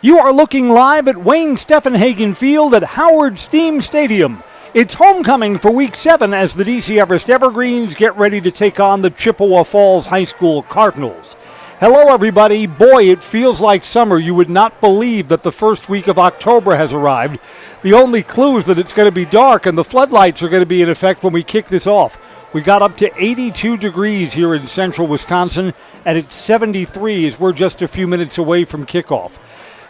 You are looking live at Wayne Steffenhagen Field at Howard Steam Stadium. It's homecoming for Week 7 as the DC Everest Evergreens get ready to take on the Chippewa Falls High School Cardinals. Hello, everybody. Boy, it feels like summer. You would not believe that the first week of October has arrived. The only clue is that it's going to be dark and the floodlights are going to be in effect when we kick this off. We got up to 82 degrees here in central Wisconsin, and it's 73 as we're just a few minutes away from kickoff.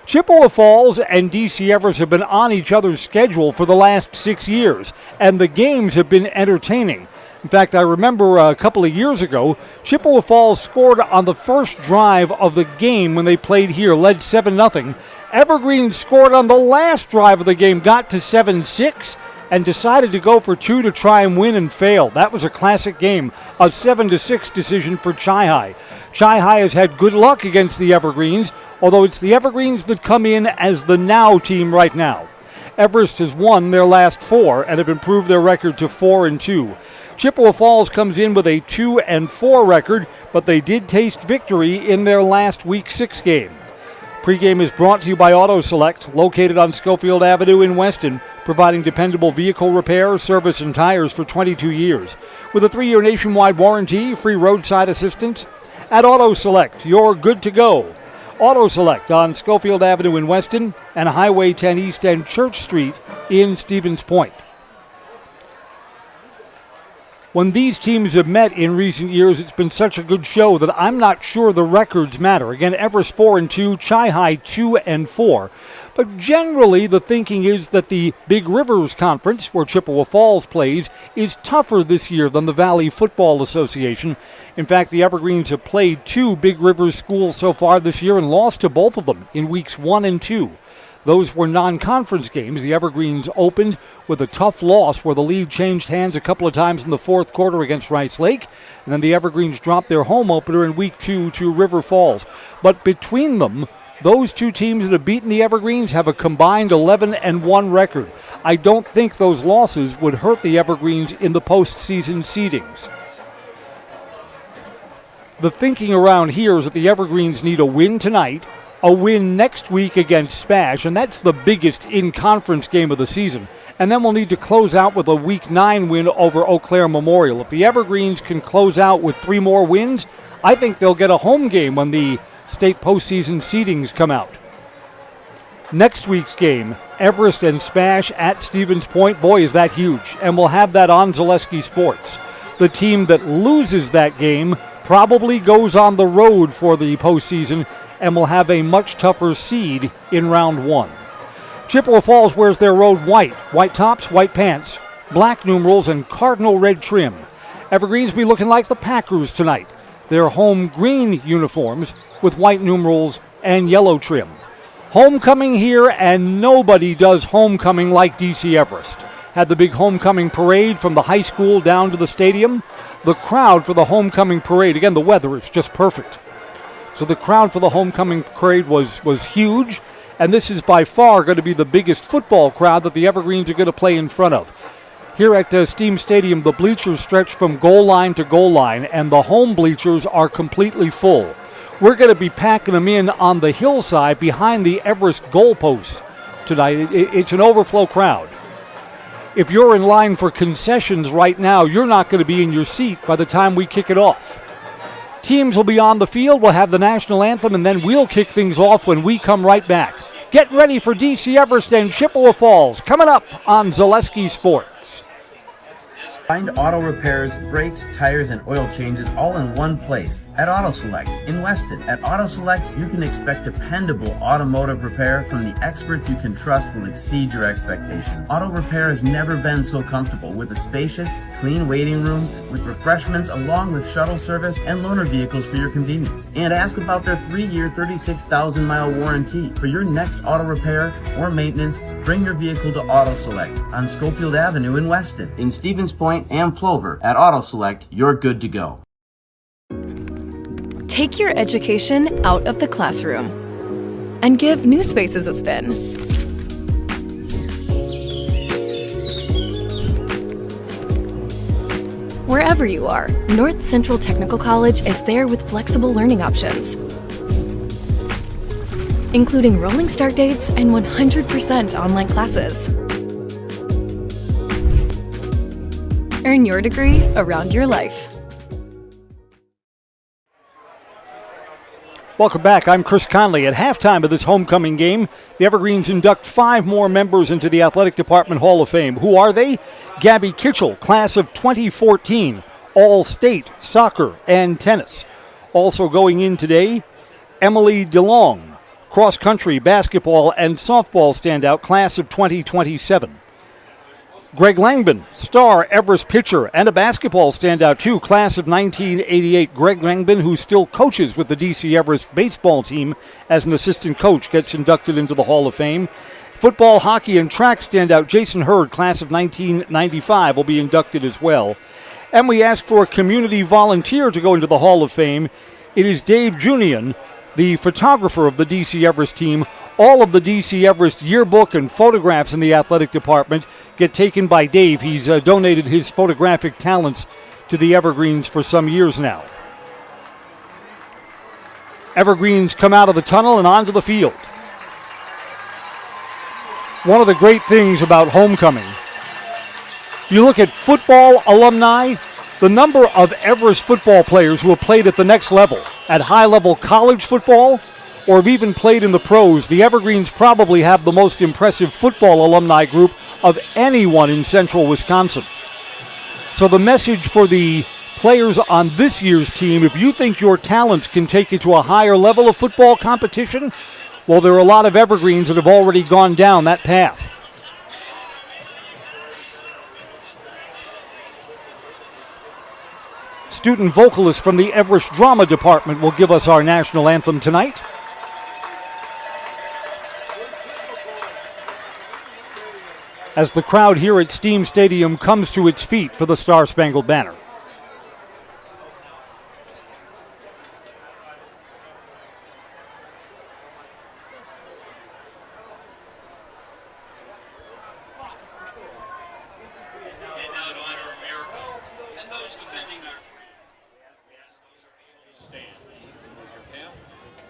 Chippewa Falls and DC Everest have been on each other's schedule for the last 6 years, and the games have been entertaining. In fact, I remember a couple of years ago, Chippewa Falls scored on the first drive of the game when they played here, led 7-0. Evergreen scored on the last drive of the game, got to 7-6, and decided to go for 2 to try and win and fail. That was a classic game, a 7-6 decision for Chi-Hi. Chi-Hi has had good luck against the Evergreens, although it's the Evergreens that come in as the now team right now. Everest has won their last 4 and have improved their record to 4-2. Chippewa Falls comes in with a 2-4 record, but they did taste victory in their last Week 6 game. Pregame is brought to you by Auto Select, located on Schofield Avenue in Weston, providing dependable vehicle repair, service, and tires for 22 years. With a 3-year nationwide warranty, free roadside assistance. At Auto Select, you're good to go. Auto Select on Schofield Avenue in Weston and Highway 10 East and Church Street in Stevens Point. When these teams have met in recent years, it's been such a good show that I'm not sure the records matter. Again, Everest 4-2, Chi-Hi 2-4. But generally, the thinking is that the Big Rivers Conference, where Chippewa Falls plays, is tougher this year than the Valley Football Association. In fact, the Evergreens have played 2 Big Rivers schools so far this year and lost to both of them in weeks 1 and 2. Those were non-conference games. The Evergreens opened with a tough loss where the lead changed hands a couple of times in the fourth quarter against Rice Lake. And then the Evergreens dropped their home opener in week 2 to River Falls. But between them, those 2 teams that have beaten the Evergreens have a combined 11-1 record. I don't think those losses would hurt the Evergreens in the postseason seedings. The thinking around here is that the Evergreens need a win tonight, a win next week against Spash, and that's the biggest in-conference game of the season. And then we'll need to close out with a Week 9 win over Eau Claire Memorial. If the Evergreens can close out with 3 more wins, I think they'll get a home game when the state postseason seedings come out. Next week's game, Everest and Spash at Stevens Point. Boy, is that huge. And we'll have that on Zaleski Sports. The team that loses that game probably goes on the road for the postseason and will have a much tougher seed in round 1. Chippewa Falls wears their road white. White tops, white pants, black numerals, and cardinal red trim. Evergreens be looking like the Packers tonight. Their home green uniforms with white numerals and yellow trim. Homecoming here, and nobody does homecoming like DC Everest. Had the big homecoming parade from the high school down to the stadium. The crowd for the homecoming parade, again, the weather is just perfect. So the crowd for the homecoming parade was huge, and this is by far going to be the biggest football crowd that the Evergreens are going to play in front of. Here at Steam Stadium, the bleachers stretch from goal line to goal line, and the home bleachers are completely full. We're going to be packing them in on the hillside behind the Everest goalposts tonight. It's an overflow crowd. If you're in line for concessions right now, you're not going to be in your seat by the time we kick it off. Teams will be on the field, we'll have the national anthem, and then we'll kick things off when we come right back. Get ready for DC Everest and Chippewa Falls coming up on Zaleski Sports. Find auto repairs, brakes, tires, and oil changes all in one place at Auto Select in Weston. At Auto Select, you can expect dependable automotive repair from the experts you can trust will exceed your expectations. Auto repair has never been so comfortable with a spacious, clean waiting room with refreshments along with shuttle service and loaner vehicles for your convenience. And ask about their 3-year, 36,000-mile warranty. For your next auto repair or maintenance, bring your vehicle to Auto Select on Schofield Avenue in Weston. In Stevens Point and Plover, at Auto Select, you're good to go. Take your education out of the classroom and give new spaces a spin. Wherever you are, North Central Technical College is there with flexible learning options. including rolling start dates and 100% online classes. Earn your degree around your life. Welcome back. I'm Chris Conley. At halftime of this homecoming game, the Evergreens induct 5 more members into the Athletic Department Hall of Fame. Who are they? Gabby Kitchell, class of 2014, All-State soccer and tennis. Also going in today, Emily DeLong, cross-country, basketball, and softball standout, class of 2027. Greg Langbin, star Everest pitcher and a basketball standout too, class of 1988. Greg Langbin, who still coaches with the DC Everest baseball team as an assistant coach, gets inducted into the Hall of Fame. Football, hockey, and track standout Jason Hurd, class of 1995, will be inducted as well. And we asked for a community volunteer to go into the Hall of Fame. It is Dave Junian, the photographer of the DC Everest team. All of the DC Everest yearbook and photographs in the athletic department get taken by Dave. He's donated his photographic talents to the Evergreens for some years now. Evergreens come out of the tunnel and onto the field. One of the great things about homecoming, you look at football alumni, the number of Everest football players who have played at the next level, at high-level college football, or have even played in the pros. The Evergreens probably have the most impressive football alumni group of anyone in central Wisconsin. So the message for the players on this year's team, if you think your talents can take you to a higher level of football competition, well, there are a lot of Evergreens that have already gone down that path. Student vocalist from the Everest Drama Department will give us our national anthem tonight. As the crowd here at Steam Stadium comes to its feet for the Star-Spangled Banner.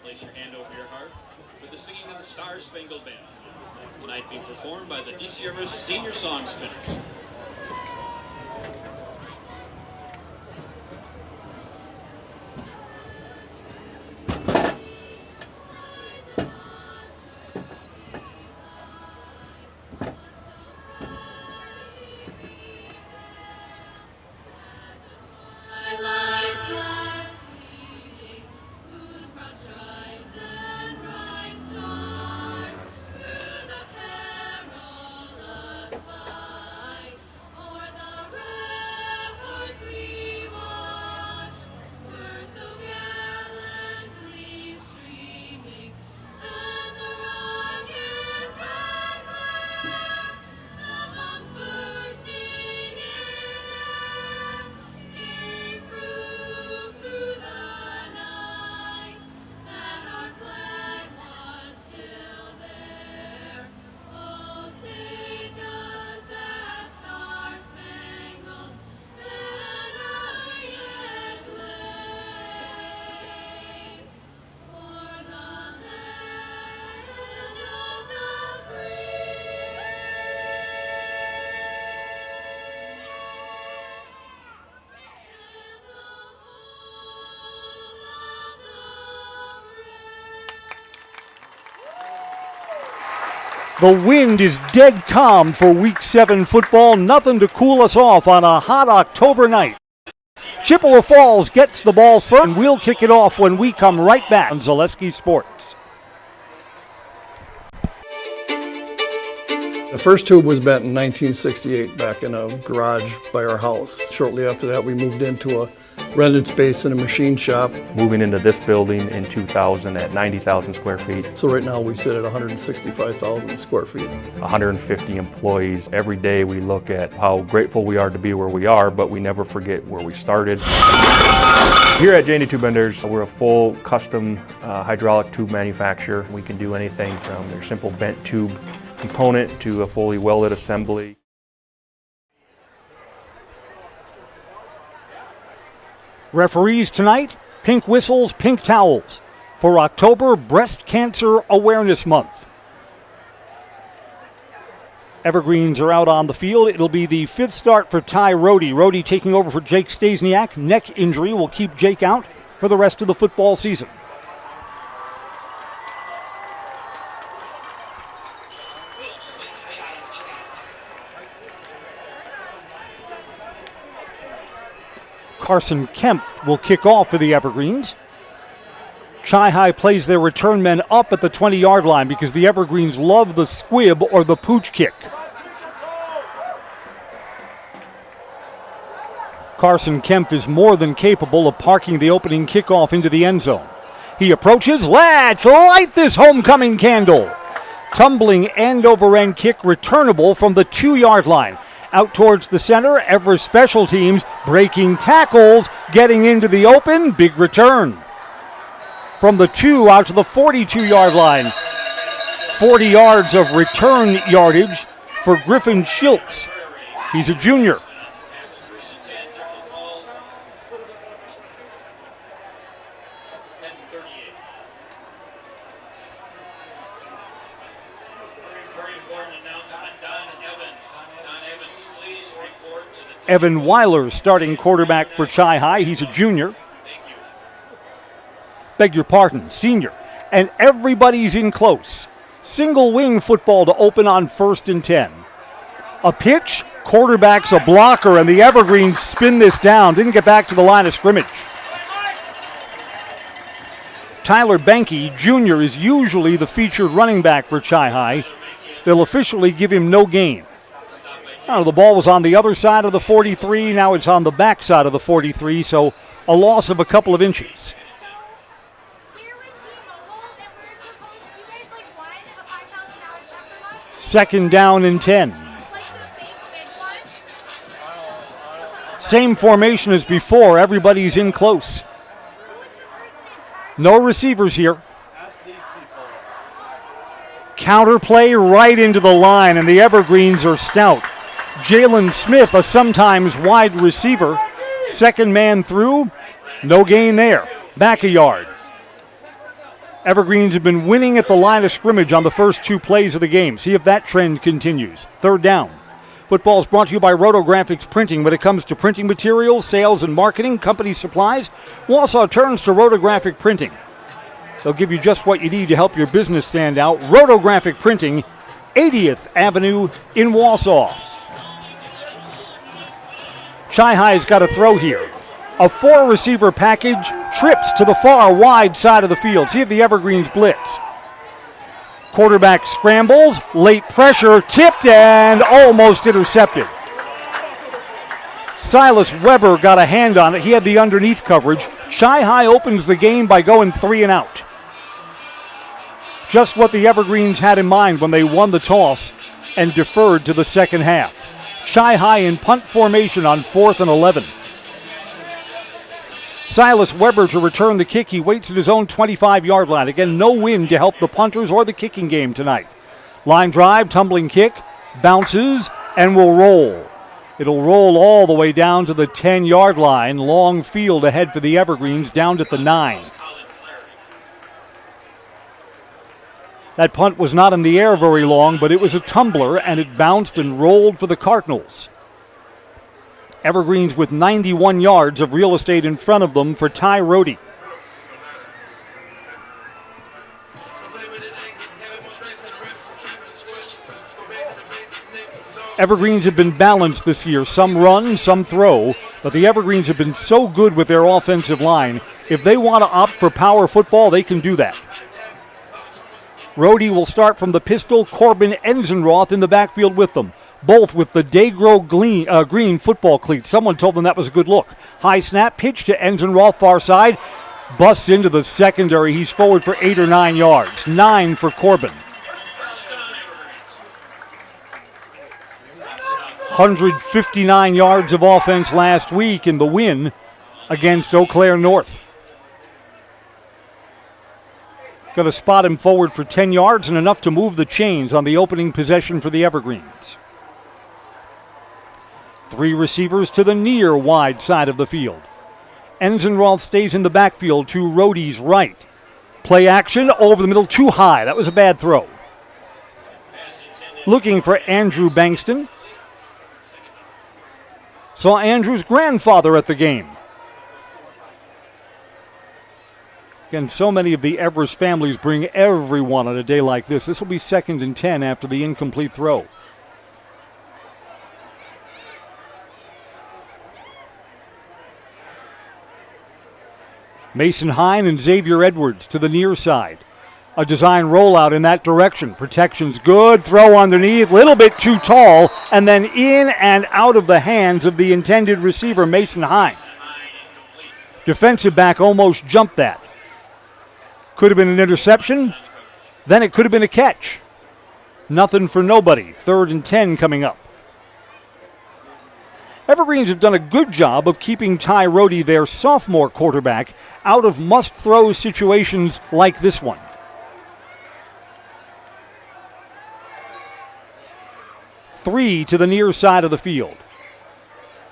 Place your hand over your heart for the singing of the Star-Spangled Banner. Tonight being performed by the DC Everest Senior Song Spinners. The wind is dead calm for Week 7 football. Nothing to cool us off on a hot October night. Chippewa Falls gets the ball first, and we'll kick it off when we come right back on Zaleski Sports. The first tube was bent in 1968 back in a garage by our house. Shortly after that, we moved into a rented space in a machine shop. Moving into this building in 2000 at 90,000 square feet. So right now we sit at 165,000 square feet. 150 employees. Every day we look at how grateful we are to be where we are, but we never forget where we started. Here at J&D Tube Benders, we're a full custom hydraulic tube manufacturer. We can do anything from your simple bent tube component to a fully welded assembly. Referees tonight, pink whistles, pink towels. for October Breast Cancer Awareness Month. Evergreens are out on the field. It'll be the 5th start for Ty Rohde. Rohde taking over for Jake Stasiak. Neck injury will keep Jake out for the rest of the football season. Carson Kemp will kick off for the Evergreens. Chi-High plays their return men up at the 20-yard line because the Evergreens love the squib or the pooch kick. Carson Kemp is more than capable of parking the opening kickoff into the end zone. He approaches. Let's light this homecoming candle. Tumbling end-over-end kick returnable from the 2-yard line. Out towards the center, Everest special teams breaking tackles, getting into the open, big return. From the 2 out to the 42-yard line. 40 yards of return yardage for Griffin Schiltz. He's a junior. Evan Weiler starting quarterback for Chi-High. He's a junior. Beg your pardon, senior. And everybody's in close. Single wing football to open on 1st and 10. A pitch, quarterback's a blocker, and the Evergreens spin this down. Didn't get back to the line of scrimmage. Tyler Banke, Jr., is usually the featured running back for Chi-High. They'll officially give him no gain. The ball was on the other side of the 43. Now it's on the back side of the 43, so a loss of a couple of inches. Second down and 10. Same formation as before. Everybody's in close. No receivers here. Counterplay right into the line, and the Evergreens are stout. Jalen Smith, a sometimes wide receiver. Second man through. No gain there. Back a yard. Evergreens have been winning at the line of scrimmage on the first 2 plays of the game. See if that trend continues. Third down. Football is brought to you by Rotographics Printing. When it comes to printing materials, sales, and marketing, company supplies, Wausau turns to Rotographic Printing. They'll give you just what you need to help your business stand out. Rotographic Printing, 80th Avenue in Wausau. Chi-High's got a throw here. A 4-receiver package trips to the far wide side of the field. See if the Evergreens blitz. Quarterback scrambles, late pressure, tipped and almost intercepted. Silas Weber got a hand on it. He had the underneath coverage. Chi-High opens the game by going 3 and out. Just what the Evergreens had in mind when they won the toss and deferred to the second half. Chi-High in punt formation on 4th and 11. Silas Weber to return the kick. He waits at his own 25-yard line. Again, no wind to help the punters or the kicking game tonight. Line drive, tumbling kick, bounces, and will roll. It'll roll all the way down to the 10-yard line. Long field ahead for the Evergreens, down at the 9. That punt was not in the air very long, but it was a tumbler, and it bounced and rolled for the Cardinals. Evergreens with 91 yards of real estate in front of them for Ty Rohde. Evergreens have been balanced this year. Some run, some throw, but the Evergreens have been so good with their offensive line. If they want to opt for power football, they can do that. Rohde will start from the pistol. Corbin Enzenroth in the backfield with them. Both with the Dagro green football cleats. Someone told them that was a good look. High snap, pitch to Enzenroth, far side. Busts into the secondary. He's forward for 8 or 9 yards. 9 for Corbin. 159 yards of offense last week in the win against Eau Claire North. Going to spot him forward for 10 yards and enough to move the chains on the opening possession for the Evergreens. 3 receivers to the near wide side of the field. Enzenroth stays in the backfield to Rohde's right. Play action over the middle, too high. That was a bad throw. Looking for Andrew Bankston. Saw Andrew's grandfather at the game. Again, so many of the Everest families bring everyone on a day like this. This will be 2nd and 10 after the incomplete throw. Mason Hine and Xavier Edwards to the near side. A design rollout in that direction. Protection's good. Throw underneath. Little bit too tall. And then in and out of the hands of the intended receiver, Mason Hine. Defensive back almost jumped that. Could have been an interception. Then it could have been a catch. Nothing for nobody. 3rd and 10 coming up. Evergreens have done a good job of keeping Ty Rohde, their sophomore quarterback, out of must-throw situations like this one. Three to the near side of the field.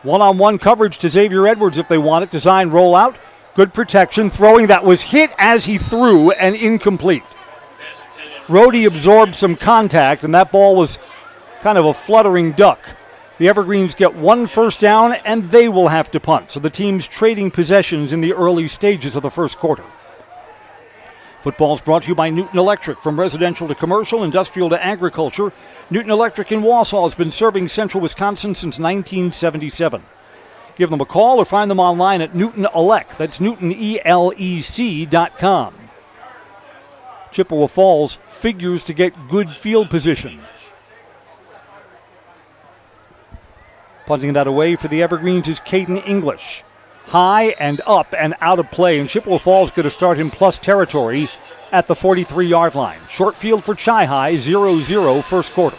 One-on-one coverage to Xavier Edwards if they want it. Design rollout. Good protection. Throwing that was hit as he threw and incomplete. Rohde absorbed some contact, and that ball was kind of a fluttering duck. The Evergreens get 1 first down, and they will have to punt. So the team's trading possessions in the early stages of the first quarter. Football is brought to you by Newton Electric. From residential to commercial, industrial to agriculture, Newton Electric in Wausau has been serving central Wisconsin since 1977. Give them a call or find them online at Newton Elec. That's NewtonELEC.com. Chippewa Falls figures to get good field position. Punting that away for the Evergreens is Caden English. High and up and out of play, and Chippewa Falls going to start in plus territory at the 43-yard line. Short field for Chi-High, 0-0 first quarter.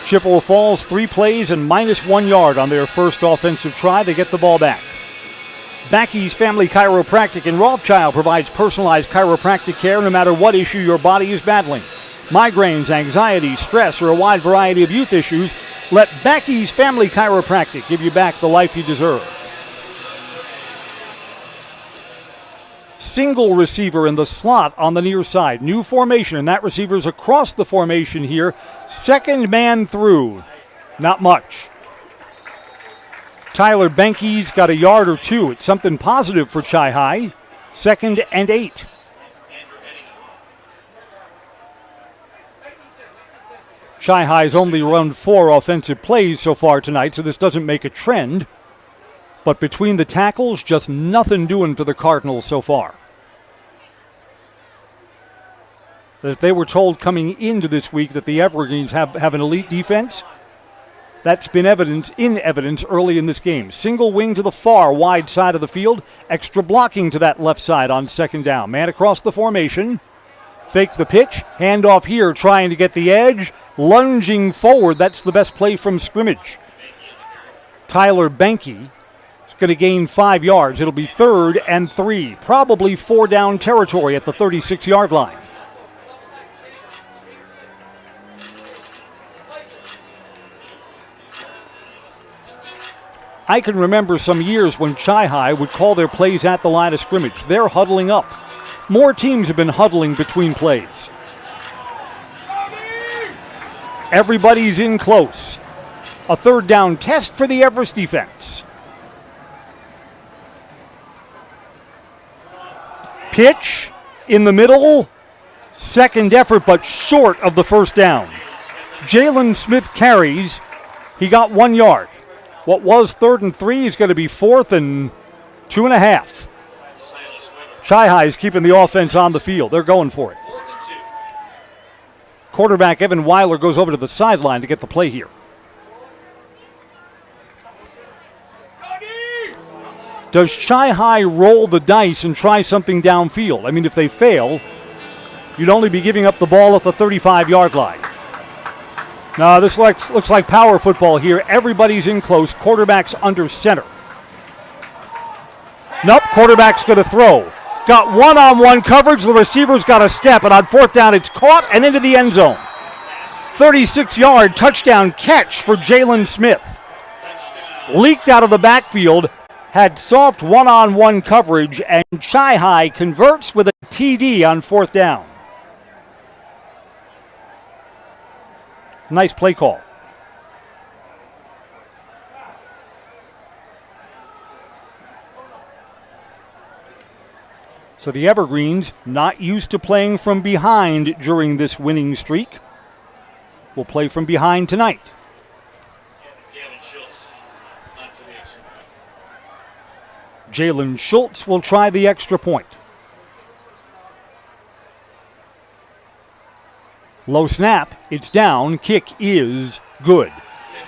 Chippewa Falls 3 plays and -1 yard on their first offensive try. They get the ball back. Backey's Family Chiropractic in Rothschild provides personalized chiropractic care no matter what issue your body is battling. Migraines, anxiety, stress, or a wide variety of youth issues, let Backey's Family Chiropractic give you back the life you deserve. Single receiver in the slot on the near side. New formation, and that receiver's across the formation here. Second man through. Not much. Tyler Benke's got a yard or two. It's something positive for Chi-High. 2nd and 8. Chi-High's only run 4 offensive plays so far tonight, so this doesn't make a trend. But between the tackles, just nothing doing for the Cardinals so far. That if they were told coming into this week that the Evergreens have an elite defense, that's been in evidence early in this game. Single wing to the far wide side of the field. Extra blocking to that left side on 2nd down. Man across the formation. Fake the pitch. Handoff here trying to get the edge. Lunging forward. That's the best play from scrimmage. Tyler Benke is going to gain 5 yards. It'll be 3rd and 3. Probably 4 down territory at the 36-yard line. I can remember some years when Chi-High would call their plays at the line of scrimmage. They're huddling up. More teams have been huddling between plays. Everybody's in close. A 3rd down test for the Everest defense. Pitch in the middle. 2nd effort, but short of the 1st down. Jalen Smith carries. He got 1 yard. What was 3rd and 3 is going to be 4th and 2.5. Chi-High is keeping the offense on the field. They're going for it. Quarterback Evan Weiler goes over to the sideline to get the play here. Does Chi-High roll the dice and try something downfield? I mean, if they fail, you'd only be giving up the ball at the 35-yard line. No, this looks like power football here. Everybody's in close. Quarterback's under center. Nope, quarterback's going to throw. Got one-on-one coverage. The receiver's got a step, and on 4th down, it's caught and into the end zone. 36-yard touchdown catch for Jalen Smith. Leaked out of the backfield, had soft one-on-one coverage, and Chi-Hi converts with a TD on 4th down. Nice play call. So the Evergreens, not used to playing from behind during this winning streak, will play from behind tonight. Jalen Schultz will try the extra point. Low snap, it's down, kick is good.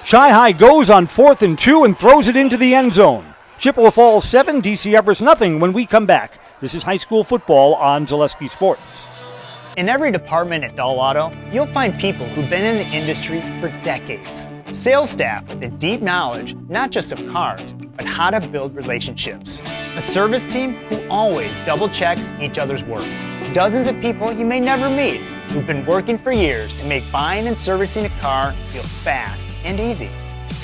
Chi-Hi goes on 4th and 2 and throws it into the end zone. Chippewa Falls 7, DC Everest nothing when we come back. This is high school football on Zaleski Sports. In every department at Dahl Auto, you'll find people who've been in the industry for decades. Sales staff with a deep knowledge, not just of cars, but how to build relationships. A service team who always double checks each other's work. Dozens of people you may never meet who've been working for years to make buying and servicing a car feel fast and easy.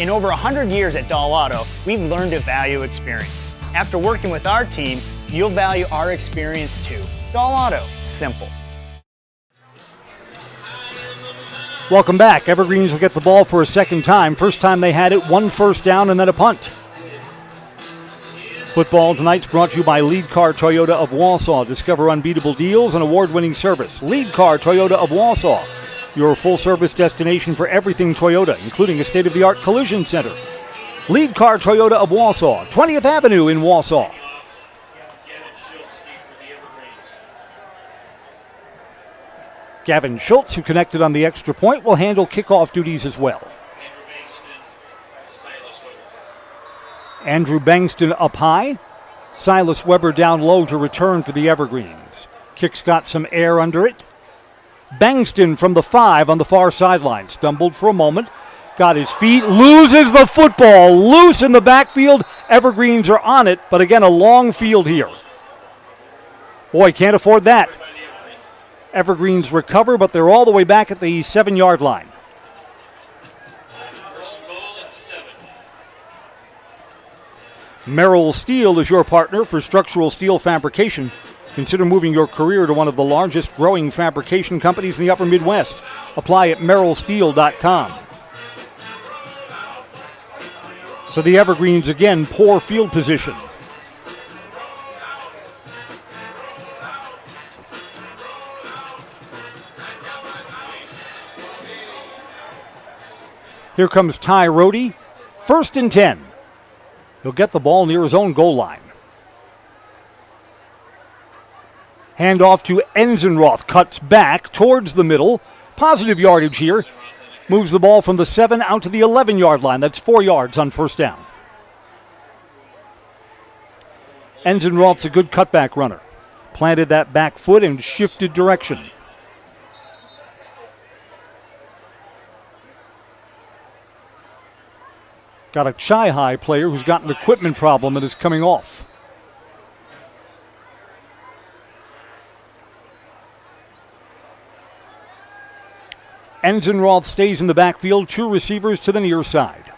In over 100 years at Dahl Auto, we've learned to value experience. After working with our team, you'll value our experience too. Dahl Auto, simple. Welcome back. Evergreens will get the ball for a second time. First time they had it, 1 first down and then a punt. Football tonight's brought to you by Lead Car Toyota of Wausau. Discover unbeatable deals and award-winning service. Lead Car Toyota of Wausau, your full-service destination for everything Toyota, including a state-of-the-art collision center. Lead Car Toyota of Wausau, 20th Avenue in Wausau. Gavin Schultz, who connected on the extra point, will handle kickoff duties as well. Andrew Bangston up high. Silas Weber down low to return for the Evergreens. Kick's got some air under it. Bangston from the 5 on the far sideline. Stumbled for a moment. Got his feet. Loses the football. Loose in the backfield. Evergreens are on it, but again, a long field here. Boy, can't afford that. Evergreens recover, but they're all the way back at the 7-yard line. Merrill Steel is your partner for structural steel fabrication. Consider moving your career to one of the largest growing fabrication companies in the upper Midwest. Apply at merrillsteel.com. So the Evergreens again, poor field position. Here comes Ty Rohde, 1st and 10. He'll get the ball near his own goal line. Hand off to Enzenroth, cuts back towards the middle. Positive yardage here. Moves the ball from the 7 out to the 11-yard line. That's 4 yards on 1st down. Enzenroth's a good cutback runner. Planted that back foot and shifted direction. Got a Chi-Hi player who's got an equipment problem and is coming off. Enzenroth stays in the backfield, 2 receivers to the near side.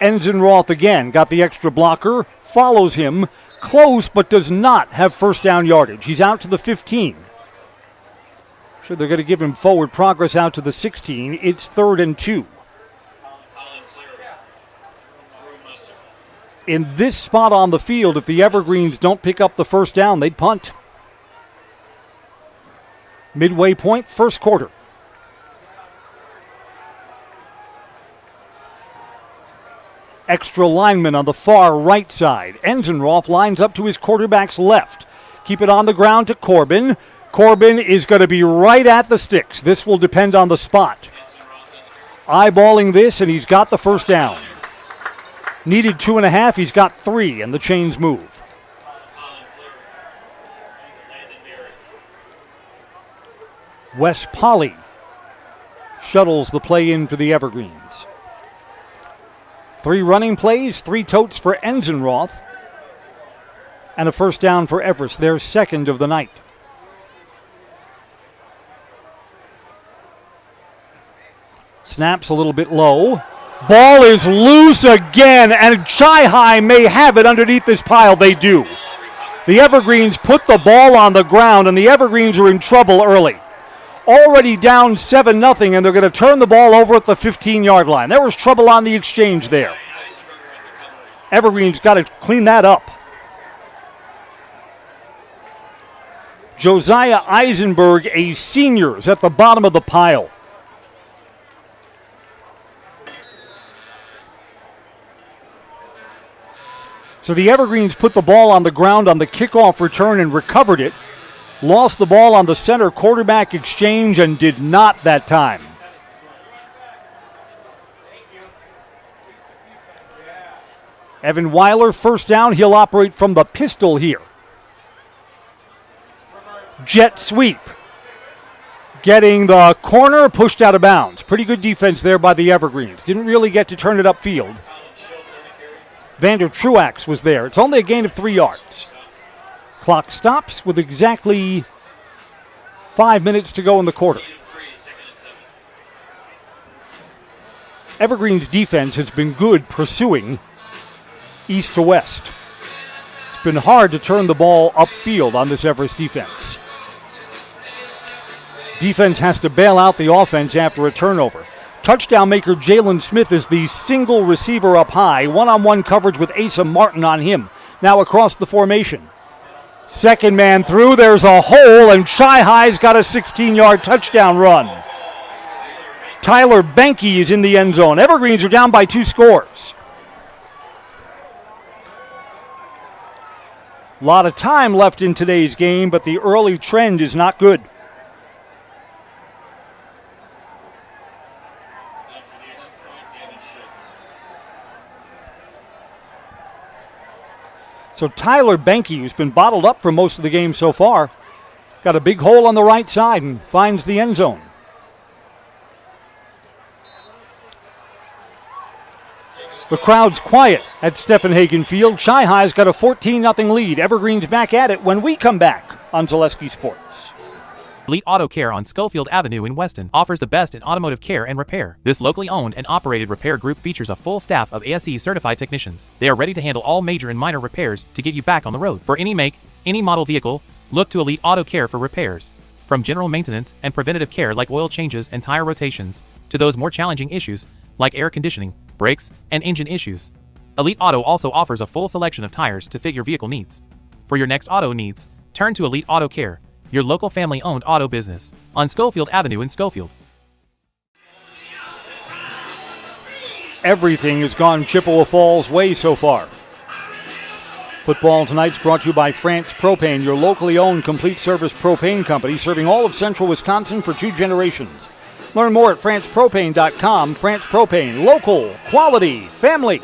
Enzenroth again got the extra blocker, follows him, close but does not have 1st down yardage. He's out to the 15. Sure, they're going to give him forward progress out to the 16. It's 3rd and 2. In this spot on the field, if the Evergreens don't pick up the 1st down, they'd punt. Midway point, 1st quarter. Extra lineman on the far right side. Enzenroth lines up to his quarterback's left. Keep it on the ground to Corbin. Corbin is going to be right at the sticks. This will depend on the spot. Eyeballing this, and he's got the 1st down. Needed 2.5, he's got 3, and the chains move. Wes Polly shuttles the play in for the Evergreens. 3 running plays, 3 totes for Enzenroth, and a 1st down for Everest, their 2nd of the night. Snaps a little bit low. Ball is loose again, and Chi-Hi may have it underneath this pile. They do. The Evergreens put the ball on the ground, and the Evergreens are in trouble early. Already down 7-0, and they're going to turn the ball over at the 15-yard line. There was trouble on the exchange there. Evergreens got to clean that up. Josiah Eisenberg, a senior, is at the bottom of the pile. So the Evergreens put the ball on the ground on the kickoff return and recovered it. Lost the ball on the center quarterback exchange and did not that time. Evan Weiler, first down. He'll operate from the pistol here. Jet sweep. Getting the corner, pushed out of bounds. Pretty good defense there by the Evergreens. Didn't really get to turn it upfield. Vander Truax was there. It's only a gain of 3 yards. Clock stops with exactly 5 minutes to go in the quarter. Evergreen's defense has been good pursuing east to west. It's been hard to turn the ball upfield on this Everest defense. Defense has to bail out the offense after a turnover. Touchdown maker Jalen Smith is the single receiver up high. One-on-one coverage with Asa Martin on him. Now across the formation. Second man through, there's a hole, and Chi-Hi's got a 16-yard touchdown run. Tyler Benke is in the end zone. Evergreens are down by 2 scores. A lot of time left in today's game, but the early trend is not good. So Tyler Benke, who's been bottled up for most of the game so far, got a big hole on the right side and finds the end zone. The crowd's quiet at Stephen Field. Chi-Hi's got a 14-0 lead. Evergreen's back at it when we come back on Zaleski Sports. Elite Auto Care on Schofield Avenue in Weston offers the best in automotive care and repair. This locally owned and operated repair group features a full staff of ASE certified technicians. They are ready to handle all major and minor repairs to get you back on the road. For any make, any model vehicle, look to Elite Auto Care for repairs. From general maintenance and preventative care like oil changes and tire rotations, to those more challenging issues like air conditioning, brakes, and engine issues. Elite Auto also offers a full selection of tires to fit your vehicle needs. For your next auto needs, turn to Elite Auto Care, your local family-owned auto business, on Schofield Avenue in Schofield. Everything has gone Chippewa Falls' way so far. Football tonight's brought to you by France Propane, your locally owned complete service propane company serving all of central Wisconsin for 2 generations. Learn more at francepropane.com. France Propane, local, quality, family.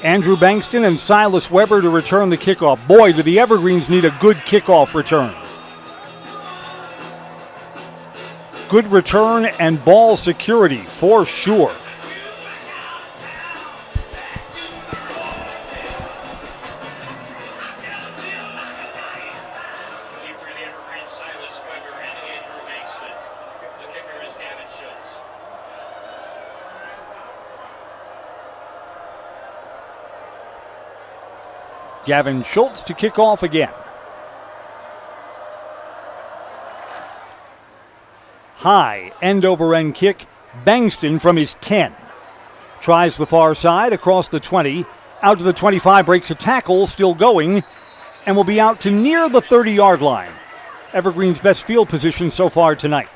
Andrew Bankston and Silas Weber to return the kickoff. Boy, do the Evergreens need a good kickoff return. Good return and ball security for sure. Gavin Schultz to kick off again. High end-over-end kick. Bankston from his 10. Tries the far side across the 20. Out to the 25, breaks a tackle, still going, and will be out to near the 30-yard line. Evergreen's best field position so far tonight.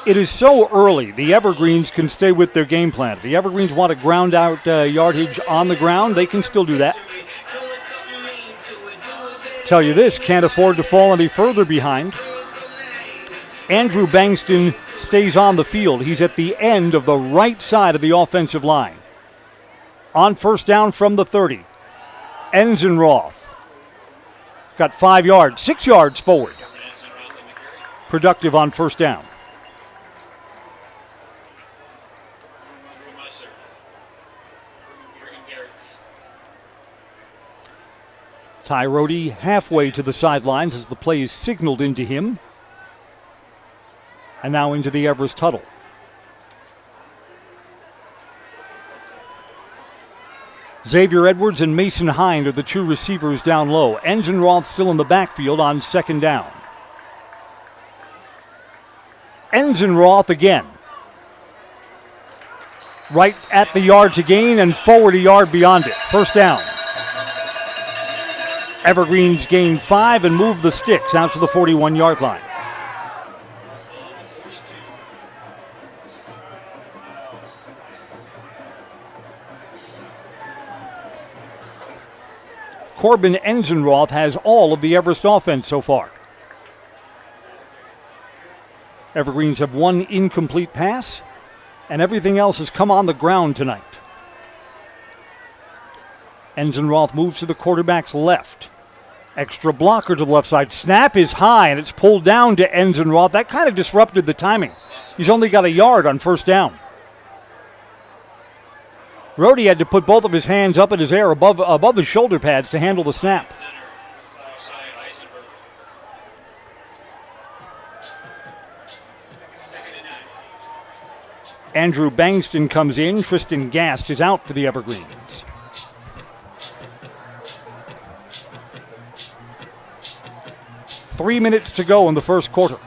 It is so early, the Evergreens can stay with their game plan. If the Evergreens want to ground out yardage on the ground, they can still do that. Tell you this, can't afford to fall any further behind. Andrew Bankston stays on the field. He's at the end of the right side of the offensive line. On first down from the 30. Enzenroth got 5 yards, 6 yards forward. Productive on first down. Ty Rohde halfway to the sidelines as the play is signaled into him. And now into the Everest huddle. Xavier Edwards and Mason Hind are the two receivers down low. Enzenroth still in the backfield on second down. Enzenroth again. Right at the yard to gain and forward a yard beyond it. First down. Evergreens gain 5 and move the sticks out to the 41-yard line. Corbin Enzenroth has all of the Everest offense so far. Evergreens have one incomplete pass, and everything else has come on the ground tonight. Enzenroth moves to the quarterback's left. Extra blocker to the left side. Snap is high, and it's pulled down to Enzenroth. That kind of disrupted the timing. He's only got a yard on first down. Rohde had to put both of his hands up in his air above his shoulder pads to handle the snap. Andrew Bangston comes in. Tristan Gast is out for the Evergreens. Three minutes to go in the first quarter.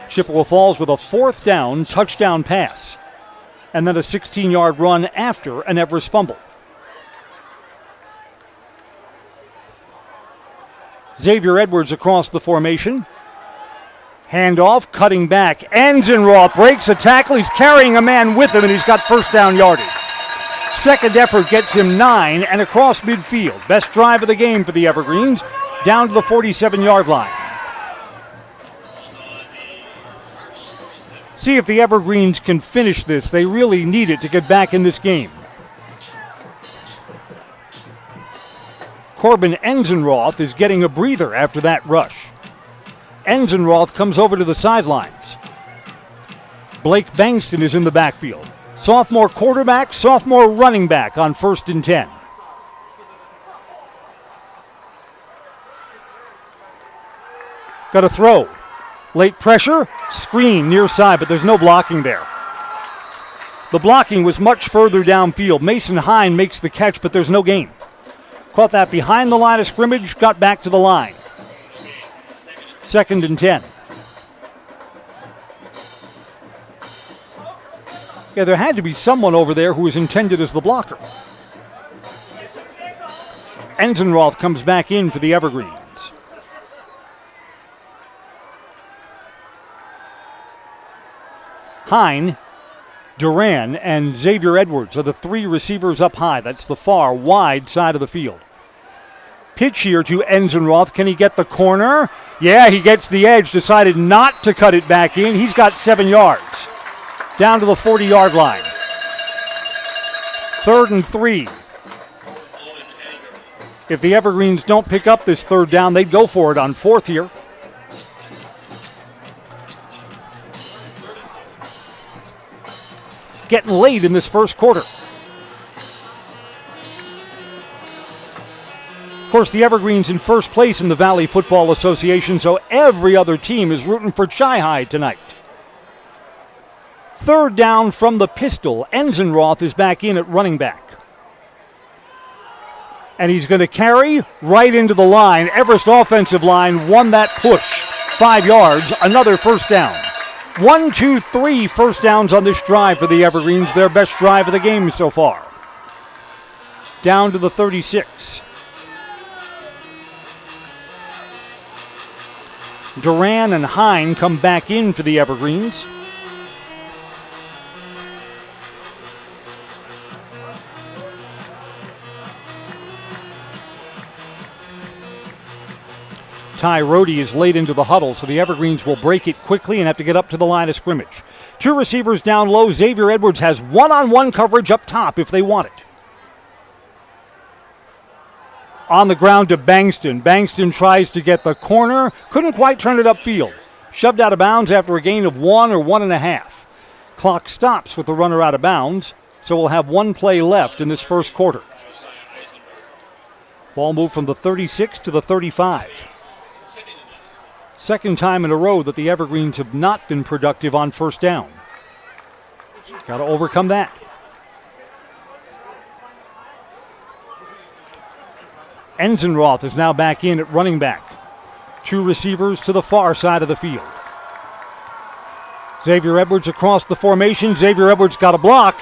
Chippewa Falls with a fourth down touchdown pass, and then a 16-yard run after an Everest fumble. Xavier Edwards across the formation. Handoff, cutting back. Enzenroth breaks a tackle. He's carrying a man with him, and he's got first down yardage. Second effort gets him 9 and across midfield. Best drive of the game for the Evergreens, down to the 47-yard line. See if the Evergreens can finish this. They really need it to get back in this game. Corbin Enzenroth is getting a breather after that rush. Enzenroth comes over to the sidelines. Blake Bangston is in the backfield. Sophomore quarterback, sophomore running back on 1st and 10. Got a throw. Late pressure, screen near side, but there's no blocking there. The blocking was much further downfield. Mason Hind makes the catch, but there's no gain. Caught that behind the line of scrimmage, got back to the line. 2nd and 10. Yeah, there had to be someone over there who was intended as the blocker. Enzenroth comes back in for the Evergreens. Hine, Duran, and Xavier Edwards are the three receivers up high. That's the far wide side of the field. Pitch here to Enzenroth. Can he get the corner? Yeah, he gets the edge. Decided not to cut it back in. He's got 7 yards. Down to the 40-yard line. 3rd and 3. If the Evergreens don't pick up this third down, they'd go for it on 4th here. Getting late in this first quarter. Of course, the Evergreens in first place in the Valley Football Association, so every other team is rooting for Chi-Hi tonight. Third down from the pistol. Enzenroth is back in at running back. And he's going to carry right into the line. Everest offensive line won that push. 5 yards, another first down. 1, 2, 3 first downs on this drive for the Evergreens, their best drive of the game so far. Down to the 36. Duran and Hine come back in for the Evergreens. Ty Rohde is late into the huddle, so the Evergreens will break it quickly and have to get up to the line of scrimmage. 2 receivers down low. Xavier Edwards has one-on-one coverage up top if they want it. On the ground to Bangston. Bangston tries to get the corner. Couldn't quite turn it upfield. Shoved out of bounds after a gain of 1 or 1.5. Clock stops with the runner out of bounds, so we'll have 1 play left in this first quarter. Ball moved from the 36 to the 35. Second time in a row that the Evergreens have not been productive on first down. Got to overcome that. Enzenroth is now back in at running back. Two receivers to the far side of the field. Xavier Edwards across the formation. Xavier Edwards got a block,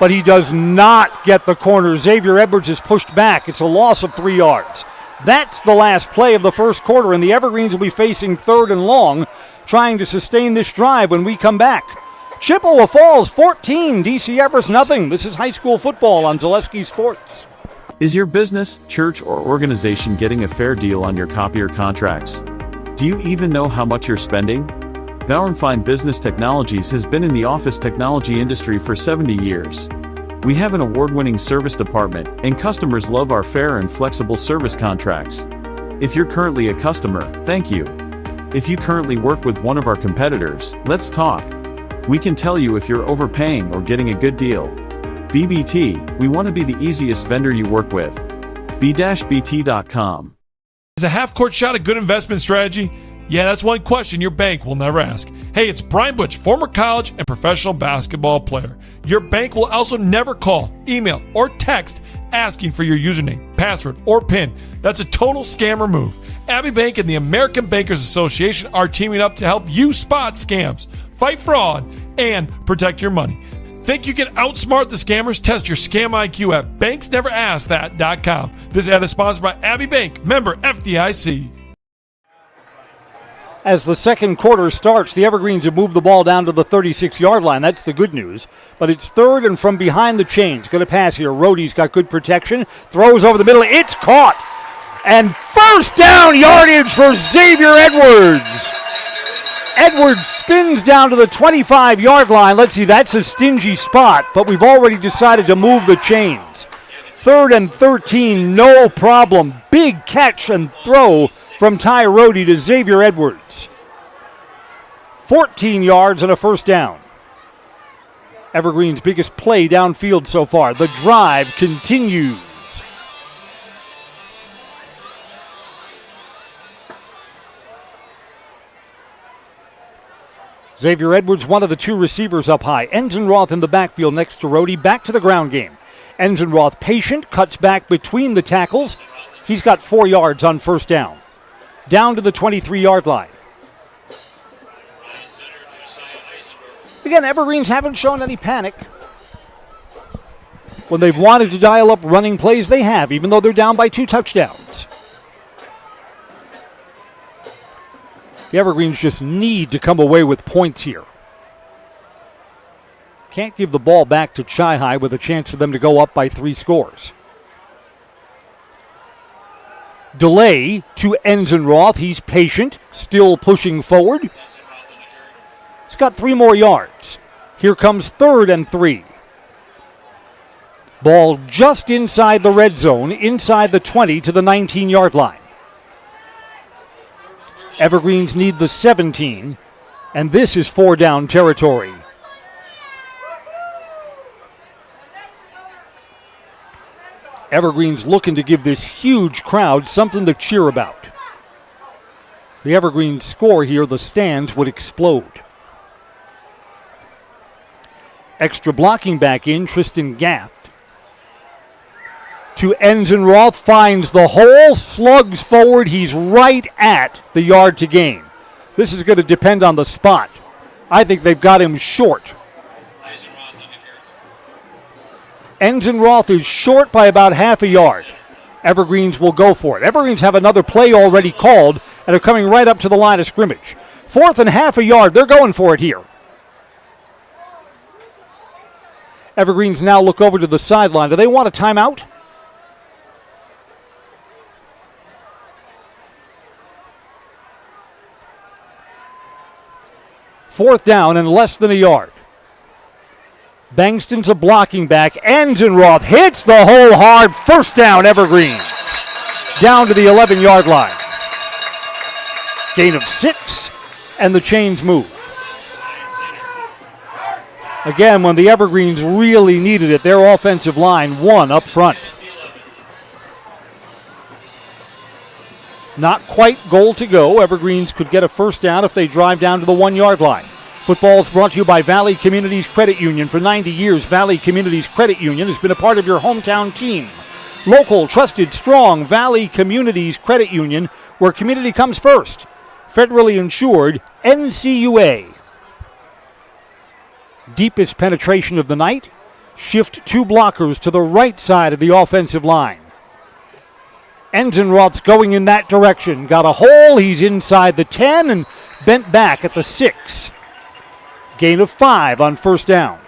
but he does not get the corner. Xavier Edwards is pushed back. It's a loss of 3 yards. That's the last play of the first quarter, and the Evergreens will be facing 3rd and long, trying to sustain this drive when we come back. Chippewa Falls 14, DC Everest nothing. This is high school football on Zaleski Sports. Is your business, church, or organization getting a fair deal on your copier contracts? Do you even know how much you're spending? Bauer & Fine Business Technologies has been in the office technology industry for 70 years. We have an award-winning service department, and customers love our fair and flexible service contracts. If you're currently a customer, thank you. If you currently work with one of our competitors, let's talk. We can tell you if you're overpaying or getting a good deal. BBT, we want to be the easiest vendor you work with. b-bt.com. Is a half-court shot a good investment strategy? Yeah, that's one question your bank will never ask. Hey, it's Brian Butch, former college and professional basketball player. Your bank will also never call, email, or text asking for your username, password, or PIN. That's a total scammer move. Abbey Bank and the American Bankers Association are teaming up to help you spot scams, fight fraud, and protect your money. Think you can outsmart the scammers? Test your scam IQ at banksneverasksthat.com. This ad is sponsored by Abbey Bank, member FDIC. As the second quarter starts, the Evergreens have moved the ball down to the 36-yard line. That's the good news. But it's 3rd and from behind the chains. Going to pass here. Rohde's got good protection. Throws over the middle. It's caught. And first down yardage for Xavier Edwards. Edwards spins down to the 25-yard line. Let's see, that's a stingy spot, but we've already decided to move the chains. 3rd and 13, no problem. Big catch and throw from Ty Rohde to Xavier Edwards. 14 yards and a first down. Evergreen's biggest play downfield so far. The drive continues. Xavier Edwards, one of the two receivers up high. Enzenroth in the backfield next to Rohde. Back to the ground game. Enzenroth patient, cuts back between the tackles. He's got 4 yards on first down. Down to the 23-yard line. Again, Evergreens haven't shown any panic. When they've wanted to dial up running plays, they have, even though they're down by 2 touchdowns. The Evergreens just need to come away with points here. Can't give the ball back to Chi-Hi with a chance for them to go up by 3 scores. Delay to Enzenroth. He's patient, still pushing forward. He's got 3 more yards. Here comes 3rd and 3. Ball just inside the red zone, inside the 20 to the 19-yard line. Evergreens need the 17, and this is 4 down territory. Evergreens looking to give this huge crowd something to cheer about. If the Evergreens score here, the stands would explode. Extra blocking back in, Tristan Gaft. To Enzenroth, finds the hole, slugs forward. He's right at the yard to gain. This is going to depend on the spot. I think they've got him short. Enzenroth is short by about half a yard. Evergreens will go for it. Evergreens have another play already called and are coming right up to the line of scrimmage. 4th and half a yard. They're going for it here. Evergreens now look over to the sideline. Do they want a timeout? Fourth down and less than a yard. Bankston's a blocking back. Enzenroth hits the hole hard. First down, Evergreen. Down to the 11-yard line. Gain of 6, and the chains move. Again, when the Evergreens really needed it, their offensive line won up front. Not quite goal to go. Evergreens could get a first down if they drive down to the 1 yard line. Football is brought to you by Valley Communities Credit Union. For 90 years, Valley Communities Credit Union has been a part of your hometown team. Local, trusted, strong Valley Communities Credit Union, where community comes first. Federally insured, NCUA. Deepest penetration of the night. Shift 2 blockers to the right side of the offensive line. Enzenroth's going in that direction. Got a hole. He's inside the 10 and bent back at the 6. Gain of 5 on first down.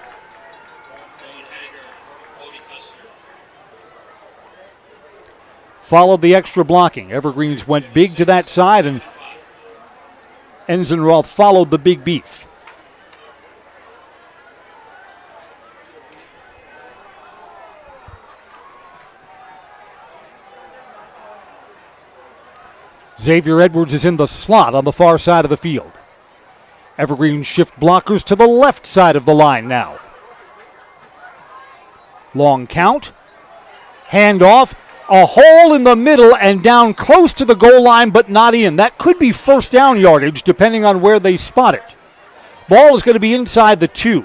Followed the extra blocking. Evergreens went big to that side, and Enzenroth followed the big beef. Xavier Edwards is in the slot on the far side of the field. Evergreens shift blockers to the left side of the line now. Long count. Handoff. A hole in the middle and down close to the goal line, but not in. That could be first down yardage depending on where they spot it. Ball is going to be inside the 2.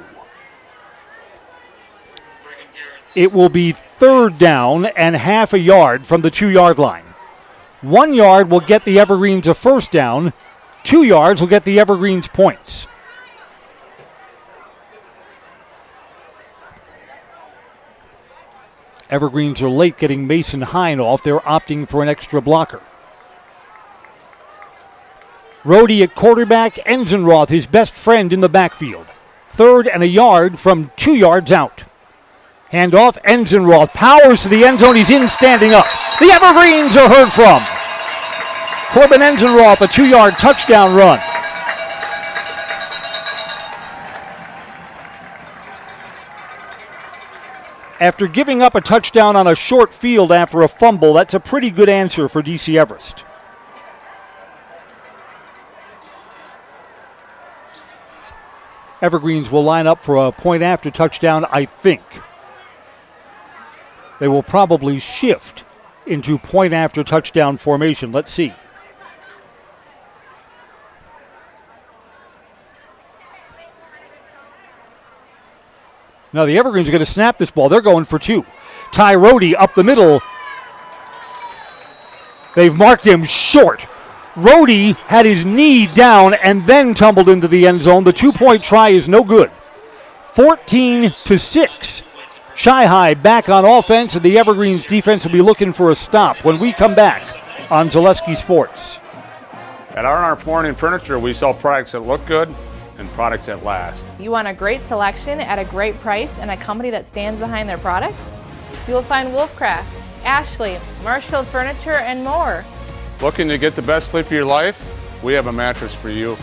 It will be third down and half a yard from the 2 yard line. 1 yard will get the Evergreens a first down. 2 yards will get the Evergreens points. Evergreens are late getting Mason Hine off. They're opting for an extra blocker. Rhodey at quarterback. Enzenroth, his best friend in the backfield. Third and a yard from 2 yards out. Handoff. Enzenroth powers to the end zone. He's in standing up. The Evergreens are heard from. Corbin Enzenroth, a 2 yard touchdown run. After giving up a touchdown on a short field after a fumble, that's a pretty good answer for DC Everest. Evergreens will line up for a point after touchdown, I think. They will probably shift into point after touchdown formation. Let's see. Now the Evergreens are going to snap this ball. They're going for 2. Ty Rhodey up the middle. They've marked him short. Rhodey had his knee down and then tumbled into the end zone. The 2-point try is no good. 14-6. Chi-Hi back on offense, and the Evergreens defense will be looking for a stop when we come back on Zaleski Sports. At R&R Flooring and Furniture, we sell products that look good and products that last. You want a great selection at a great price and a company that stands behind their products? You will find Wolfcraft, Ashley, Marshfield Furniture, and more. Looking to get the best sleep of your life? We have a mattress for you.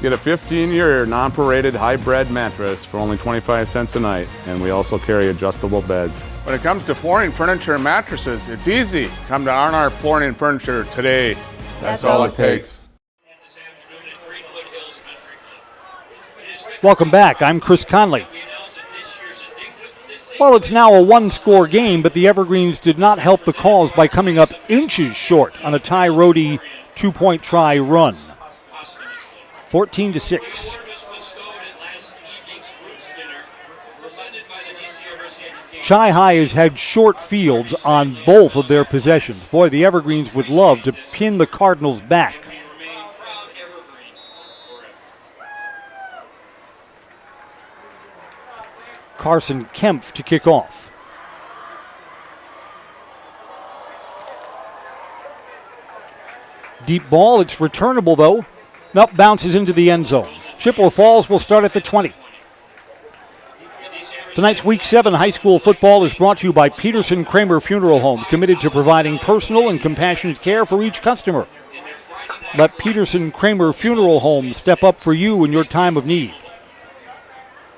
Get a 15-year non-paraded hybrid mattress for only 25 cents a night, and we also carry adjustable beds. When it comes to flooring, furniture, and mattresses, it's easy. Come to R&R Flooring and Furniture today. That's all it takes. Welcome back. I'm Chris Conley. Well, it's now a 1-score game, but the Evergreens did not help the cause by coming up inches short on a Ty Rhodey 2-point try run. 14-6. Chi-Hi has had short fields on both of their possessions. Boy, the Evergreens would love to pin the Cardinals back. Carson Kempf to kick off. Deep ball, it's returnable though. Nope, bounces into the end zone. Chippewa Falls will start at the 20. Tonight's Week 7 high school football is brought to you by Peterson Kramer Funeral Home, committed to providing personal and compassionate care for each customer. Let Peterson Kramer Funeral Home step up for you in your time of need.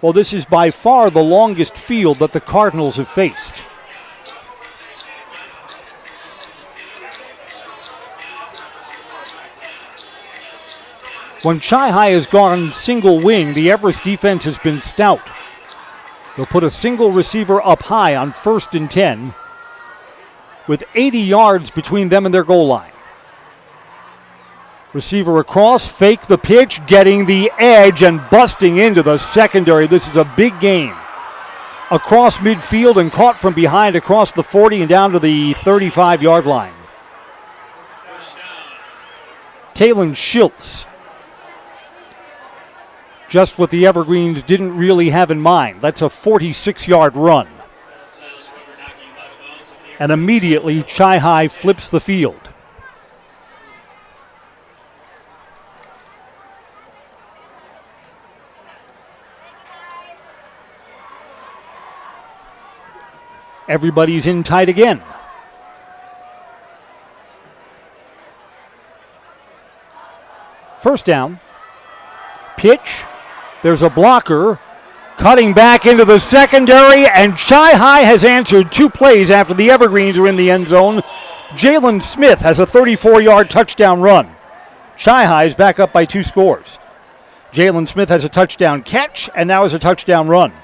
Well, this is by far the longest field that the Cardinals have faced. When Chi-Hi has gone single wing, the Everest defense has been stout. They'll put a single receiver up high on 1st and 10 with 80 yards between them and their goal line. Receiver across, fake the pitch, getting the edge and busting into the secondary. This is a big game. Across midfield and caught from behind across the 40 and down to the 35-yard line. Talon Schiltz. Just what the Evergreens didn't really have in mind. That's a 46-yard run. And immediately, Chi-Hi flips the field. Everybody's in tight again. First down. Pitch. There's a blocker. Cutting back into the secondary, and Chi-Hi has answered 2 plays after the Evergreens are in the end zone. Jalen Smith has a 34-yard touchdown run. Chi-Hi is back up by 2 scores. Jalen Smith has a touchdown catch, and now has a touchdown run.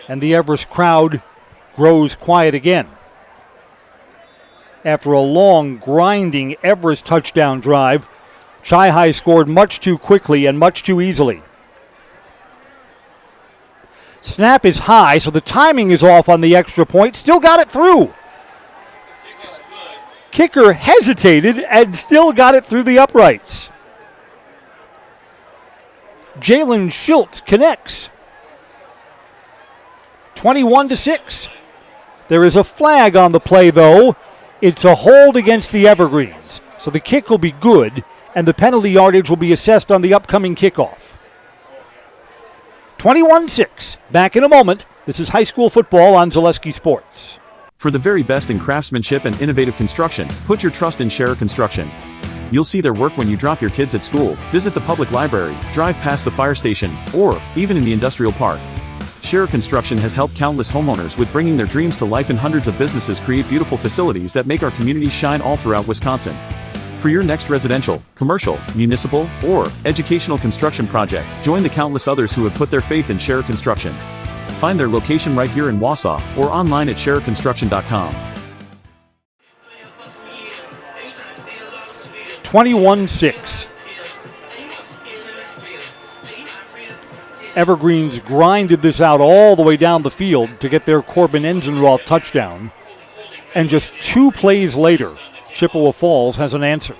And the Everest crowd grows quiet again. After a long, grinding Everest touchdown drive, Chi-Hi scored much too quickly and much too easily. Snap is high, so the timing is off on the extra point. Still got it through. Kicker hesitated and still got it through the uprights. Jalen Schiltz connects. 21-6. There is a flag on the play, though. It's a hold against the Evergreens. So the kick will be good, and the penalty yardage will be assessed on the upcoming kickoff. 21-6. Back in a moment. This is high school football on Zaleski Sports. For the very best in craftsmanship and innovative construction, put your trust in Scherer Construction. You'll see their work when you drop your kids at school, visit the public library, drive past the fire station, or even in the industrial park. Scherer Construction has helped countless homeowners with bringing their dreams to life, and hundreds of businesses create beautiful facilities that make our communities shine all throughout Wisconsin. For your next residential, commercial, municipal, or educational construction project, join the countless others who have put their faith in Scherer Construction. Find their location right here in Wausau or online at schererconstruction.com. 21-6. Evergreens grinded this out all the way down the field to get their Corbin Enzenroth touchdown. And just 2 plays later, Chippewa Falls has an answer.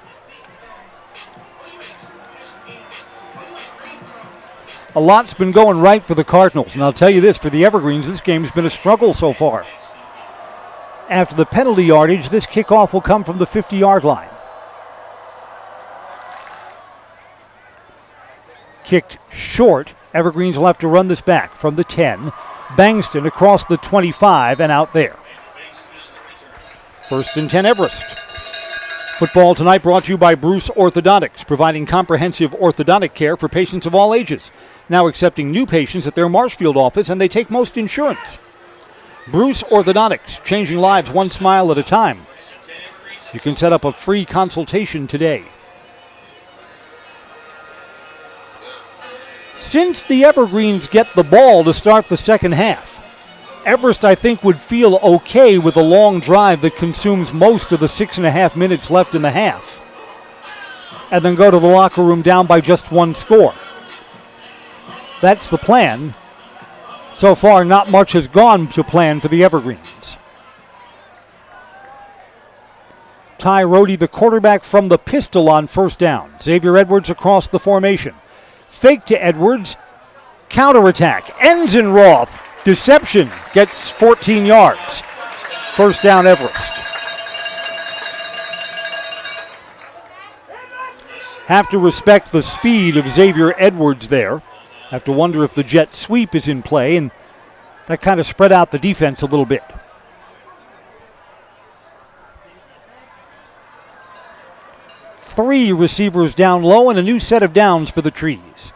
A lot's been going right for the Cardinals. And I'll tell you this, for the Evergreens, this game's been a struggle so far. After the penalty yardage, this kickoff will come from the 50-yard line. Kicked short. Evergreens will have to run this back from the 10. Bangston across the 25 and out there. 1st and 10 Everest. Football tonight brought to you by Bruce Orthodontics, providing comprehensive orthodontic care for patients of all ages. Now accepting new patients at their Marshfield office, and they take most insurance. Bruce Orthodontics, changing lives one smile at a time. You can set up a free consultation today. Since the Evergreens get the ball to start the second half, Everest, I think, would feel okay with a long drive that consumes most of the 6.5 minutes left in the half, and then go to the locker room down by just 1 score. That's the plan. So far, not much has gone to plan for the Evergreens. Ty Rohde, the quarterback, from the pistol on 1st down. Xavier Edwards across the formation. Fake to Edwards. Counterattack. Enzenroth. Deception. Gets 14 yards. 1st down Everest. Have to respect the speed of Xavier Edwards there. Have to wonder if the jet sweep is in play, and that kind of spread out the defense a little bit. Three receivers down low and a new set of downs for the Trees.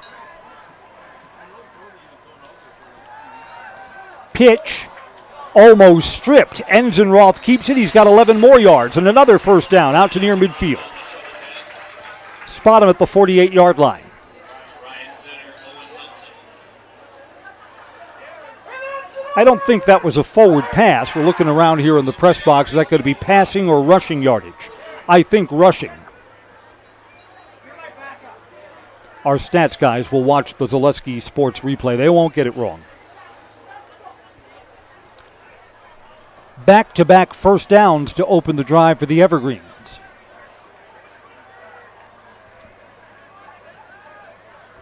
Pitch, almost stripped. Enzenroth keeps it. He's got 11 more yards and another 1st down out to near midfield. Spot him at the 48-yard line. I don't think that was a forward pass. We're looking around here in the press box. Is that going to be passing or rushing yardage? I think rushing. Our stats guys will watch the Zaleski Sports replay. They won't get it wrong. Back-to-back first downs to open the drive for the Evergreens.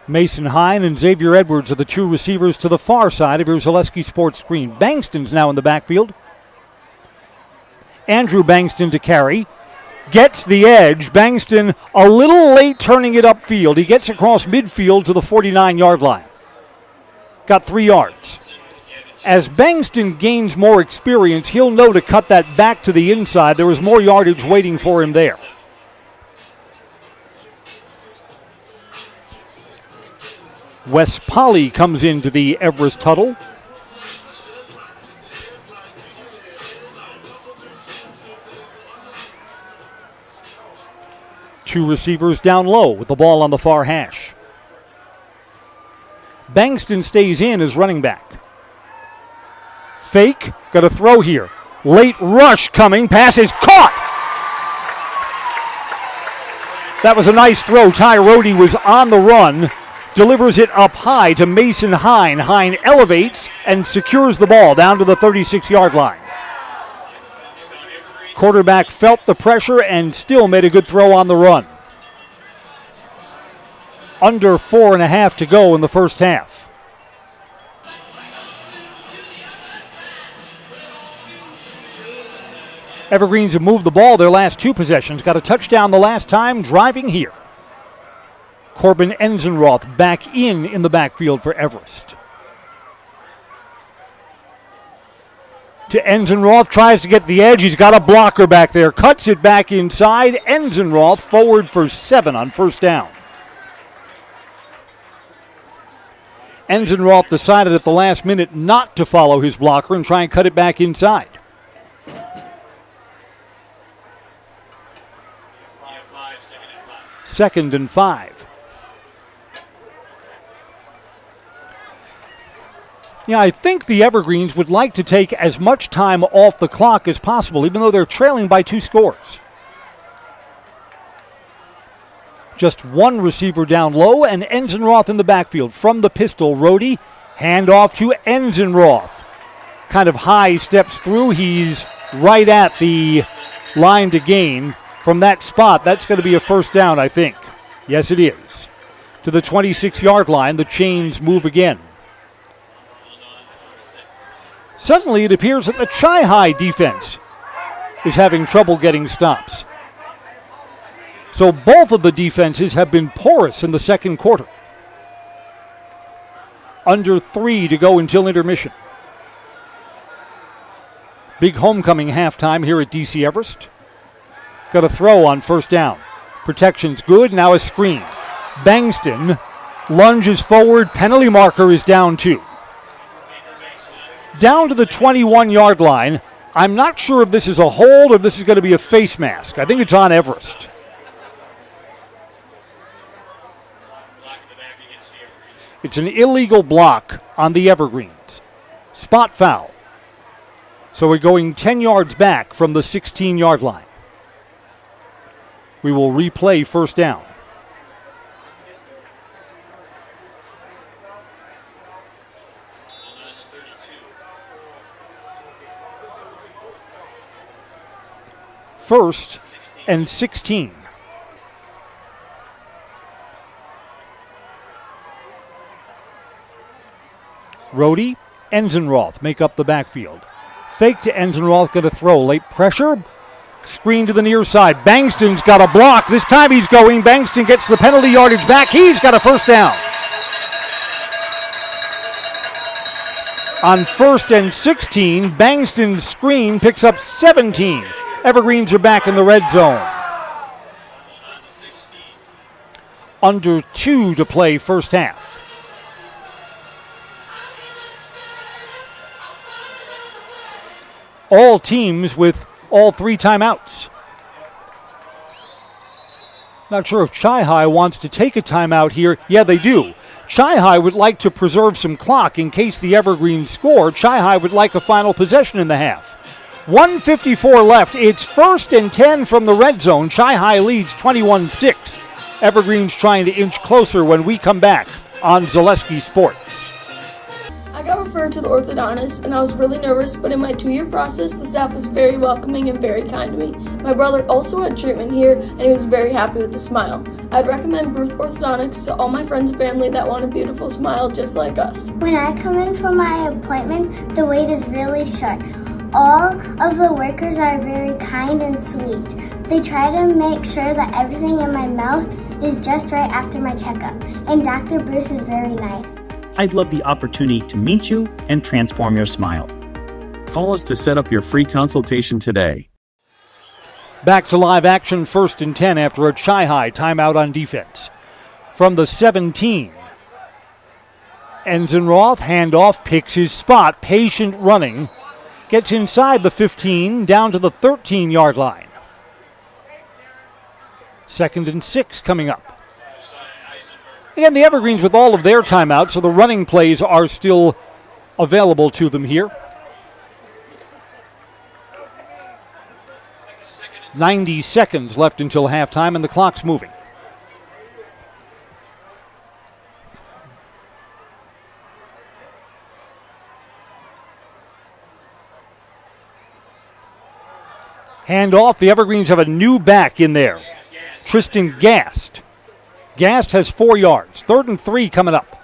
Mason Hine and Xavier Edwards are the two receivers to the far side of your Zaleski Sports screen. Bankston's now in the backfield. Andrew Bankston to carry. Gets the edge. Bankston a little late turning it upfield. He gets across midfield to the 49-yard line. Got 3 yards. As Bankston gains more experience, he'll know to cut that back to the inside. There was more yardage waiting for him there. Wes Polly comes into the Everest huddle. Two receivers down low with the ball on the far hash. Bankston stays in as running back. Fake, got a throw here. Late rush coming, pass is caught. That was a nice throw. Ty Rohde was on the run, delivers it up high to Mason Hine. Hine elevates and secures the ball down to the 36-yard line. Quarterback felt the pressure and still made a good throw on the run. Under 4.5 to go in the first half. Evergreens have moved the ball their last 2 possessions. Got a touchdown the last time driving here. Corbin Enzenroth back in the backfield for Everest. To Enzenroth, tries to get the edge. He's got a blocker back there. Cuts it back inside. Enzenroth forward for 7 on first down. Enzenroth decided at the last minute not to follow his blocker and try and cut it back inside. Second and 5. Yeah, I think the Evergreens would like to take as much time off the clock as possible, even though they're trailing by 2 scores. Just 1 receiver down low, and Enzenroth in the backfield. From the pistol, Rohde, handoff to Enzenroth. Kind of high steps through. He's right at the line to gain. From that spot, that's going to be a first down, I think. Yes, it is. To the 26-yard line, the chains move again. Suddenly, it appears that the Chi-Hi defense is having trouble getting stops. So both of the defenses have been porous in the second quarter. Under 3 to go until intermission. Big homecoming halftime here at DC Everest. Got a throw on first down. Protection's good, now a screen. Bankston lunges forward, penalty marker is down 2. Down to the 21-yard line. I'm not sure if this is a hold or if this is going to be a face mask. I think it's on Everest. It's an illegal block on the Evergreens. Spot foul. So we're going 10 yards back from the 16-yard line. We will replay first down. First and 16. Rohde, Enzenroth make up the backfield. Fake to Enzenroth, going to throw. Late pressure. Screen to the near side. Bankston's got a block. This time he's going. Bankston gets the penalty yardage back. He's got a first down. On first and 16, Bankston's screen picks up 17. Evergreens are back in the red zone. Under 2 to play first half. All teams with all 3 timeouts. Not sure if Chi-Hi wants to take a timeout here. Yeah, they do. Chi-High would like to preserve some clock in case the Evergreens score. Chi-High would like a final possession in the half. 1:54 left. It's 1st and 10 from the red zone. Chi-High leads 21-6. Evergreens trying to inch closer when we come back on Zaleski Sports. I got referred to the orthodontist and I was really nervous, but in my 2-year process, the staff was very welcoming and very kind to me. My brother also had treatment here and he was very happy with the smile. I'd recommend Bruce Orthodontics to all my friends and family that want a beautiful smile just like us. When I come in for my appointment, the wait is really short. All of the workers are very kind and sweet. They try to make sure that everything in my mouth is just right after my checkup, and Dr. Bruce is very nice. I'd love the opportunity to meet you and transform your smile. Call us to set up your free consultation today. Back to live action, 1st and 10 after a Chi-High timeout on defense. From the 17, Enzenroth, handoff, picks his spot, patient running, gets inside the 15, down to the 13-yard line. 2nd and 6 coming up. Again, the Evergreens with all of their timeouts, so the running plays are still available to them here. 90 seconds left until halftime, and the clock's moving. Handoff. The Evergreens have a new back in there. Tristan Gast. Gast has 4 yards. 3rd and 3 coming up.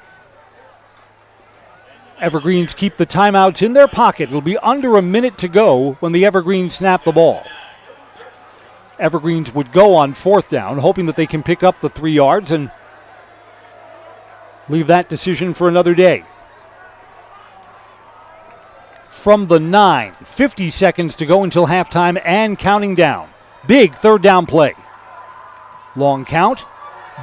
Evergreens keep the timeouts in their pocket. It'll be under a minute to go when the Evergreens snap the ball. Evergreens would go on 4th down, hoping that they can pick up the 3 yards and leave that decision for another day. From the 9, 50 seconds to go until halftime and counting down. Big 3rd down play. Long count.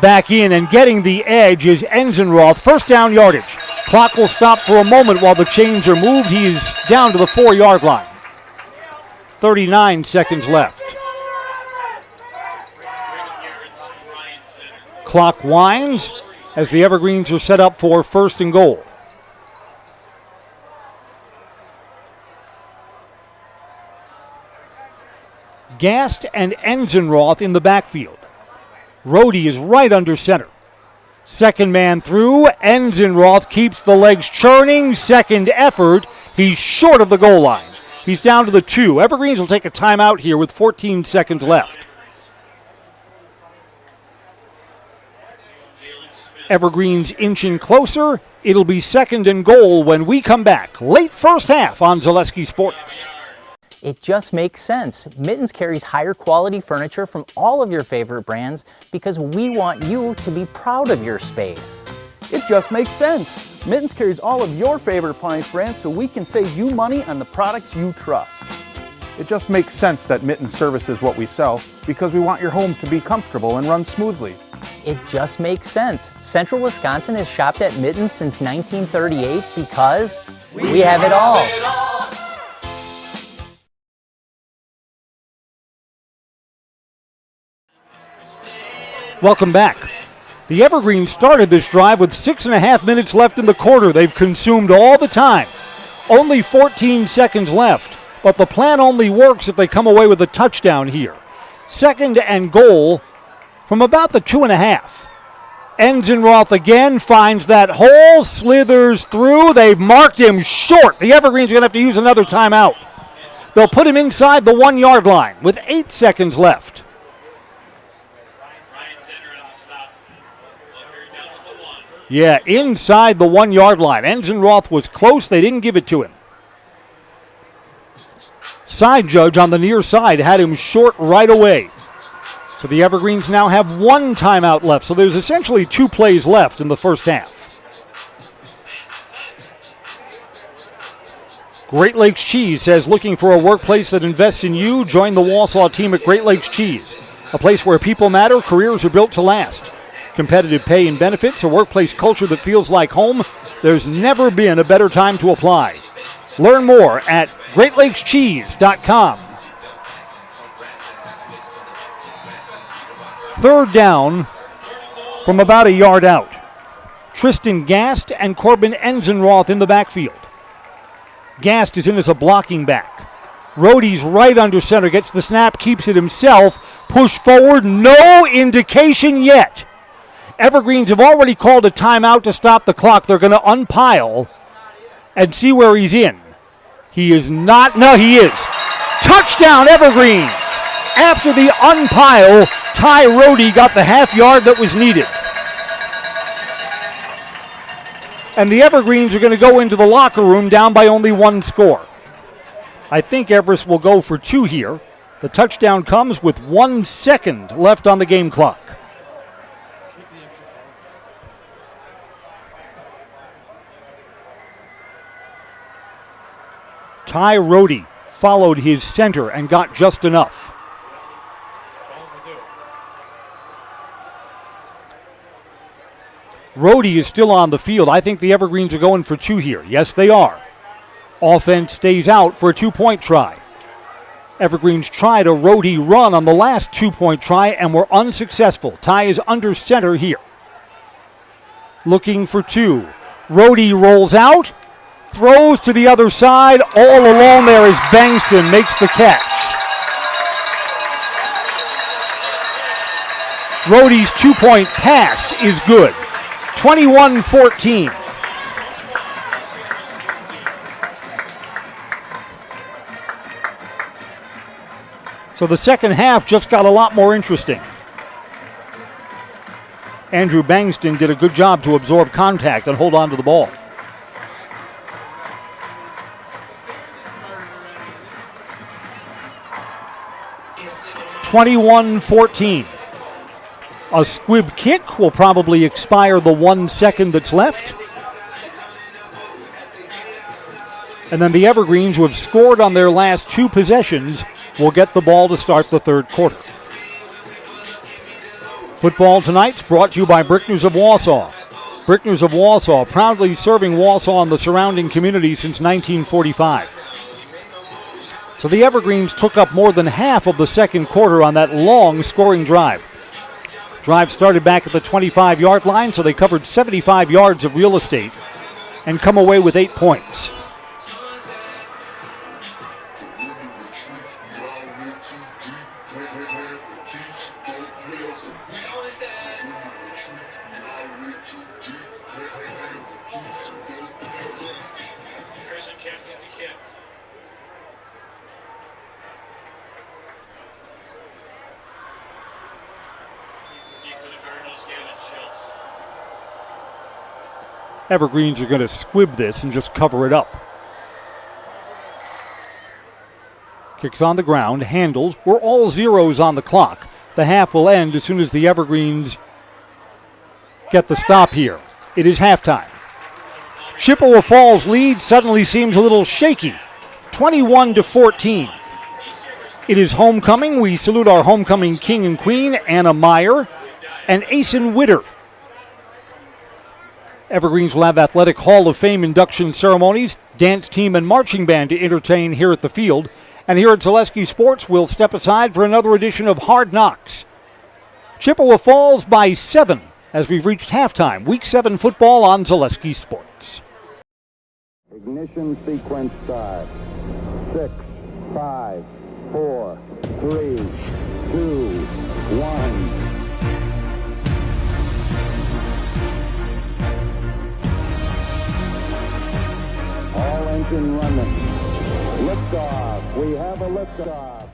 Back in and getting the edge is Enzenroth. 1st down yardage. Clock will stop for a moment while the chains are moved. He is down to the 4-yard line. 39 seconds left. Clock winds as the Evergreens are set up for 1st and goal. Gast and Enzenroth in the backfield. Rhodey is right under center. 2nd man through. Enzenroth keeps the legs churning. 2nd effort. He's short of the goal line. He's down to the 2. Evergreens will take a timeout here with 14 seconds left. Evergreens inching closer. It'll be 2nd and goal when we come back. Late first half on Zaleski Sports. It just makes sense. Mittens carries higher quality furniture from all of your favorite brands because we want you to be proud of your space. It just makes sense. Mittens carries all of your favorite appliance brands so we can save you money on the products you trust. It just makes sense that Mittens services what we sell because we want your home to be comfortable and run smoothly. It just makes sense. Central Wisconsin has shopped at Mittens since 1938 because we have it all. Welcome back. The Evergreens started this drive with 6.5 minutes left in the quarter. They've consumed all the time. Only 14 seconds left, but the plan only works if they come away with a touchdown here. 2nd and goal from about the 2.5. Enzenroth again finds that hole, slithers through. They've marked him short. The Evergreens are going to have to use another timeout. They'll put him inside the 1-yard line with 8 seconds left. Yeah, inside the 1-yard line. Enzenroth was close. They didn't give it to him. Side judge on the near side had him short right away. So the Evergreens now have 1 timeout left. So there's essentially 2 plays left in the first half. Great Lakes Cheese says, looking for a workplace that invests in you? Join the Walsall team at Great Lakes Cheese. A place where people matter, careers are built to last. Competitive pay and benefits, a workplace culture that feels like home. There's never been a better time to apply. Learn more at GreatLakesCheese.com. 3rd down from about a yard out. Tristan Gast and Corbin Enzenroth in the backfield. Gast is in as a blocking back. Rohde's right under center, gets the snap, keeps it himself. Push forward, no indication yet. Evergreens have already called a timeout to stop the clock. They're going to unpile and see where he's in. He is not. No, he is. Touchdown, Evergreen. After the unpile, Ty Rohde got the half yard that was needed. And the Evergreens are going to go into the locker room down by only one score. I think Everest will go for 2 here. The touchdown comes with 1 second left on the game clock. Ty Rohde followed his center and got just enough. Rohde is still on the field. I think the Evergreens are going for 2 here. Yes, they are. Offense stays out for a 2-point try. Evergreens tried a Rohde run on the last 2-point try and were unsuccessful. Ty is under center here. Looking for 2. Rohde rolls out, throws to the other side. All alone there is Bangston, makes the catch. Rohde's 2-point pass is good. 21-14. So the second half just got a lot more interesting. Andrew Bangston did a good job to absorb contact and hold on to the ball. (21-14). A squib kick will probably expire the 1 second that's left. And then the Evergreens, who have scored on their last 2 possessions, will get the ball to start the third quarter. Football tonight's brought to you by Brickners of Wausau. Brickners of Wausau, proudly serving Wausau and the surrounding community since 1945. So the Evergreens took up more than half of the second quarter on that long scoring drive. Drive started back at the 25-yard line, so they covered 75 yards of real estate and come away with 8 points. Evergreens are going to squib this and just cover it up. Kicks on the ground, handles. We're all zeros on the clock. The half will end as soon as the Evergreens get the stop here. It is halftime. Chippewa Falls lead suddenly seems a little shaky. 21-14. It is homecoming. We salute our homecoming king and queen, Anna Meyer and Asen Witter. Evergreens will have Athletic Hall of Fame induction ceremonies, dance team, and marching band to entertain here at the field. And here at Zaleski Sports, we'll step aside for another edition of Hard Knocks. Chippewa Falls by 7 as we've reached halftime. Week 7 football on Zaleski Sports. Ignition sequence start. 6, 5, 4, 3, 2, 1. All engine running. Liftoff. We have a liftoff.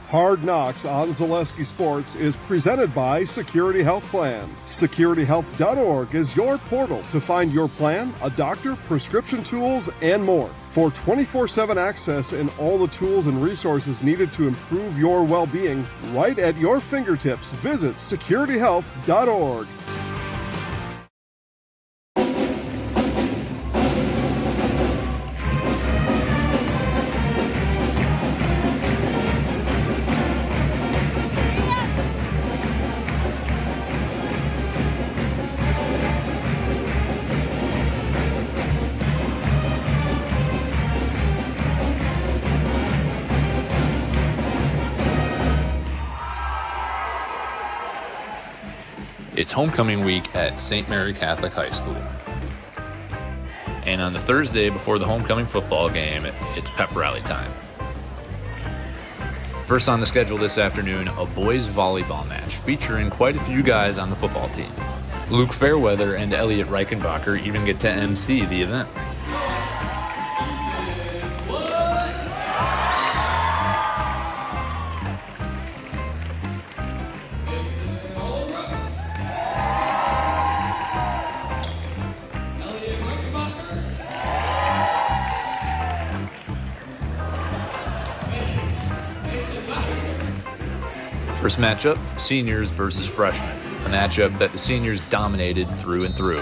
Hard Knocks on Zaleski Sports is presented by Security Health Plan. SecurityHealth.org is your portal to find your plan, a doctor, prescription tools, and more. For 24/7 access and all the tools and resources needed to improve your well-being, right at your fingertips, visit SecurityHealth.org. it's homecoming week at St. Mary Catholic High School. And on the Thursday before the homecoming football game, it's pep rally time. First on the schedule this afternoon, a boys volleyball match featuring quite a few guys on the football team. Luke Fairweather and Elliot Reichenbacher even get to MC the event. First matchup, seniors versus freshmen, a matchup that the seniors dominated through and through.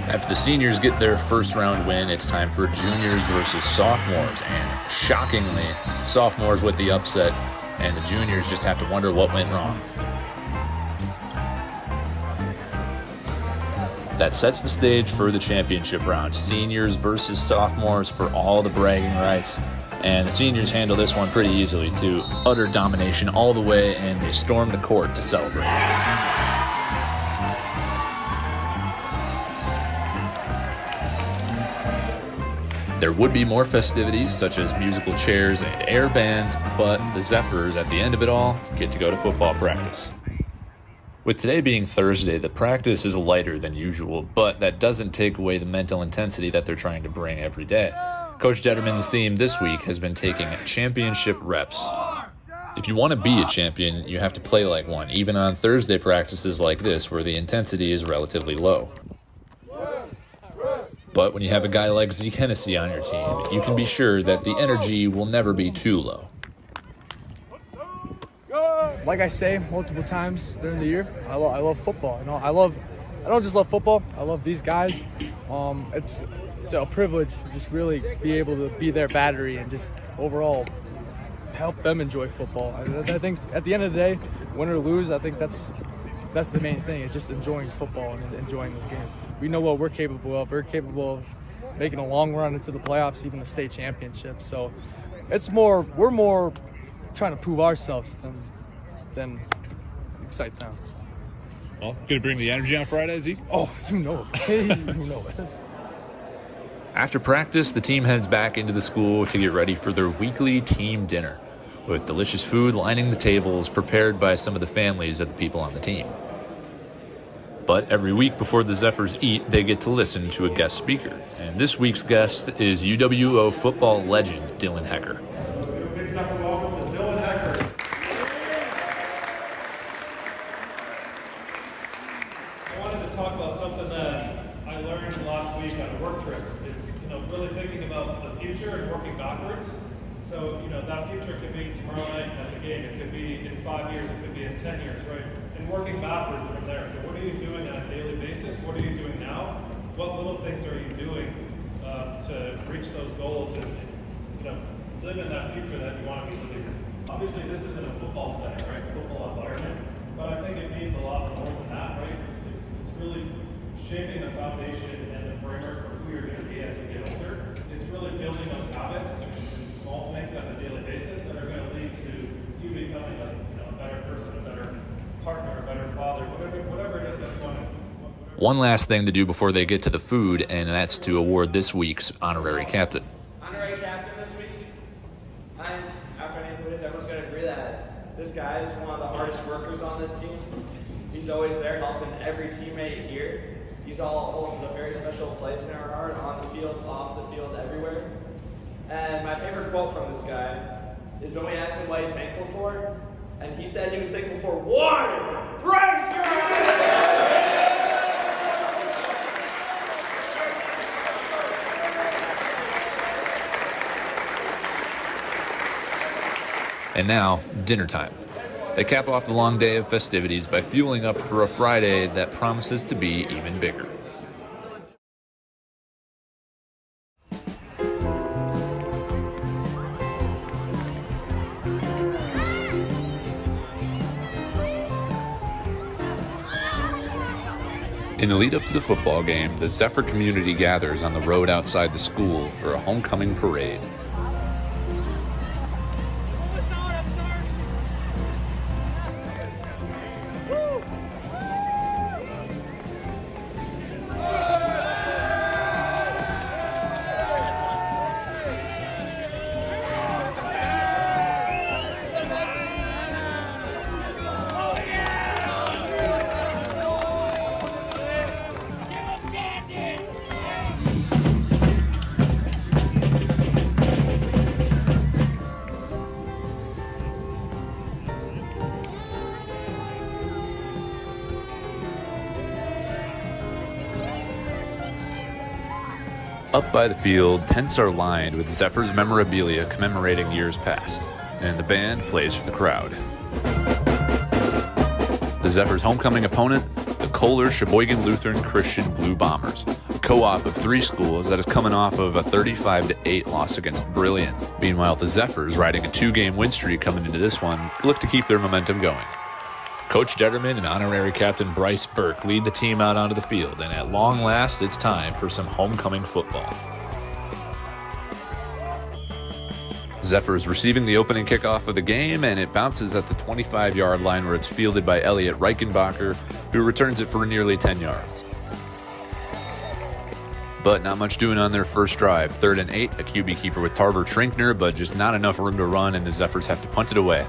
After the seniors get their first round win, it's time for juniors versus sophomores, and shockingly, sophomores with the upset, and the juniors just have to wonder what went wrong. That sets the stage for the championship round. Seniors versus sophomores for all the bragging rights. And the seniors handle this one pretty easily too. Utter domination all the way, and they storm the court to celebrate. There would be more festivities, such as musical chairs and air bands, but the Zephyrs, at the end of it all, get to go to football practice. With today being Thursday, the practice is lighter than usual, but that doesn't take away the mental intensity that they're trying to bring every day. Coach Detterman's theme this week has been taking championship reps. If you want to be a champion, you have to play like one, even on Thursday practices like this, where the intensity is relatively low. But when you have a guy like Zeke Hennessy on your team, you can be sure that the energy will never be too low. Like I say multiple times during the year, I love football. You know, I don't just love football. I love these guys. It's a privilege to just really be able to be their battery and just overall help them enjoy football. I think at the end of the day, win or lose, I think that's the main thing. It's just enjoying football and enjoying this game. We know what we're capable of. We're capable of making a long run into the playoffs, even the state championship. So we're more trying to prove ourselves than excite them. So. Well, gonna bring the energy on Friday, Zeke? Oh, you know it. You know it. After practice, the team heads back into the school to get ready for their weekly team dinner, with delicious food lining the tables prepared by some of the families of the people on the team. But every week before the Zephyrs eat, they get to listen to a guest speaker. And this week's guest is UWO football legend Dylan Hecker. Big second welcome to Dylan Hecker. I wanted to talk about something that I learned last week on a work trip. It's really thinking about the future and working backwards. So that future could be tomorrow night at the game. It could be in 5 years. It could be in 10 years, right? And working backwards from there. So what are you doing on a daily basis? What are you doing now? What little things are you doing to reach those goals and live in that future that you want to be living? Obviously, this isn't a football setting, right? Football environment, but I think it means a lot more than that, right? It's really shaping the foundation and the framework for who you're going to be as you get older. It's really building those habits and small things on a daily basis that are going to lead to you becoming a better person, a better partner, a better father, whatever it is that you want to. One last thing to do before they get to the food, and that's to award this week's honorary captain. Honorary captain this week, after I put this, everyone's going to agree that this guy is one of the hardest workers on this team. He's always there helping every teammate here. He's all holds a very special place in our heart, on the field, off the field, everywhere. And my favorite quote from this guy is when we asked him what he's thankful for, and he said he was thankful for water. And now, dinner time. They cap off the long day of festivities by fueling up for a Friday that promises to be even bigger. In the lead up to the football game, the Zephyr community gathers on the road outside the school for a homecoming parade. Up by the field, tents are lined with Zephyr's memorabilia commemorating years past, and the band plays for the crowd. The Zephyr's homecoming opponent, the Kohler Sheboygan Lutheran Christian Blue Bombers, a co-op of 3 schools that is coming off of a 35-8 loss against Brilliant. Meanwhile, the Zephyrs, riding a 2-game win streak coming into this one, look to keep their momentum going. Coach Detterman and honorary captain Bryce Burke lead the team out onto the field, and at long last, it's time for some homecoming football. Zephyr's receiving the opening kickoff of the game, and it bounces at the 25-yard line where it's fielded by Elliot Reichenbacher, who returns it for nearly 10 yards. But not much doing on their first drive. 3rd and 8, a QB keeper with Tarver Trinkner, but just not enough room to run, and the Zephyrs have to punt it away.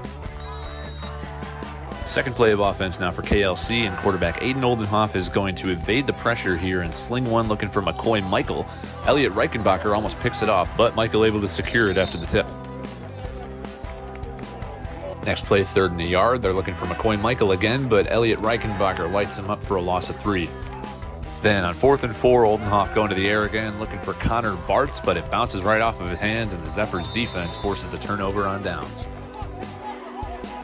Second play of offense now for KLC, and quarterback Aiden Oldenhoff is going to evade the pressure here and sling one looking for McCoy Michael. Elliot Reichenbacher almost picks it off, but Michael able to secure it after the tip. Next play, 3rd and a yard. They're looking for McCoy Michael again, but Elliot Reichenbacher lights him up for a loss of 3. Then on 4th and 4, Oldenhoff going to the air again, looking for Connor Bartz, but it bounces right off of his hands, and the Zephyrs defense forces a turnover on downs.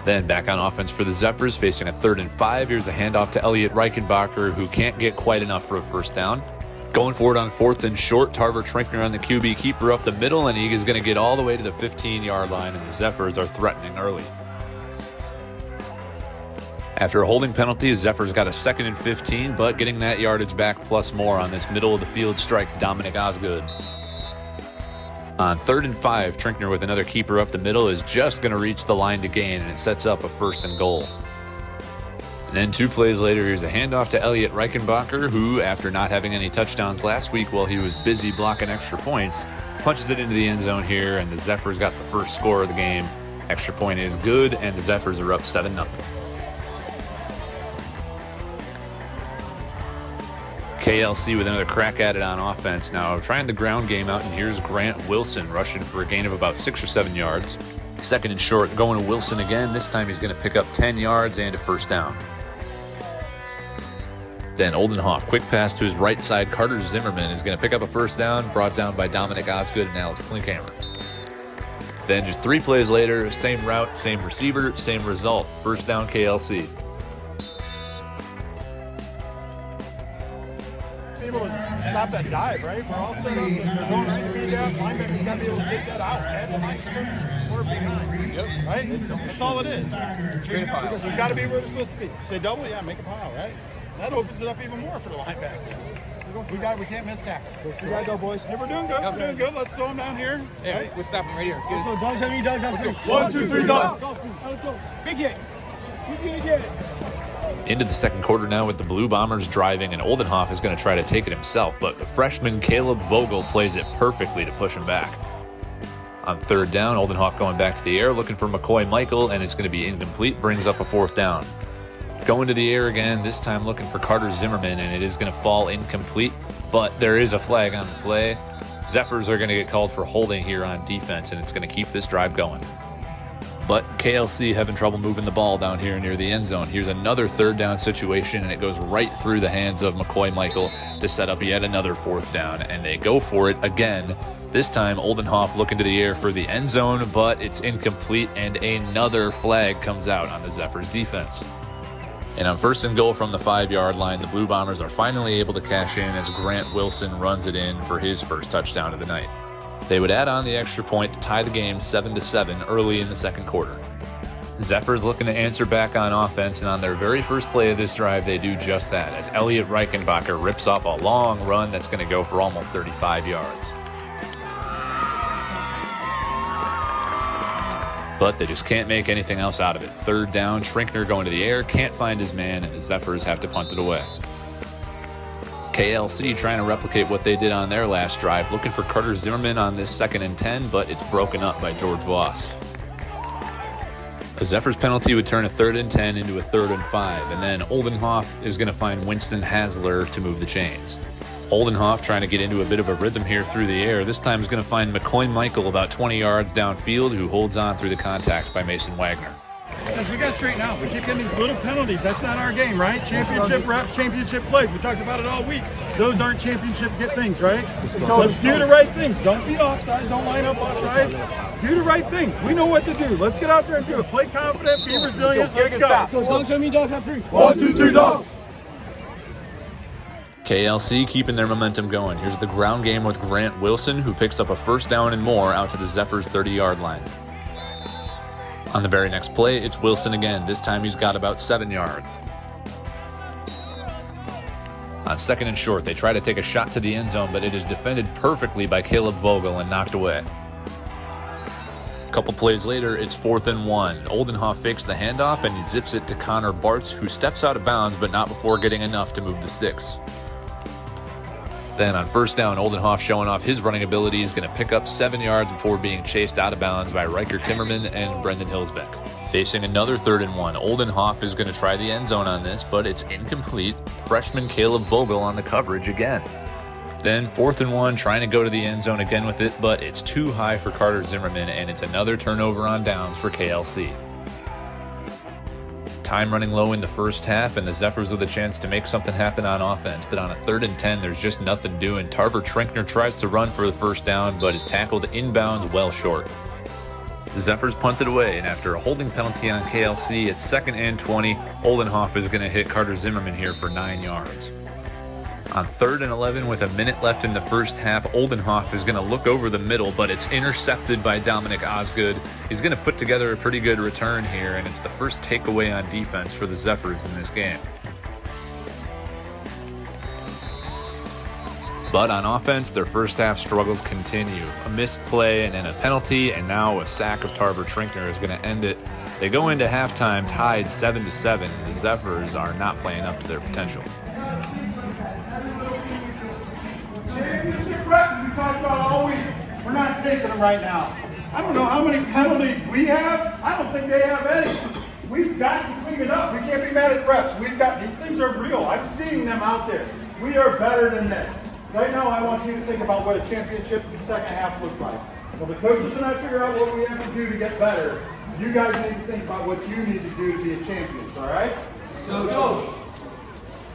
Then back on offense for the Zephyrs, facing a 3rd and 5. Here's a handoff to Elliot Reichenbacher, who can't get quite enough for a first down. Going for it on 4th and short, Tarver Trinkner on the QB keeper up the middle, and he is going to get all the way to the 15-yard line, and the Zephyrs are threatening early. After a holding penalty, the Zephyrs got a 2nd and 15, but getting that yardage back plus more on this middle-of-the-field strike to Dominic Osgood. On 3rd and 5, Trinkner with another keeper up the middle is just going to reach the line to gain, and it sets up a 1st and goal. And then 2 plays later, here's a handoff to Elliot Reichenbacher, who, after not having any touchdowns last week while he was busy blocking extra points, punches it into the end zone here, and the Zephyrs got the first score of the game. Extra point is good, and the Zephyrs are up 7-0. KLC with another crack at it on offense now, trying the ground game out, and here's Grant Wilson rushing for a gain of about 6 or 7 yards. 2nd and short, going to Wilson again. This time he's going to pick up 10 yards and a first down. Then Oldenhoff, quick pass to his right side. Carter Zimmerman is going to pick up a first down, brought down by Dominic Osgood and Alex Klinkhammer. Then just 3 plays later, same route, same receiver, same result. First down KLC. Stop that dive, right? We're all set up. We're going right to be down. Linebacker's got to be able to get that out. At the line scrimmage or behind. Yep. Right? That's all it is. Create a pile. It's got to be where it's supposed to be. They double, yeah, make a pile, right? That opens it up even more for the linebacker. We can't miss tackle. We got to go, boys. Hey, we're doing good. We're doing good. Let's throw them down here. Hey, right? let's stop them right here. It's good. Let's go. Dogs on me, dogs on 3. 1, 2, 3, dogs. Let's go. Big hit. Who's going to get it? Into the second quarter now with the Blue Bombers driving, and Oldenhoff is going to try to take it himself, but the freshman Caleb Vogel plays it perfectly to push him back. On 3rd down, Oldenhoff going back to the air, looking for McCoy Michael, and it's going to be incomplete, brings up a 4th down. Going to the air again, this time looking for Carter Zimmerman, and it is going to fall incomplete, but there is a flag on the play. Zephyrs are going to get called for holding here on defense, and it's going to keep this drive going. But KLC having trouble moving the ball down here near the end zone. Here's another 3rd down situation, and it goes right through the hands of McCoy Michael to set up yet another 4th down, and they go for it again. This time, Oldenhoff looking to the air for the end zone, but it's incomplete, and another flag comes out on the Zephyrs defense. And on 1st and goal from the 5-yard line, the Blue Bombers are finally able to cash in as Grant Wilson runs it in for his first touchdown of the night. They would add on the extra point to tie the game 7-7 early in the second quarter. Zephyrs looking to answer back on offense, and on their very first play of this drive, they do just that, as Elliot Reichenbacher rips off a long run that's going to go for almost 35 yards. But they just can't make anything else out of it. Third down, Schrinkner going to the air, can't find his man, and the Zephyrs have to punt it away. KLC trying to replicate what they did on their last drive, looking for Carter Zimmerman on this 2nd and 10, but it's broken up by George Voss. A Zephyrs penalty would turn a 3rd and 10 into a 3rd and 5, and then Oldenhoff is going to find Winston Hasler to move the chains. Oldenhoff trying to get into a bit of a rhythm here through the air. This time is going to find McCoy Michael about 20 yards downfield, who holds on through the contact by Mason Wagner. Guys, we got to straighten out. We keep getting these little penalties. That's not our game, right? Championship reps, championship plays. We talked about it all week. Those aren't championship things, right? Let's do the right things. Don't be offside. Don't line up offsides. Do the right things. We know what to do. Let's get out there and do it. Play confident. Be resilient. Let's go. Let's go. Dogs, show me dogs on 3. 1, 2, 3, dogs. KLC keeping their momentum going. Here's the ground game with Grant Wilson, who picks up a 1st down and more out to the Zephyrs' 30-yard line. On the very next play, it's Wilson again. This time he's got about 7 yards. On 2nd and short, they try to take a shot to the end zone, but it is defended perfectly by Caleb Vogel and knocked away. A couple plays later, it's 4th and 1. Oldenhoff fakes the handoff and he zips it to Connor Bartz, who steps out of bounds, but not before getting enough to move the sticks. Then on 1st down, Oldenhoff showing off his running ability is going to pick up 7 yards before being chased out of bounds by Riker Timmerman and Brendan Hillsbeck. Facing another 3rd and 1, Oldenhoff is going to try the end zone on this, but it's incomplete. Freshman Caleb Vogel on the coverage again. Then 4th and 1, trying to go to the end zone again with it, but it's too high for Carter Zimmerman, and it's another turnover on downs for KLC. Time running low in the first half, and the Zephyrs with a chance to make something happen on offense, but on a 3rd and 10, there's just nothing doing. Tarver Trinkner tries to run for the 1st down, but is tackled inbounds well short. The Zephyrs punted away, and after a holding penalty on KLC, it's 2nd and 20. Oldenhoff is going to hit Carter Zimmerman here for 9 yards. On 3rd and 11, with a minute left in the first half, Oldenhoff is going to look over the middle, but it's intercepted by Dominic Osgood. He's going to put together a pretty good return here, and it's the first takeaway on defense for the Zephyrs in this game. But on offense, their first half struggles continue. A missed play and then a penalty, and now a sack of Tarver Trinkner is going to end it. They go into halftime tied 7-7. The Zephyrs are not playing up to their potential. Championship reps we talked about all week. We're not taking them right now. I don't know how many penalties we have. I don't think they have any. We've got to clean it up. We can't be mad at reps. We've got, these things are real. I'm seeing them out there. We are better than this. Right now, I want you to think about what a championship second half looks like. Well, the coaches and I figure out what we have to do to get better. You guys need to think about what you need to do to be a champion, all right? Let's go.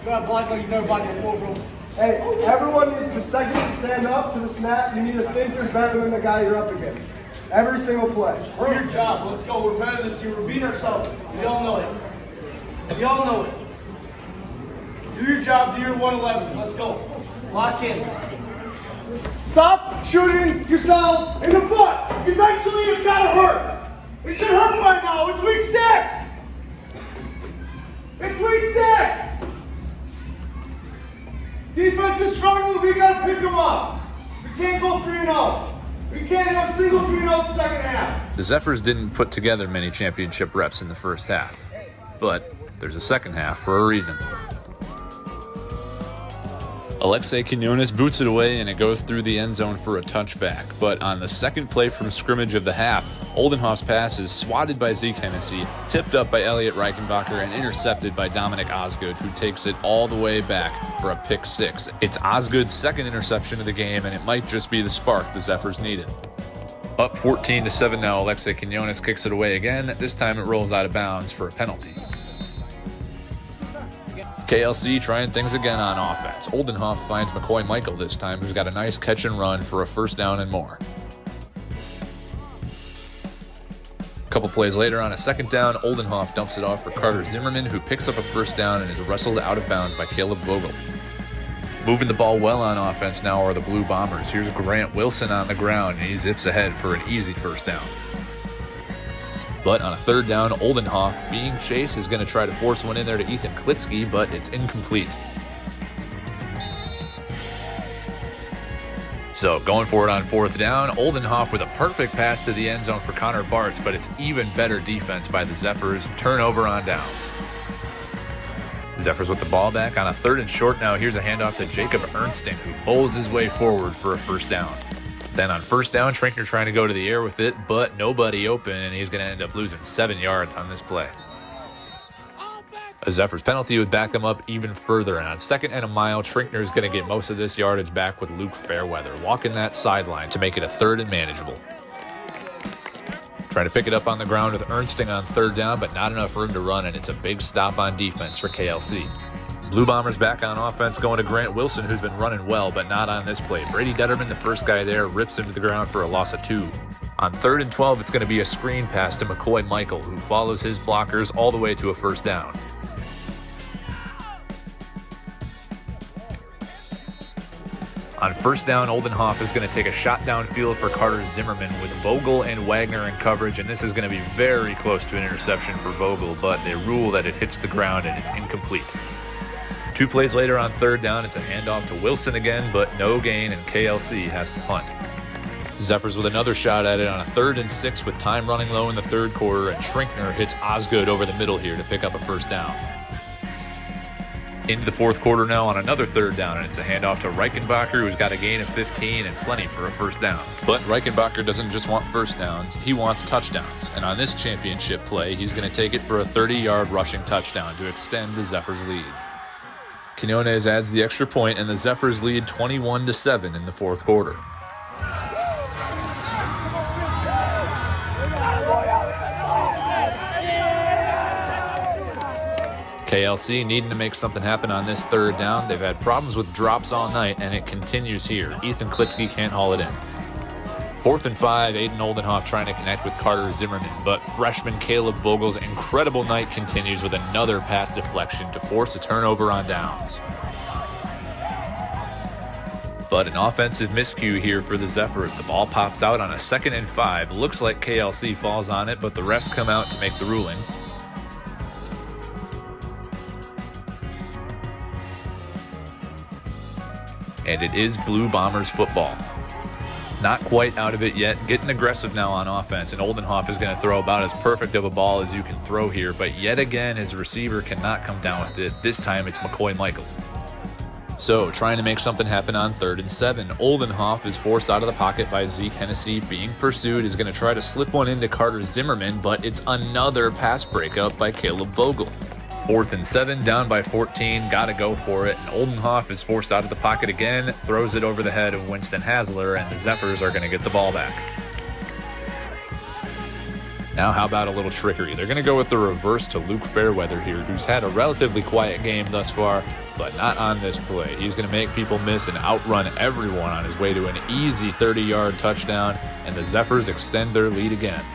You gotta block like you've never blocked before, bro. Hey, everyone needs the second to stand up to the snap. You need to think you're better than the guy you're up against. Every single play. Do your job. Let's go. We're better than this team. We're beating ourselves. We all know it. We all know it. Do your job. Do your 111. Let's go. Lock in. Stop shooting yourself in the foot. Eventually, it's got to hurt. It should hurt by now. It's week 6. It's week 6. Defense is struggling. We got to pick them up. We can't go 3-0. We can't have a single 3-0 the second half. The Zephyrs didn't put together many championship reps in the first half, but there's a second half for a reason. Alexei Quinones boots it away and it goes through the end zone for a touchback. But on the second play from scrimmage of the half, Oldenhoff's pass is swatted by Zeke Hennessy, tipped up by Elliot Reichenbacher, and intercepted by Dominic Osgood, who takes it all the way back for a pick 6. It's Osgood's second interception of the game, and it might just be the spark the Zephyrs needed. Up 14-7 now, Alexei Quinones kicks it away again. This time it rolls out of bounds for a penalty. KLC trying things again on offense. Oldenhoff finds McCoy Michael this time, who's got a nice catch and run for a first down and more. A couple plays later on a second down, Oldenhoff dumps it off for Carter Zimmerman, who picks up a first down and is wrestled out of bounds by Caleb Vogel. Moving the ball well on offense now are the Blue Bombers. Here's Grant Wilson on the ground, and he zips ahead for an easy first down. But on a third down, Oldenhoff, being chased, is going to try to force one in there to Ethan Klitsky, but it's incomplete. So going for it on fourth down, Oldenhoff with a perfect pass to the end zone for Connor Bartz, but it's even better defense by the Zephyrs. Turnover on downs. Zephyrs with the ball back on a third and short now. Here's a handoff to Jacob Ernsting, who bowls his way forward for a first down. Then on first down, Trinkner trying to go to the air with it, but nobody open, and he's going to end up losing 7 yards on this play. A Zephyrs penalty would back him up even further, and on 2nd and a mile, Trinkner is going to get most of this yardage back with Luke Fairweather walking that sideline to make it a 3rd and manageable. Trying to pick it up on the ground with Ernsting on 3rd down, but not enough room to run, and it's a big stop on defense for KLC. Blue Bombers back on offense, going to Grant Wilson, who's been running well, but not on this play. Brady Detterman, the first guy there, rips him to the ground for a loss of 2. On 3rd and 12, it's going to be a screen pass to McCoy Michael, who follows his blockers all the way to a first down. On first down, Oldenhoff is going to take a shot downfield for Carter Zimmerman with Vogel and Wagner in coverage, and this is going to be very close to an interception for Vogel, but they rule that it hits the ground and is incomplete. 2 plays later on 3rd down, it's a handoff to Wilson again, but no gain, and KLC has to punt. Zephyrs with another shot at it on a 3rd and 6 with time running low in the 3rd quarter, and Trinkner hits Osgood over the middle here to pick up a first down. Into the 4th quarter now on another 3rd down, and it's a handoff to Reichenbacher, who's got a gain of 15 and plenty for a first down. But Reichenbacher doesn't just want first downs, he wants touchdowns. And on this championship play, he's going to take it for a 30-yard rushing touchdown to extend the Zephyrs' lead. Quinones adds the extra point, and the Zephyrs lead 21-7 in the 4th quarter. KLC needing to make something happen on this 3rd down. They've had problems with drops all night, and it continues here. Ethan Klitsky can't haul it in. 4th and 5, Aiden Oldenhoff trying to connect with Carter Zimmerman, but freshman Caleb Vogel's incredible night continues with another pass deflection to force a turnover on downs. But an offensive miscue here for the Zephyrs. The ball pops out on a 2nd and 5. Looks like KLC falls on it, but the refs come out to make the ruling. And it is Blue Bombers football. Not quite out of it yet, getting aggressive now on offense, and Oldenhoff is going to throw about as perfect of a ball as you can throw here, but yet again his receiver cannot come down with it. This time it's McCoy Michael. So trying to make something happen on 3rd and 7. Oldenhoff is forced out of the pocket by Zeke Hennessy. Being pursued, is going to try to slip one into Carter Zimmerman, but it's another pass breakup by Caleb Vogel. 4th and 7, down by 14, gotta go for it, and Oldenhoff is forced out of the pocket again, throws it over the head of Winston Hasler, and the Zephyrs are going to get the ball back. Now how about a little trickery? They're going to go with the reverse to Luke Fairweather here, who's had a relatively quiet game thus far, but not on this play. He's going to make people miss and outrun everyone on his way to an easy 30-yard touchdown, and the Zephyrs extend their lead again.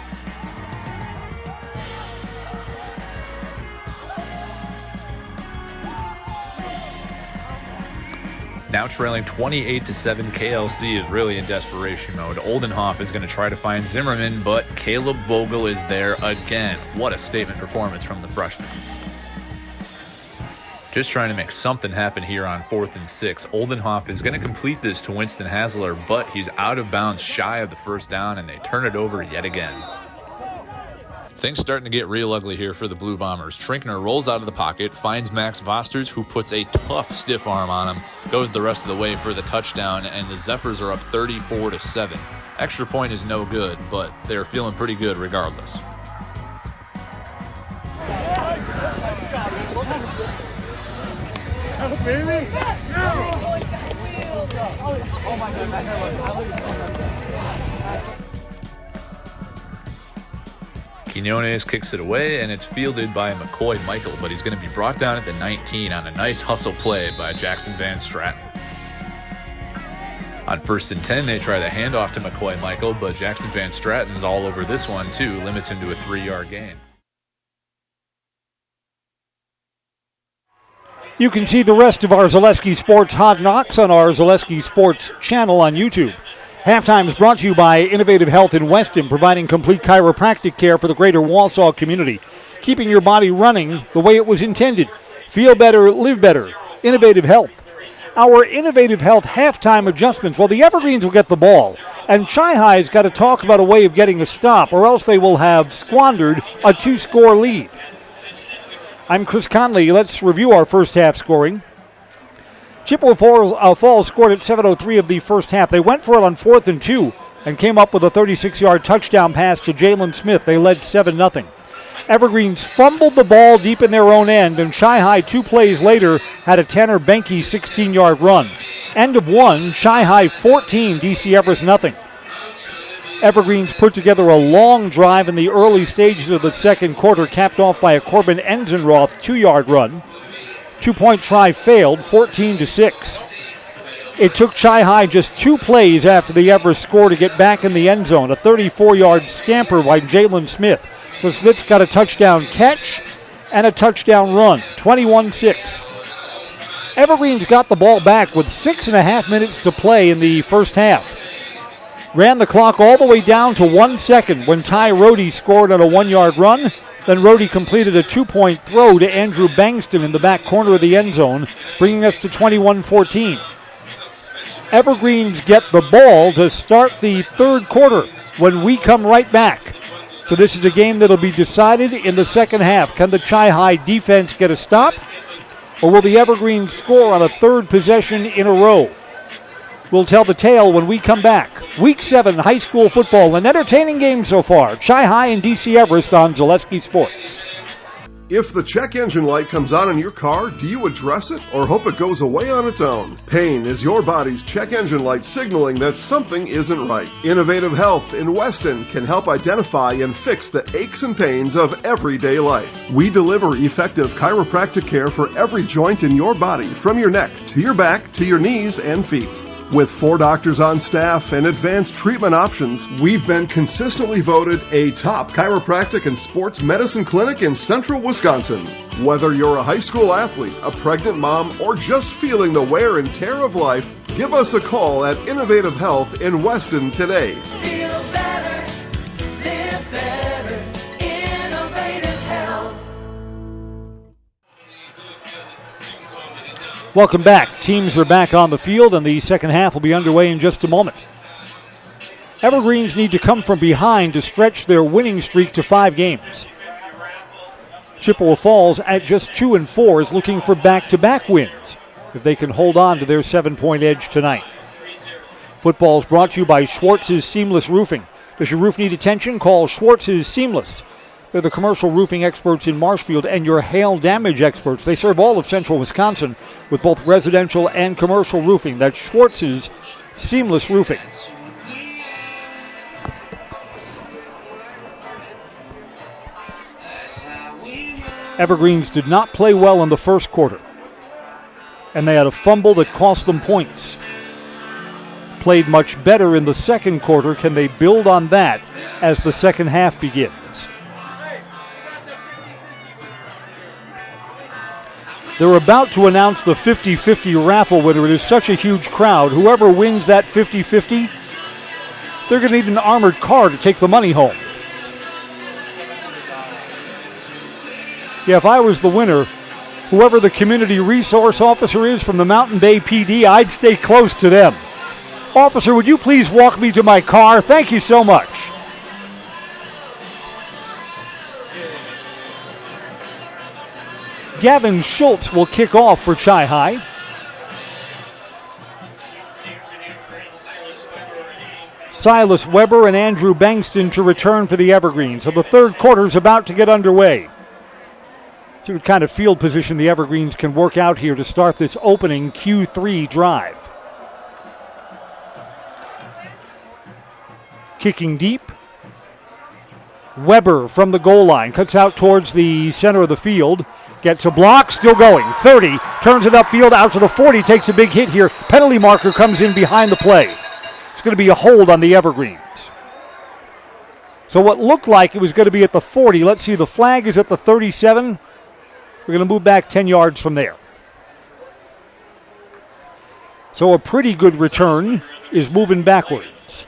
Now trailing 28-7, KLC is really in desperation mode. Oldenhoff is going to try to find Zimmerman, but Caleb Vogel is there again. What a statement performance from the freshman. Just trying to make something happen here on 4th and 6. Oldenhoff is going to complete this to Winston Hasler, but he's out of bounds shy of the first down, and they turn it over yet again. Things starting to get real ugly here for the Blue Bombers. Trinkner rolls out of the pocket, finds Max Vosters, who puts a tough stiff arm on him, goes the rest of the way for the touchdown, and the Zephyrs are up 34-7. Extra point is no good, but they're feeling pretty good regardless. Oh my God. Quinones kicks it away, and it's fielded by McCoy Michael, but he's going to be brought down at the 19 on a nice hustle play by Jackson Van Stratton. On 1st and 10, they try the handoff to McCoy Michael, but Jackson Van Stratton's all over this one too, limits him to a 3-yard gain. You can see the rest of our Zaleski Sports Hot Knocks on our Zaleski Sports channel on YouTube. Halftime is brought to you by Innovative Health in Weston, providing complete chiropractic care for the greater Wausau community, keeping your body running the way it was intended. Feel better, live better. Innovative Health. Our Innovative Health halftime adjustments. Well, the Evergreens will get the ball, and Chi-Hi's got to talk about a way of getting a stop, or else they will have squandered a 2-score lead. I'm Chris Conley. Let's review our first half scoring. Chippewa Falls scored at 7:03 of the first half. They went for it on 4th and 2 and came up with a 36-yard touchdown pass to Jalen Smith. They led 7-0. Evergreens fumbled the ball deep in their own end, and Chi-Hi 2 plays later had a Tanner Benke 16-yard run. End of 1, Chi-Hi 14, DC Everest nothing. Evergreens put together a long drive in the early stages of the second quarter, capped off by a Corbin Enzenroth 2-yard run. 2-point try failed, 14-6. It took Chi-Hi just 2 plays after the Everest score to get back in the end zone. A 34-yard scamper by Jalen Smith. So Smith's got a touchdown catch and a touchdown run, 21-6. Evergreens got the ball back with 6.5 minutes to play in the first half. Ran the clock all the way down to 1 second when Ty Rohde scored on a 1-yard run. Then Rohde completed a 2-point throw to Andrew Bankston in the back corner of the end zone, bringing us to 21-14. Evergreens get the ball to start the third quarter when we come right back. So this is a game that'll be decided in the second half. Can the Chi-Hi defense get a stop, or will the Evergreens score on a third possession in a row? We'll tell the tale when we come back. Week 7 high school football, an entertaining game so far. Chi-Hi and DC Everest on Zaleski Sports. If the check engine light comes on in your car, do you address it or hope it goes away on its own? Pain is your body's check engine light signaling that something isn't right. Innovative Health in Weston can help identify and fix the aches and pains of everyday life. We deliver effective chiropractic care for every joint in your body, from your neck to your back to your knees and feet. With 4 doctors on staff and advanced treatment options, we've been consistently voted a top chiropractic and sports medicine clinic in central Wisconsin. Whether you're a high school athlete, a pregnant mom, or just feeling the wear and tear of life, give us a call at Innovative Health in Weston today. Feel better, live better, Innovative Health. Welcome back. Teams are back on the field, and the second half will be underway in just a moment. Evergreens need to come from behind to stretch their winning streak to 5 games. Chippewa Falls at just 2-4 is looking for back-to-back wins if they can hold on to their 7-point edge tonight. Football is brought to you by Schwartz's Seamless Roofing. Does your roof need attention? Call Schwartz's Seamless. They're the commercial roofing experts in Marshfield and your hail damage experts. They serve all of central Wisconsin with both residential and commercial roofing. That's Schwartz's Seamless Roofing. Evergreens did not play well in the first quarter, and they had a fumble that cost them points. Played much better in the second quarter. Can they build on that as the second half begins? They're about to announce the 50-50 raffle winner. It is such a huge crowd. Whoever wins that 50-50, they're going to need an armored car to take the money home. Yeah, if I was the winner, whoever the community resource officer is from the Mountain Bay PD, I'd stay close to them. Officer, would you please walk me to my car? Thank you so much. Gavin Schultz will kick off for Chi-Hi. Silas Weber and Andrew Bankston to return for the Evergreens. So the third quarter is about to get underway. See what kind of field position the Evergreens can work out here to start this opening Q3 drive. Kicking deep. Weber from the goal line. Cuts out towards the center of the field. Gets a block, still going. 30, turns it upfield out to the 40, takes a big hit here. Penalty marker comes in behind the play. It's going to be a hold on the Evergreens. So what looked like it was going to be at the 40. Let's see, the flag is at the 37. We're going to move back 10 yards from there. So a pretty good return is moving backwards.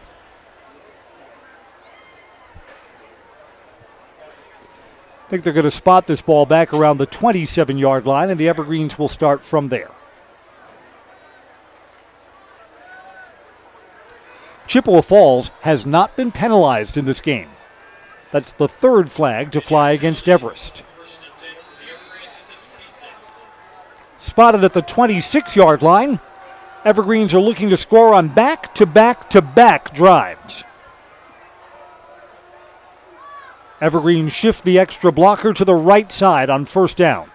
I think they're going to spot this ball back around the 27-yard line, and the Evergreens will start from there. Chippewa Falls has not been penalized in this game. That's the third flag to fly against Everest. Spotted at the 26-yard line. Evergreens are looking to score on back-to-back-to-back drives. Evergreens shift the extra blocker to the right side on first down.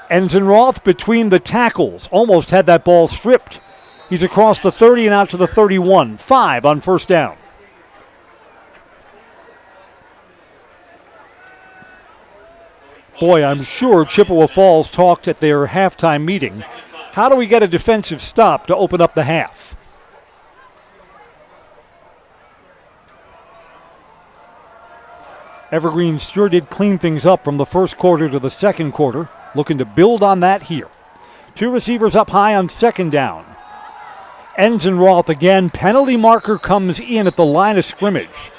Enzenroth between the tackles. Almost had that ball stripped. He's across the 30 and out to the 31. 5 on first down. Boy, I'm sure Chippewa Falls talked at their halftime meeting. How do we get a defensive stop to open up the half? Evergreen sure did clean things up from the first quarter to the second quarter. Looking to build on that here. 2 receivers up high on second down. Enzenroth again. Penalty marker comes in at the line of scrimmage.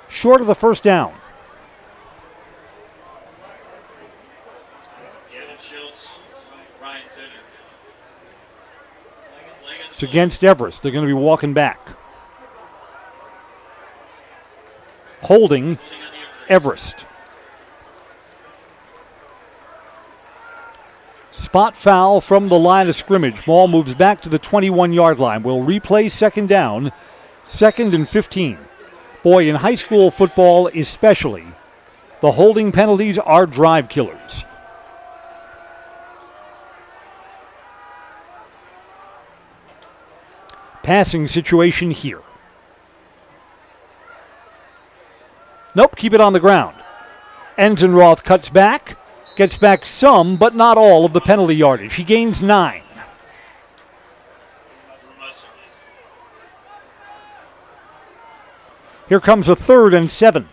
Short of the first down. It's against Everest. They're going to be walking back. Holding Everest. Spot foul from the line of scrimmage. Ball moves back to the 21-yard line. We'll replay second down, 2nd and 15. Boy, in high school football especially, the holding penalties are drive killers. Passing situation here. Nope, keep it on the ground. Enzenroth cuts back, gets back some, but not all of the penalty yardage. He gains 9. Here comes a 3rd and 7.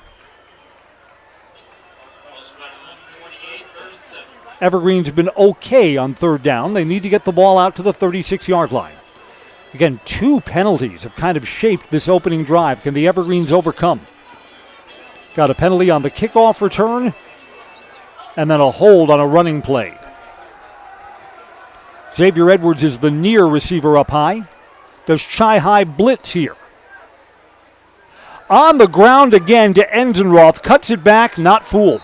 Evergreen's been okay on third down. They need to get the ball out to the 36-yard line. Again, 2 penalties have kind of shaped this opening drive. Can the Evergreens overcome? Got a penalty on the kickoff return, and then a hold on a running play. Xavier Edwards is the near receiver up high. Does Chi-Hi blitz here? On the ground again to Enzenroth. Cuts it back, not fooled.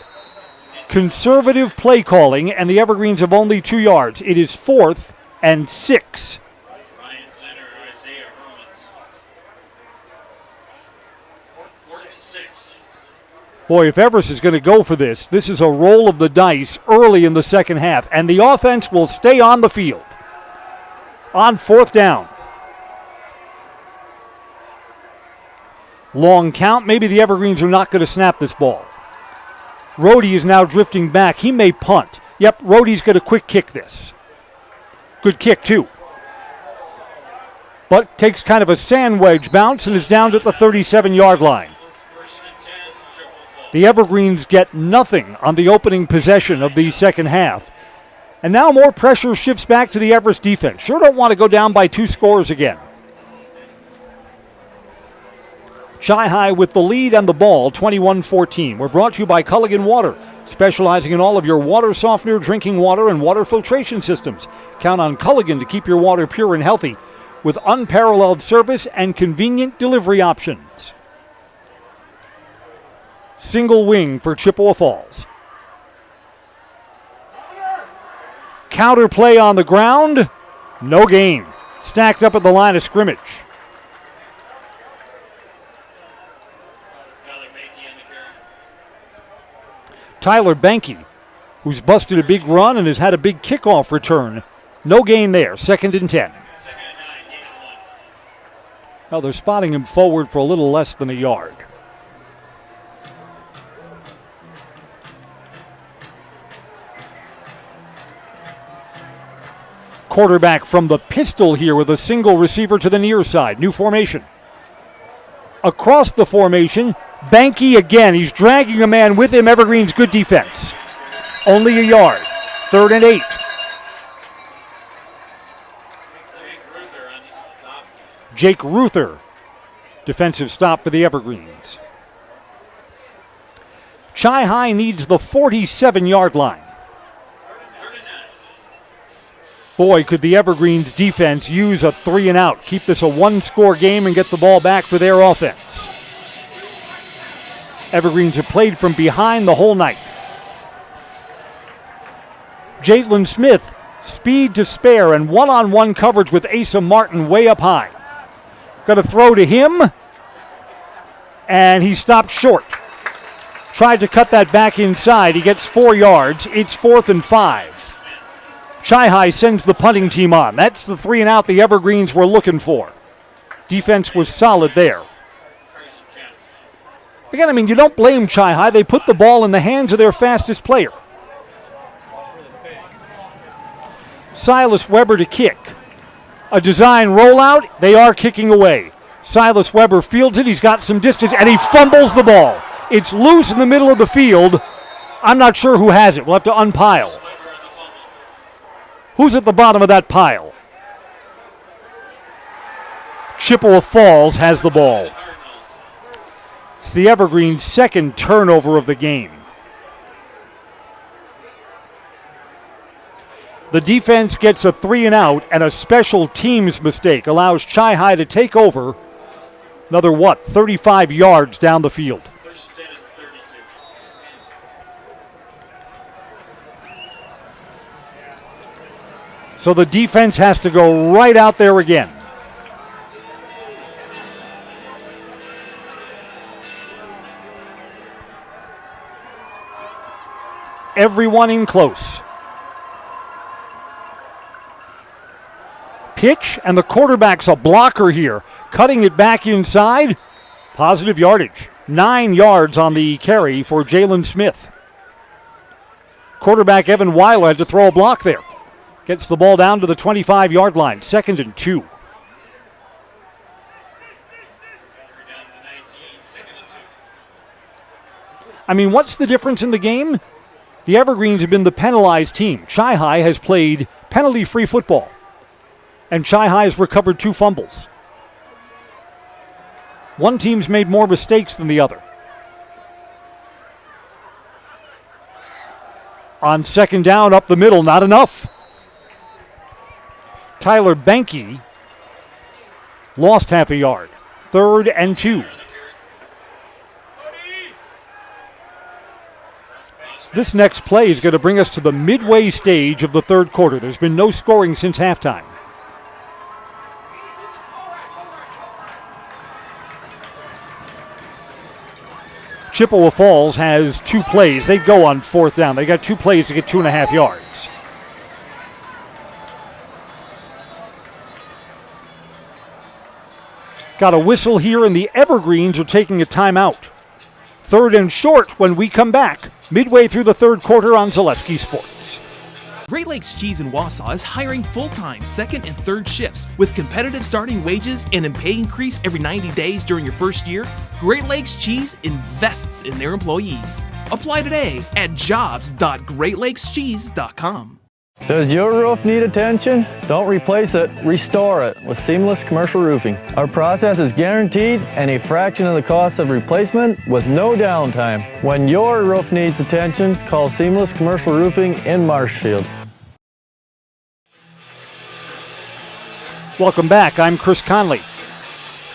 Conservative play calling, and the Evergreens have only 2 yards. It is 4th and 6. Boy, if Everest is going to go for this is a roll of the dice early in the second half, and the offense will stay on the field. On 4th down. Long count. Maybe the Evergreens are not going to snap this ball. Rhodey is now drifting back. He may punt. Yep, Rhodey's going to quick kick this. Good kick, too. But takes kind of a sand wedge bounce and is down at the 37-yard line. The Evergreens get nothing on the opening possession of the second half. And now more pressure shifts back to the Everest defense. Sure don't want to go down by 2 scores again. Chi-Hi with the lead and the ball, 21-14. We're brought to you by Culligan Water, specializing in all of your water softener, drinking water, and water filtration systems. Count on Culligan to keep your water pure and healthy with unparalleled service and convenient delivery options. Single wing for Chippewa Falls. Counter play on the ground. No gain. Stacked up at the line of scrimmage. Tyler Banky, who's busted a big run and has had a big kickoff return. No gain there. 2nd and 10. Well, they're spotting him forward for a little less than a yard. Quarterback from the pistol here with a single receiver to the near side. New formation. Across the formation, Banky again. He's dragging a man with him. Evergreen's good defense. Only a yard. 3rd and 8. Jake Ruther. Defensive stop for the Evergreens. Chi-High needs the 47-yard line. Boy, could the Evergreens defense use a 3-and-out. Keep this a one-score game and get the ball back for their offense. Evergreens have played from behind the whole night. Jalen Smith, speed to spare, and one-on-one coverage with Asa Martin way up high. Got to throw to him, and he stopped short. Tried to cut that back inside. He gets 4 yards. It's 4th and 5. Chi-High sends the punting team on. That's the 3-and-out the Evergreens were looking for. Defense was solid there. Again, I mean, you don't blame Chi-High. They put the ball in the hands of their fastest player. Silas Weber to kick. A design rollout. They are kicking away. Silas Weber fields it. He's got some distance, and he fumbles the ball. It's loose in the middle of the field. I'm not sure who has it. We'll have to unpile. Who's at the bottom of that pile? Chippewa Falls has the ball. It's the Evergreen second turnover of the game. The defense gets a 3-and-out, and a special teams mistake allows Chi-High to take over another, 35 yards down the field. So the defense has to go right out there again. Everyone in close. Pitch, and the quarterback's a blocker here. Cutting it back inside. Positive yardage. 9 yards on the carry for Jalen Smith. Quarterback Evan WIAA had to throw a block there. Gets the ball down to the 25-yard line. 2nd and 2. I mean, what's the difference in the game? The Evergreens have been the penalized team. Chi-High has played penalty-free football. And Chi-High has recovered 2 fumbles. One team's made more mistakes than the other. On 2nd down, up the middle, not enough. Tyler Banke lost half a yard. 3rd and 2. This next play is going to bring us to the midway stage of the 3rd quarter. There's been no scoring since halftime. Chippewa Falls has 2 plays. They go on 4th down. They got 2 plays to get 2.5 yards. Got a whistle here, and the Evergreens are taking a timeout. 3rd and short when we come back, midway through the 3rd quarter on Zaleski Sports. Great Lakes Cheese in Wausau is hiring full-time 2nd and 3rd shifts with competitive starting wages and a pay increase every 90 days during your first year. Great Lakes Cheese invests in their employees. Apply today at jobs.greatlakescheese.com. Does your roof need attention? Don't replace it, restore it with Seamless Commercial Roofing. Our process is guaranteed and a fraction of the cost of replacement with no downtime. When your roof needs attention, call Seamless Commercial Roofing in Marshfield. Welcome back. I'm Chris Conley.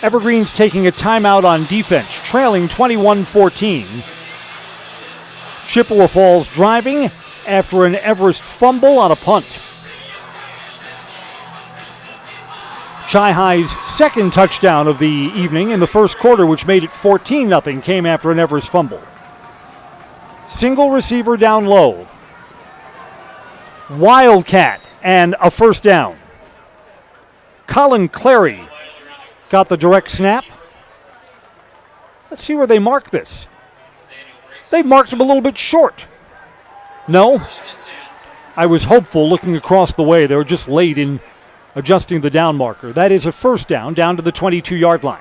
Evergreens taking a timeout on defense, trailing 21-14. Chippewa Falls driving after an Everest fumble on a punt. Chi-High's 2nd touchdown of the evening in the 1st quarter, which made it 14-0, came after an Everest fumble. Single receiver down low. Wildcat and a 1st down. Colin Clary got the direct snap. Let's see where they mark this. They marked him a little bit short. No. I was hopeful looking across the way. They were just late in adjusting the down marker. That is a 1st down to the 22-yard line.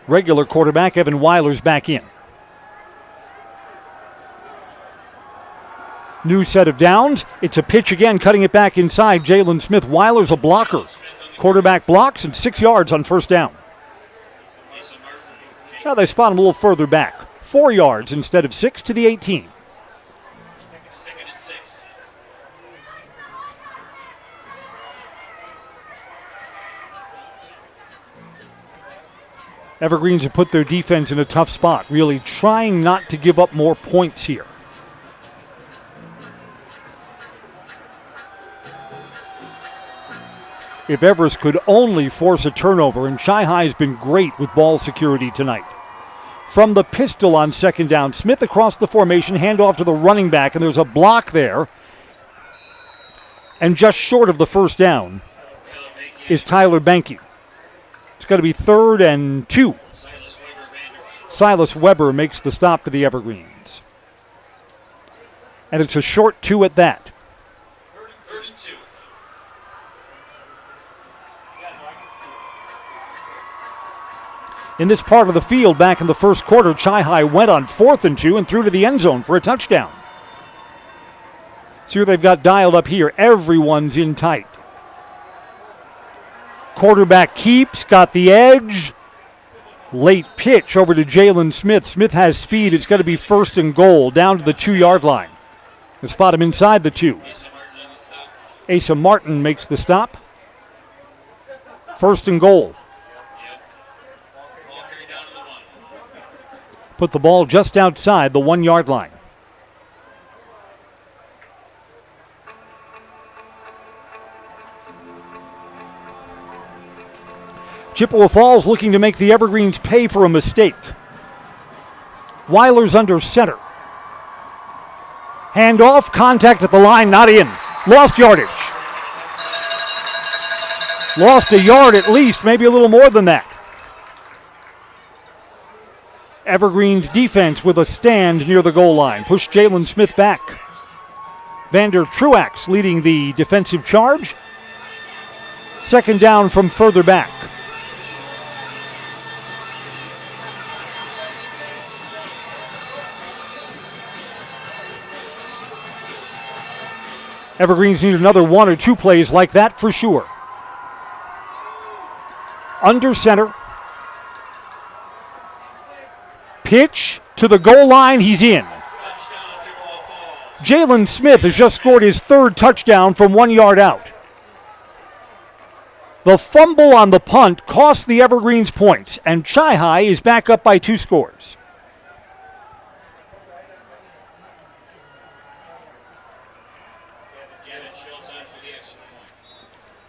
Regular quarterback Evan Weiler's back in. New set of downs. It's a pitch again, cutting it back inside. Jalen Smith. Weiler's a blocker. Quarterback blocks and 6 yards on first down. Now they spot him a little further back. 4 yards instead of 6 to the 18. Evergreens have put their defense in a tough spot, really trying not to give up more points here. If Everest could only force a turnover, and Chi-Hi has been great with ball security tonight. From the pistol on second down, Smith across the formation, handoff to the running back, and there's a block there. And just short of the first down is Tyler Banky. It's got to be 3rd and 2. Silas Weber makes the stop for the Evergreens. And it's a short 2 at that. In this part of the field, back in the first quarter, Chi-Hi went on 4th and 2 and threw to the end zone for a touchdown. See what they've got dialed up here. Everyone's in tight. Quarterback keeps, got the edge. Late pitch over to Jalen Smith. Smith has speed. It's going to be 1st and goal down to the 2-yard line. They spot him inside the 2. Asa Martin makes the stop. 1st and goal. Put the ball just outside the 1-yard line. Chippewa Falls looking to make the Evergreens pay for a mistake. Weiler's under center. Handoff, contact at the line, not in. Lost yardage. Lost a yard at least, maybe a little more than that. Evergreens defense with a stand near the goal line. Push Jalen Smith back. Vander Truax leading the defensive charge. 2nd down from further back. Evergreens need another 1 or 2 plays like that for sure. Under center. Pitch to the goal line, he's in. Jalen Smith has just scored his 3rd touchdown from 1 yard out. The fumble on the punt cost the Evergreens points, and Chi-Hi is back up by 2 scores.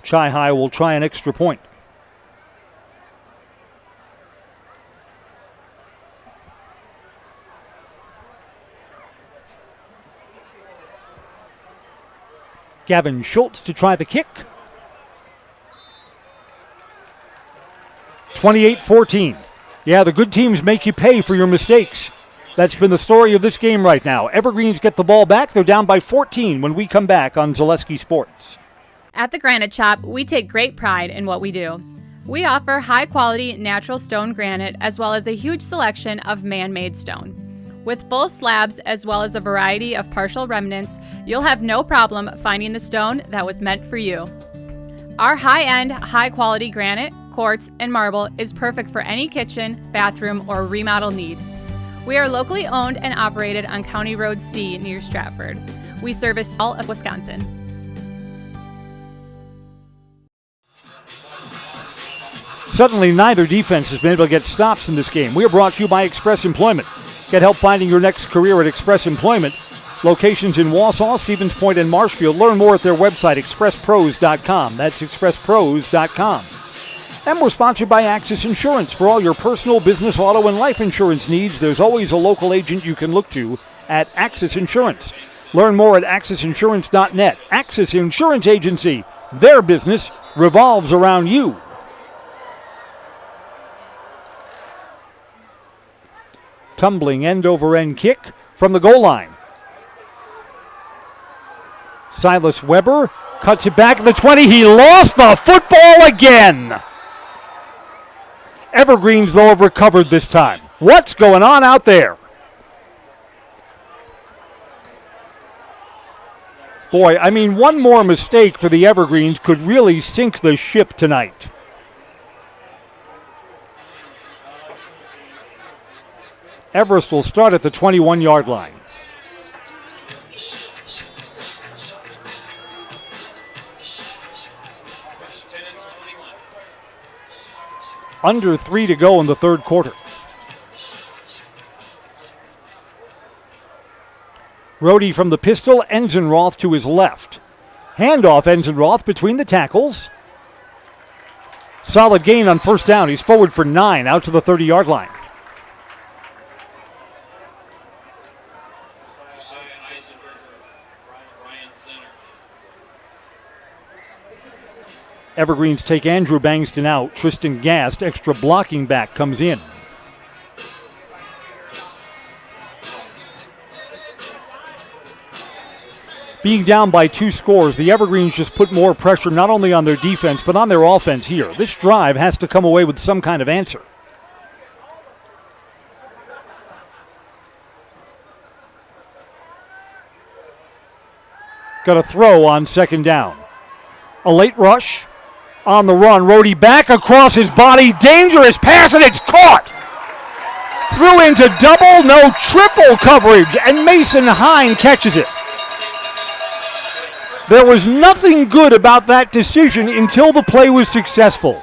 Chi-Hi will try an extra point. Gavin Schultz to try the kick. 28-14. Yeah, the good teams make you pay for your mistakes. That's been the story of this game right now. Evergreens get the ball back. They're down by 14 when we come back on Zaleski Sports. At the Granite Shop, we take great pride in what we do. We offer high-quality natural stone granite as well as a huge selection of man-made stone. With full slabs as well as a variety of partial remnants, you'll have no problem finding the stone that was meant for you. Our high-end, high-quality granite, quartz, and marble is perfect for any kitchen, bathroom, or remodel need. We are locally owned and operated on County Road C near Stratford. We service all of Wisconsin. Suddenly, neither defense has been able to get stops in this game. We are brought to you by Express Employment. Get help finding your next career at Express Employment. Locations in Wausau, Stevens Point, and Marshfield. Learn more at their website, expresspros.com. That's expresspros.com. And we're sponsored by Axis Insurance. For all your personal, business, auto, and life insurance needs, there's always a local agent you can look to at Axis Insurance. Learn more at AxisInsurance.net. Axis Insurance Agency. Their business revolves around you. Tumbling end-over-end kick from the goal line. Silas Weber cuts it back at the 20. He lost the football again. Evergreens, though, have recovered this time. What's going on out there? Boy, I mean, one more mistake for the Evergreens could really sink the ship tonight. Everest will start at the 21-yard line. Under 3 to go in the third quarter. Rohde from the pistol, Enzenroth to his left. Handoff Enzenroth between the tackles. Solid gain on first down. He's forward for 9 out to the 30-yard line. Evergreens take Andrew Bangston out. Tristan Gast, extra blocking back, comes in. Being down by 2 scores, the Evergreens just put more pressure not only on their defense, but on their offense here. This drive has to come away with some kind of answer. Got a throw on second down. A late rush on the run. Rohde back across his body. Dangerous pass, and it's caught. Threw into double, no, triple coverage, and Mason Hine catches it. There was nothing good about that decision until the play was successful.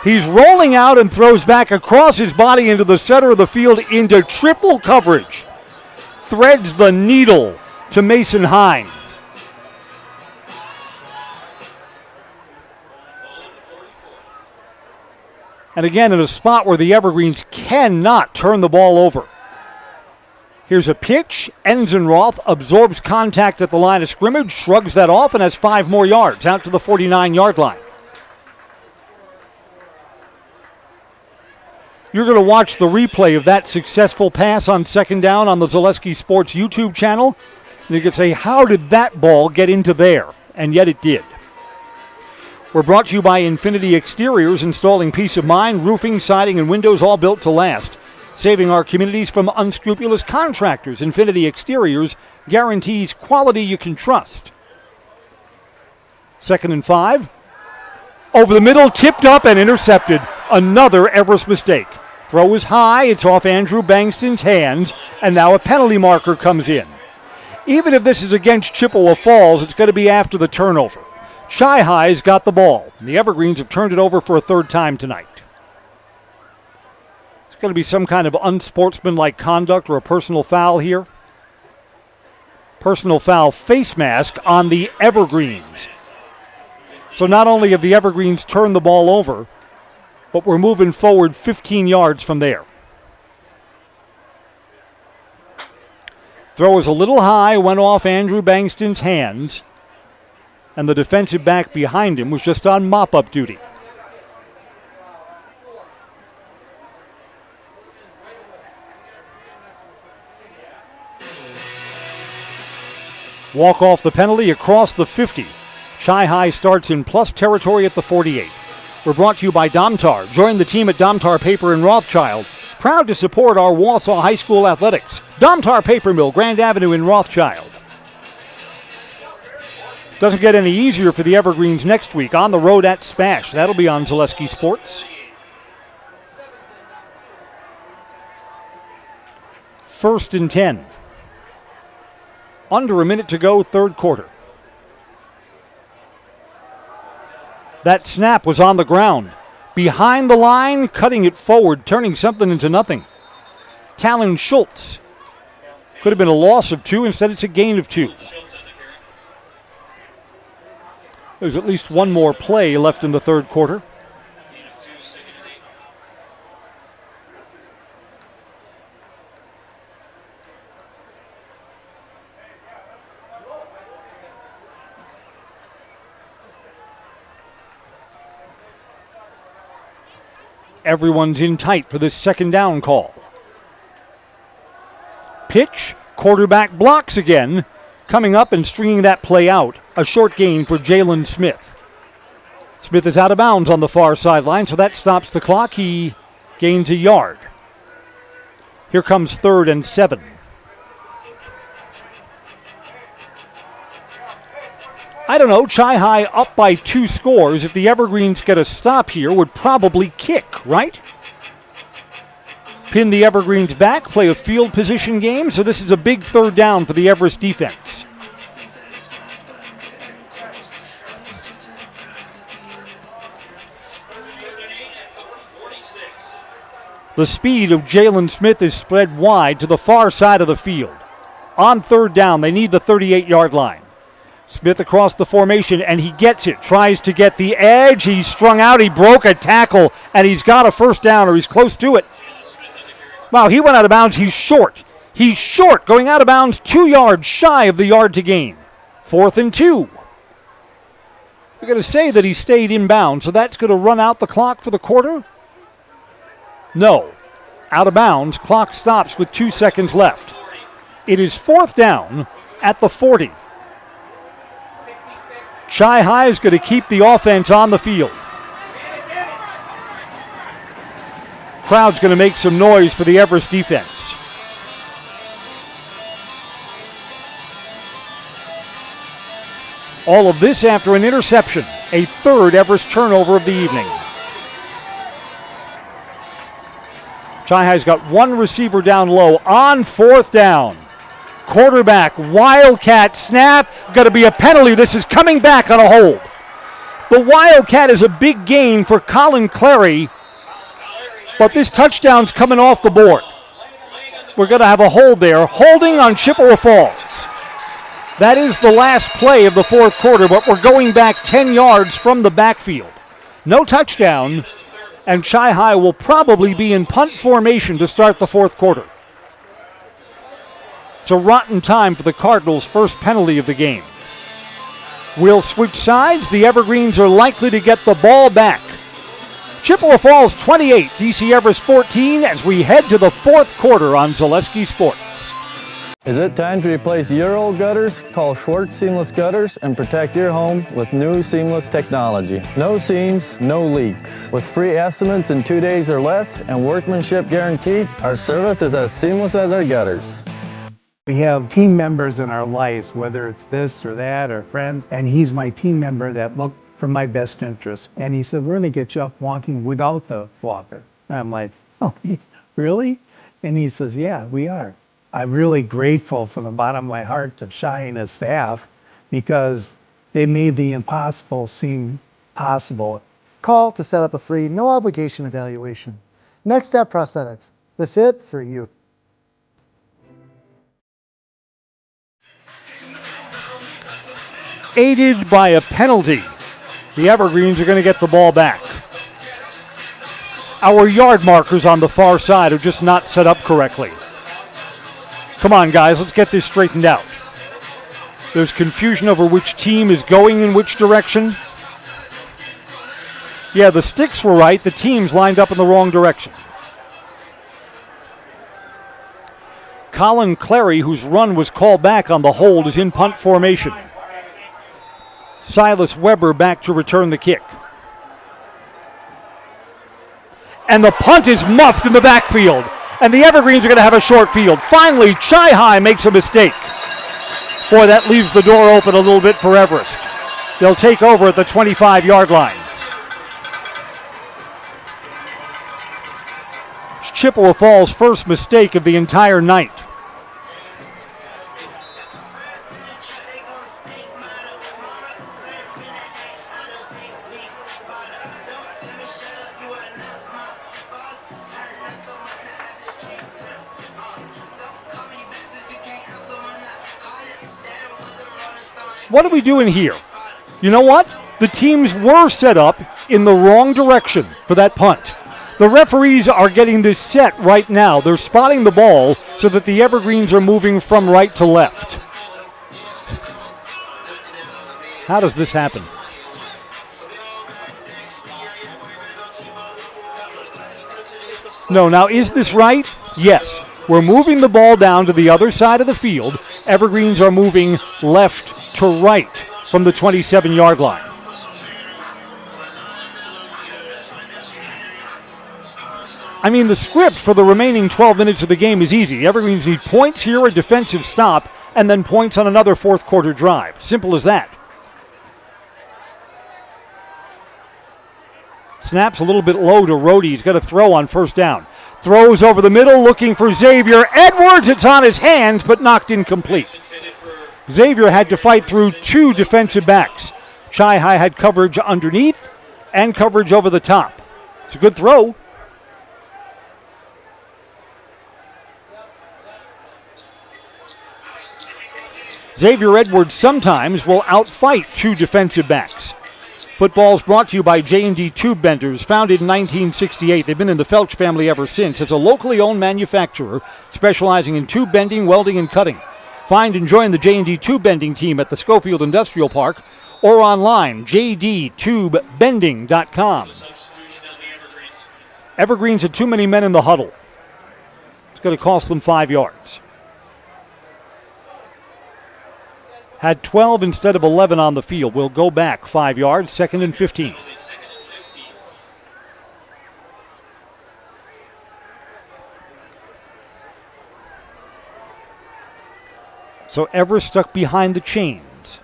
He's rolling out and throws back across his body into the center of the field into triple coverage. Threads the needle to Mason Hine. And again, in a spot where the Evergreens cannot turn the ball over. Here's a pitch. Enzenroth absorbs contact at the line of scrimmage, shrugs that off, and has 5 more yards out to the 49-yard line. You're going to watch the replay of that successful pass on second down on the Zaleski Sports YouTube channel. And you can say, how did that ball get into there? And yet it did. We're brought to you by Infinity Exteriors, installing peace of mind, roofing, siding, and windows, all built to last. Saving our communities from unscrupulous contractors. Infinity Exteriors guarantees quality you can trust. 2nd and 5. Over the middle, tipped up and intercepted. Another Everest mistake. Throw is high, it's off Andrew Bangston's hands, and now a penalty marker comes in. Even if this is against Chippewa Falls, it's going to be after the turnover. Chi-Hi's got the ball. The Evergreens have turned it over for a 3rd time tonight. It's going to be some kind of unsportsmanlike conduct or a personal foul here. Personal foul face mask on the Evergreens. So not only have the Evergreens turned the ball over, but we're moving forward 15 yards from there. Throw is a little high, went off Andrew Bangston's hands, and the defensive back behind him was just on mop-up duty. Walk off the penalty across the 50. Chi-Hi starts in plus territory at the 48. We're brought to you by Domtar. Join the team at Domtar Paper in Rothschild. Proud to support our Wausau High School athletics. Domtar Paper Mill, Grand Avenue in Rothschild. Doesn't get any easier for the Evergreens next week on the road at Spash. That'll be on Zaleski Sports. 1st and 10. Under a minute to go, third quarter. That snap was on the ground. Behind the line, cutting it forward, turning something into nothing. Talon Schultz. Could have been a loss of 2, instead it's a gain of 2. There's at least one more play left in the third quarter. Everyone's in tight for this second down call. Pitch, quarterback blocks again. Coming up and stringing that play out. A short gain for Jalen Smith. Smith is out of bounds on the far sideline, so that stops the clock. He gains a yard. Here comes 3rd and 7. I don't know, Chi-High up by 2 scores. If the Evergreens get a stop here, would probably kick, right? Pin the Evergreens back, play a field position game, so this is a big 3rd down for the Everest defense. The speed of Jalen Smith is spread wide to the far side of the field. On 3rd down, they need the 38-yard line. Smith across the formation, and he gets it. Tries to get the edge. He's strung out. He broke a tackle, and he's got a 1st down, or he's close to it. Wow, he went out of bounds. He's short. He's short, going out of bounds 2 yards shy of the yard to gain. 4th and 2. We're going to say that he stayed in bounds, so that's going to run out the clock for the quarter? No. Out of bounds. Clock stops with 2 seconds left. It is 4th down at the 40. Chi-High is going to keep the offense on the field. Crowd's going to make some noise for the Everest defense. All of this after an interception, a 3rd Everest turnover of the evening. Chi-High's got 1 receiver down low on 4th down. Quarterback, Wildcat snap, got to be a penalty. This is coming back on a hold. The Wildcat is a big gain for Colin Clary, but this touchdown's coming off the board. We're going to have a hold there. Holding on Chippewa Falls. That is the last play of the 4th quarter, but we're going back 10 yards from the backfield. No touchdown, and Chi-High will probably be in punt formation to start the 4th quarter. It's a rotten time for the Cardinals' first penalty of the game. We'll switch sides. The Evergreens are likely to get the ball back. Chippewa Falls 28, DC Everest 14 as we head to the 4th quarter on Zaleski Sports. Is it time to replace your old gutters? Call Schwartz Seamless Gutters and protect your home with new seamless technology. No seams, no leaks. With free estimates in 2 days or less and workmanship guaranteed, our service is as seamless as our gutters. We have team members in our lives, whether it's this or that or friends, and he's my team member that looked for my best interest. And he said, we're going to get you up walking without the walker. And I'm like, oh, really? And he says, yeah, we are. I'm really grateful from the bottom of my heart to Shai and his staff because they made the impossible seem possible. Call to set up a free, no obligation evaluation. Next Step Prosthetics, the fit for you. Aided by a penalty, the Evergreens are going to get the ball back. Our yard markers on the far side are just not set up correctly. Come on, guys, let's get this straightened out. There's confusion over which team is going in which direction. Yeah, the sticks were right. The team's lined up in the wrong direction. Colin Clary, whose run was called back on the hold, is in punt formation. Silas Weber back to return the kick. And the punt is muffed in the backfield. And the Evergreens are going to have a short field. Finally, Chi-High makes a mistake. Boy, that leaves the door open a little bit for Everest. They'll take over at the 25-yard line. Chippewa Falls' first mistake of the entire night. What are we doing here? You know what? The teams were set up in the wrong direction for that punt. The referees are getting this set right now. They're spotting the ball so that the Evergreens are moving from right to left. How does this happen? No, now is this right? Yes. We're moving the ball down to the other side of the field. Evergreens are moving left to right from the 27-yard line. I mean, the script for the remaining 12 minutes of the game is easy. Evergreens need points here, a defensive stop, and then points on another fourth quarter drive. Simple as that. Snaps a little bit low to Rohde. He's got to throw on first down. Throws over the middle, looking for Xavier Edwards. It's on his hands, but knocked incomplete. Xavier had to fight through 2 defensive backs. Chi-Hi had coverage underneath and coverage over the top. It's a good throw. Xavier Edwards sometimes will outfight 2 defensive backs. Football is brought to you by J&D Tube Benders, founded in 1968. They've been in the Felch family ever since. It's a locally owned manufacturer specializing in tube bending, welding, and cutting. Find and join the J&D Tube Bending team at the Schofield Industrial Park or online, jdtubebending.com. Evergreens had too many men in the huddle. It's going to cost them 5 yards. Had 12 instead of 11 on the field. Will go back 5 yards, 2nd and 15. So Everest stuck behind the chains.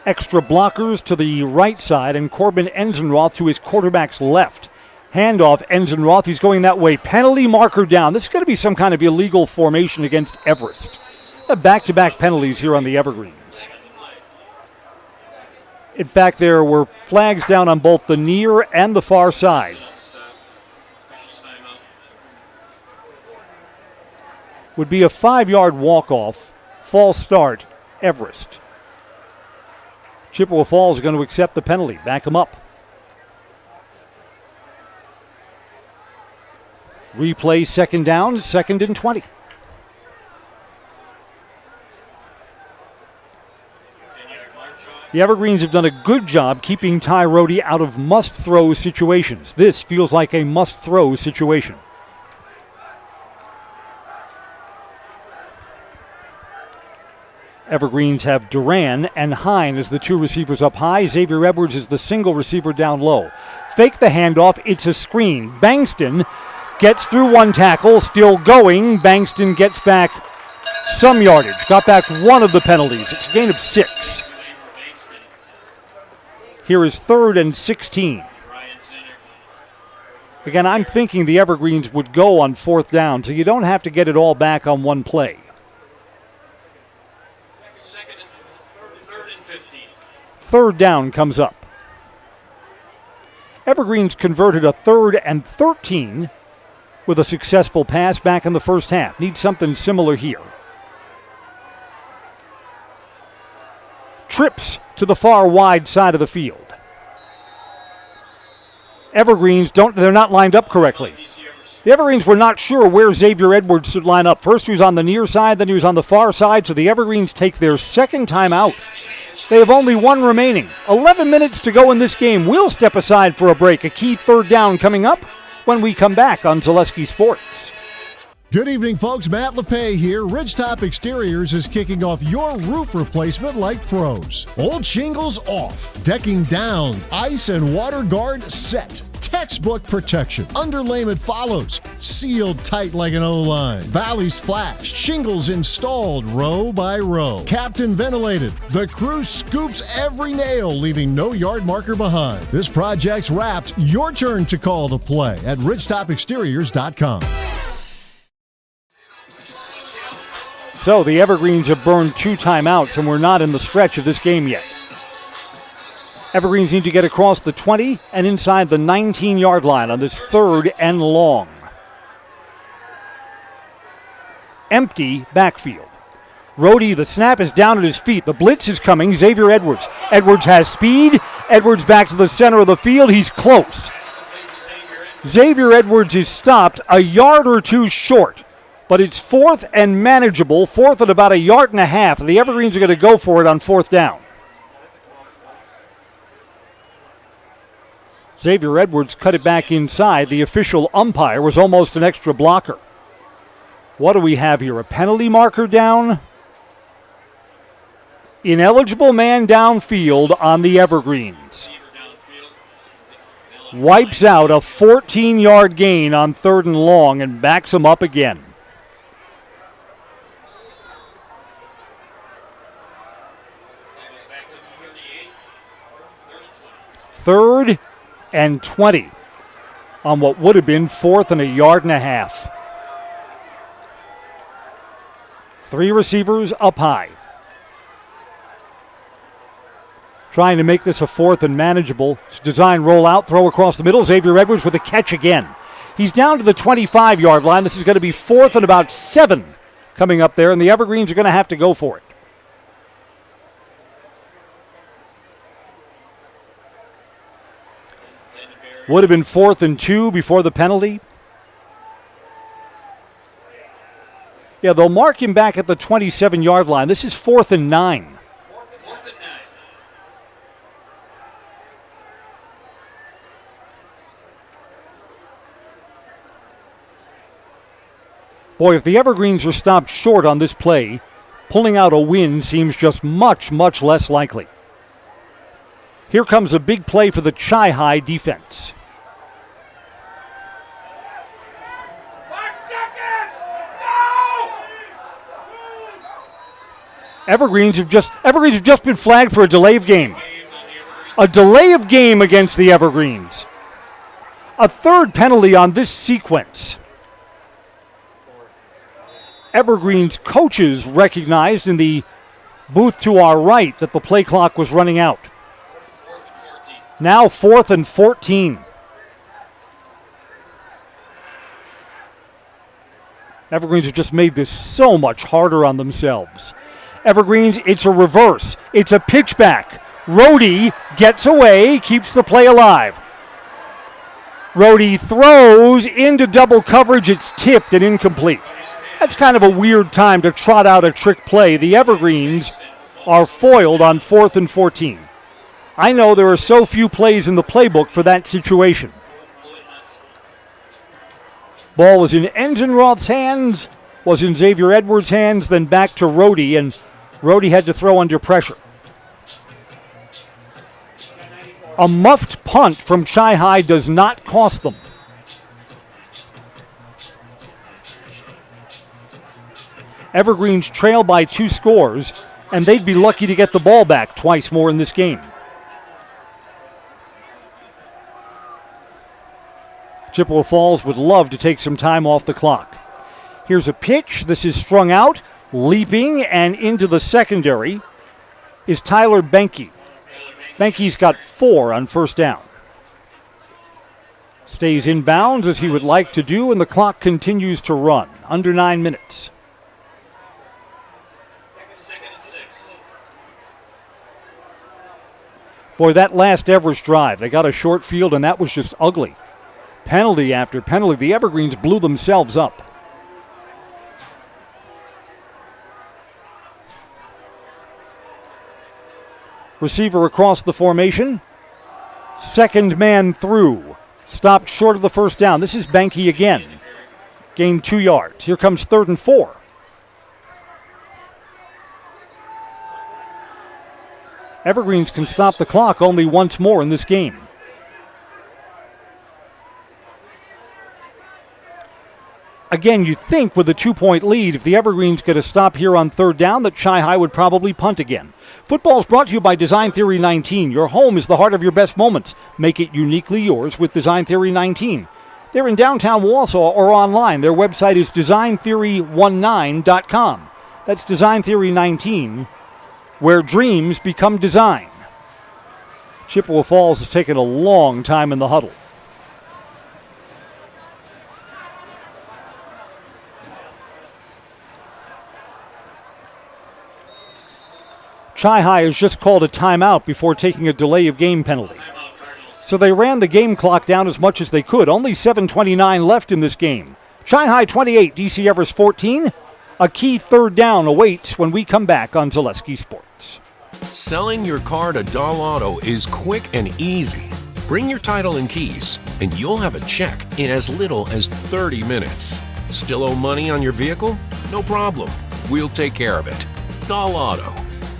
Extra blockers to the right side, and Corbin Enzenroth to his quarterback's left. Handoff, Enzenroth, he's going that way. Penalty marker down. This is going to be some kind of illegal formation against Everest. Back-to-back penalties here on the Evergreens. In fact, there were flags down on both the near and the far side. Would be a 5-yard walk-off, false start, Everest. Chippewa Falls is going to accept the penalty, back him up. Replay 2nd down, 2nd and 20. The Evergreens have done a good job keeping Ty Rohde out of must-throw situations. This feels like a must-throw situation. Evergreens have Duran and Hine as the 2 receivers up high. Xavier Edwards is the single receiver down low. Fake the handoff. It's a screen. Bankston gets through 1 tackle, still going. Bankston gets back some yardage. Got back 1 of the penalties. It's a gain of 6. Here is 3rd and 16. Again, I'm thinking the Evergreens would go on 4th down, so you don't have to get it all back on one play. 3rd down comes up. Evergreens converted a 3rd and 13 with a successful pass back in the first half. Need something similar here. Trips to the far wide side of the field. Evergreens they're not lined up correctly. The Evergreens were not sure where Xavier Edwards should line up. First he was on the near side, then he was on the far side, so the Evergreens take their 2nd time out. They have only 1 remaining. 11 minutes to go in this game. We'll step aside for a break. A key 3rd down coming up when we come back on Zaleski Sports. Good evening, folks. Matt LePay here. Ridgetop Exteriors is kicking off your roof replacement like pros. Old shingles off, decking down, ice and water guard set. Textbook protection. Underlayment follows. Sealed tight like an O-line. Valleys flashed. Shingles installed row by row. Captain ventilated. The crew scoops every nail, leaving no yard marker behind. This project's wrapped. Your turn to call the play at ridgetopexteriors.com. So the Evergreens have burned 2 timeouts, and we're not in the stretch of this game yet. Evergreens need to get across the 20 and inside the 19-yard line on this 3rd and long. Empty backfield. Rohde, the snap is down at his feet. The blitz is coming. Xavier Edwards. Edwards has speed. Edwards back to the center of the field. He's close. Xavier Edwards is stopped a yard or 2 short. But it's 4th and manageable, 4th at about 1.5 yards. The Evergreens are going to go for it on 4th down. Xavier Edwards cut it back inside. The official umpire was almost an extra blocker. What do we have here? A penalty marker down? Ineligible man downfield on the Evergreens. Wipes out a 14-yard gain on 3rd and long and backs him up again. 3rd and 20 on what would have been 4th and a yard and a half. 3 receivers up high. Trying to make this a 4th and manageable. Design rollout, throw across the middle. Xavier Edwards with a catch again. He's down to the 25-yard line. This is going to be 4th and about 7 coming up there, and the Evergreens are going to have to go for it. Would have been 4th and 2 before the penalty. Yeah, they'll mark him back at the 27-yard line. This is 4th and 9. Boy, if the Evergreens are stopped short on this play, pulling out a win seems just much, much less likely. Here comes a big play for the Chi-Hi defense. Evergreens have just been flagged for a delay of game. A delay of game against the Evergreens. A 3rd penalty on this sequence. Evergreens coaches recognized in the booth to our right that the play clock was running out. Now 4th and 14. Evergreens have just made this so much harder on themselves. Evergreens, it's a reverse. It's a pitchback. Rohde gets away, keeps the play alive. Rohde throws into double coverage. It's tipped and incomplete. That's kind of a weird time to trot out a trick play. The Evergreens are foiled on 4th and 14. I know there are so few plays in the playbook for that situation. Ball was in Enzenroth's hands, was in Xavier Edwards' hands, then back to Rohde, and Rohde had to throw under pressure. A muffed punt from Chi-Hi does not cost them. Evergreens trail by 2 scores, and they'd be lucky to get the ball back twice more in this game. Chippewa Falls would love to take some time off the clock. Here's a pitch. This is strung out, leaping, and into the secondary is Tyler Benke. Benke's got 4 on 1st down. Stays in bounds as he would like to do, and the clock continues to run. Under 9 minutes. Boy, that last Everest drive, they got a short field, and that was just ugly. Penalty after penalty. The Evergreens blew themselves up. Receiver across the formation. 2nd man through. Stopped short of the 1st down. This is Benke again. Gained 2 yards. Here comes 3rd and 4. Evergreens can stop the clock only once more in this game. Again, you think with a 2-point lead, if the Evergreens get a stop here on 3rd down, that Chi-Hi would probably punt again. Football is brought to you by Design Theory 19. Your home is the heart of your best moments. Make it uniquely yours with Design Theory 19. They're in downtown Wausau or online. Their website is designtheory19.com. That's Design Theory 19, where dreams become design. Chippewa Falls has taken a long time in the huddle. Chi-Hi has just called a timeout before taking a delay of game penalty. So they ran the game clock down as much as they could. Only 7:29 left in this game. Chi-Hi 28, DC Everest 14. A key 3rd down awaits when we come back on Zaleski Sports. Selling your car to Dahl Auto is quick and easy. Bring your title and keys, and you'll have a check in as little as 30 minutes. Still owe money on your vehicle? No problem. We'll take care of it. Dahl Auto.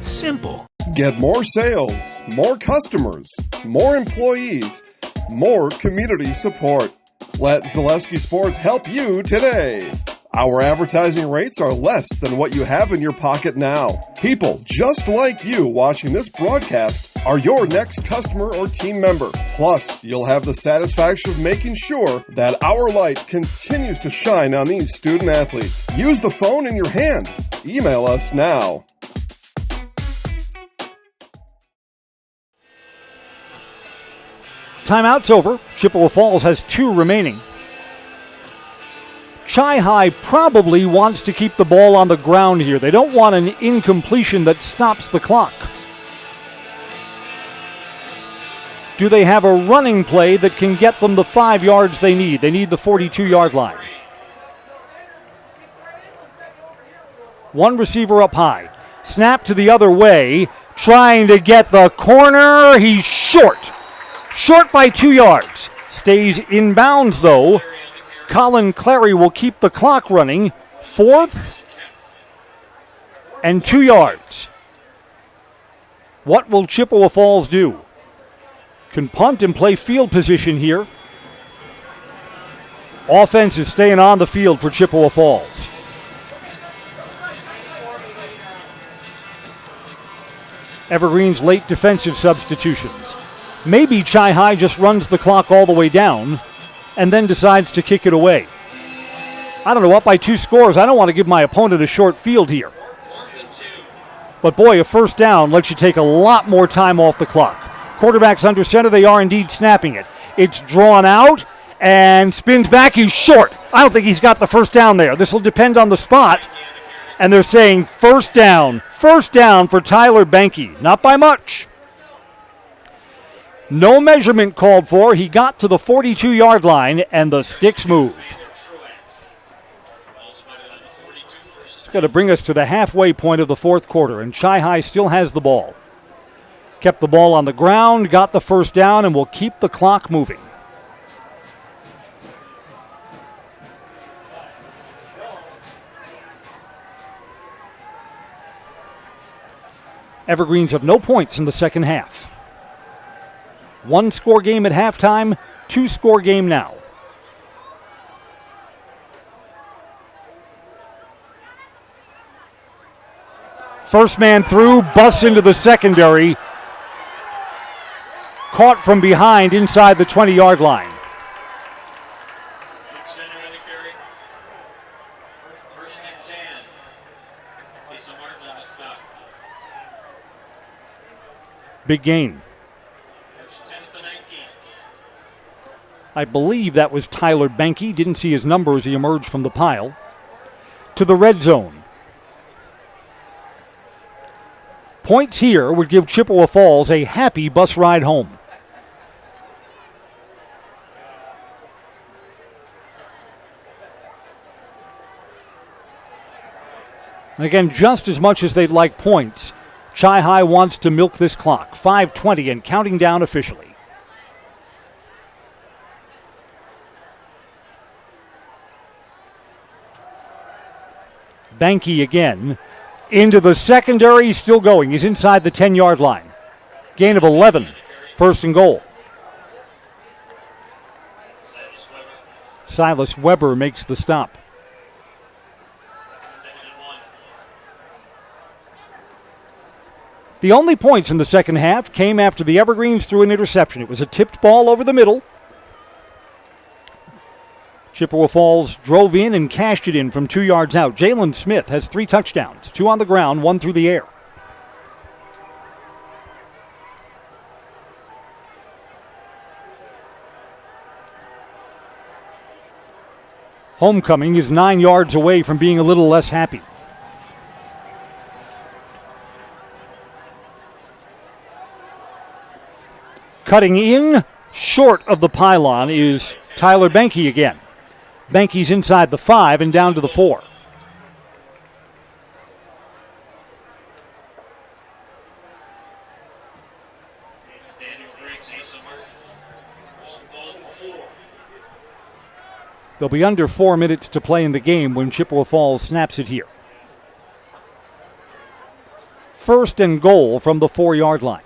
Simple. Get more sales, more customers, more employees, more community support. Let Zaleski Sports help you today. Our advertising rates are less than what you have in your pocket now. People just like you watching this broadcast are your next customer or team member. Plus, you'll have the satisfaction of making sure that our light continues to shine on these student athletes. Use the phone in your hand. Email us now. Timeout's over. Chippewa Falls has 2 remaining. Chi-High probably wants to keep the ball on the ground here. They don't want an incompletion that stops the clock. Do they have a running play that can get them the 5 yards they need? They need the 42-yard line. One receiver up high. Snap to the other way. Trying to get the corner. He's short. Short by 2 yards. Stays in bounds, though. Colin Clary will keep the clock running. 4th and 2 yards. What will Chippewa Falls do? Can punt and play field position here. Offense is staying on the field for Chippewa Falls. Evergreen's late defensive substitutions. Maybe Chi-High just runs the clock all the way down and then decides to kick it away. I don't know, up by 2 scores. I don't want to give my opponent a short field here. But boy, a first down lets you take a lot more time off the clock. Quarterback's under center. They are indeed snapping it. It's drawn out and spins back. He's short. I don't think he's got the first down there. This will depend on the spot. And they're saying first down. First down for Tyler Banky. Not by much. No measurement called for. He got to the 42-yard line, and the sticks move. It's going to bring us to the halfway point of the 4th quarter, and Chi-High still has the ball. Kept the ball on the ground, got the first down, and will keep the clock moving. Evergreens have no points in the second half. 1-score game at halftime, 2-score game now. First man through, busts into the secondary. Caught from behind inside the 20-yard line. Big gain. I believe that was Tyler Banky. Didn't see his number as he emerged from the pile. To the red zone. Points here would give Chippewa Falls a happy bus ride home. And again, just as much as they'd like points, Chi-High wants to milk this clock. 5:20 and counting down officially. Banky again. Into the secondary, still going. He's inside the 10-yard line. Gain of 11. First and goal. Silas Weber makes the stop. The only points in the second half came after the Evergreens threw an interception. It was a tipped ball over the middle. Chippewa Falls drove in and cashed it in from 2 yards out. Jalen Smith has 3 touchdowns, 2 on the ground, 1 through the air. Homecoming is 9 yards away from being a little less happy. Cutting in short of the pylon is Tyler Banky again. Banky's inside the 5 and down to the 4. They'll be under 4 minutes to play in the game when Chippewa Falls snaps it here. First and goal from the 4-yard line.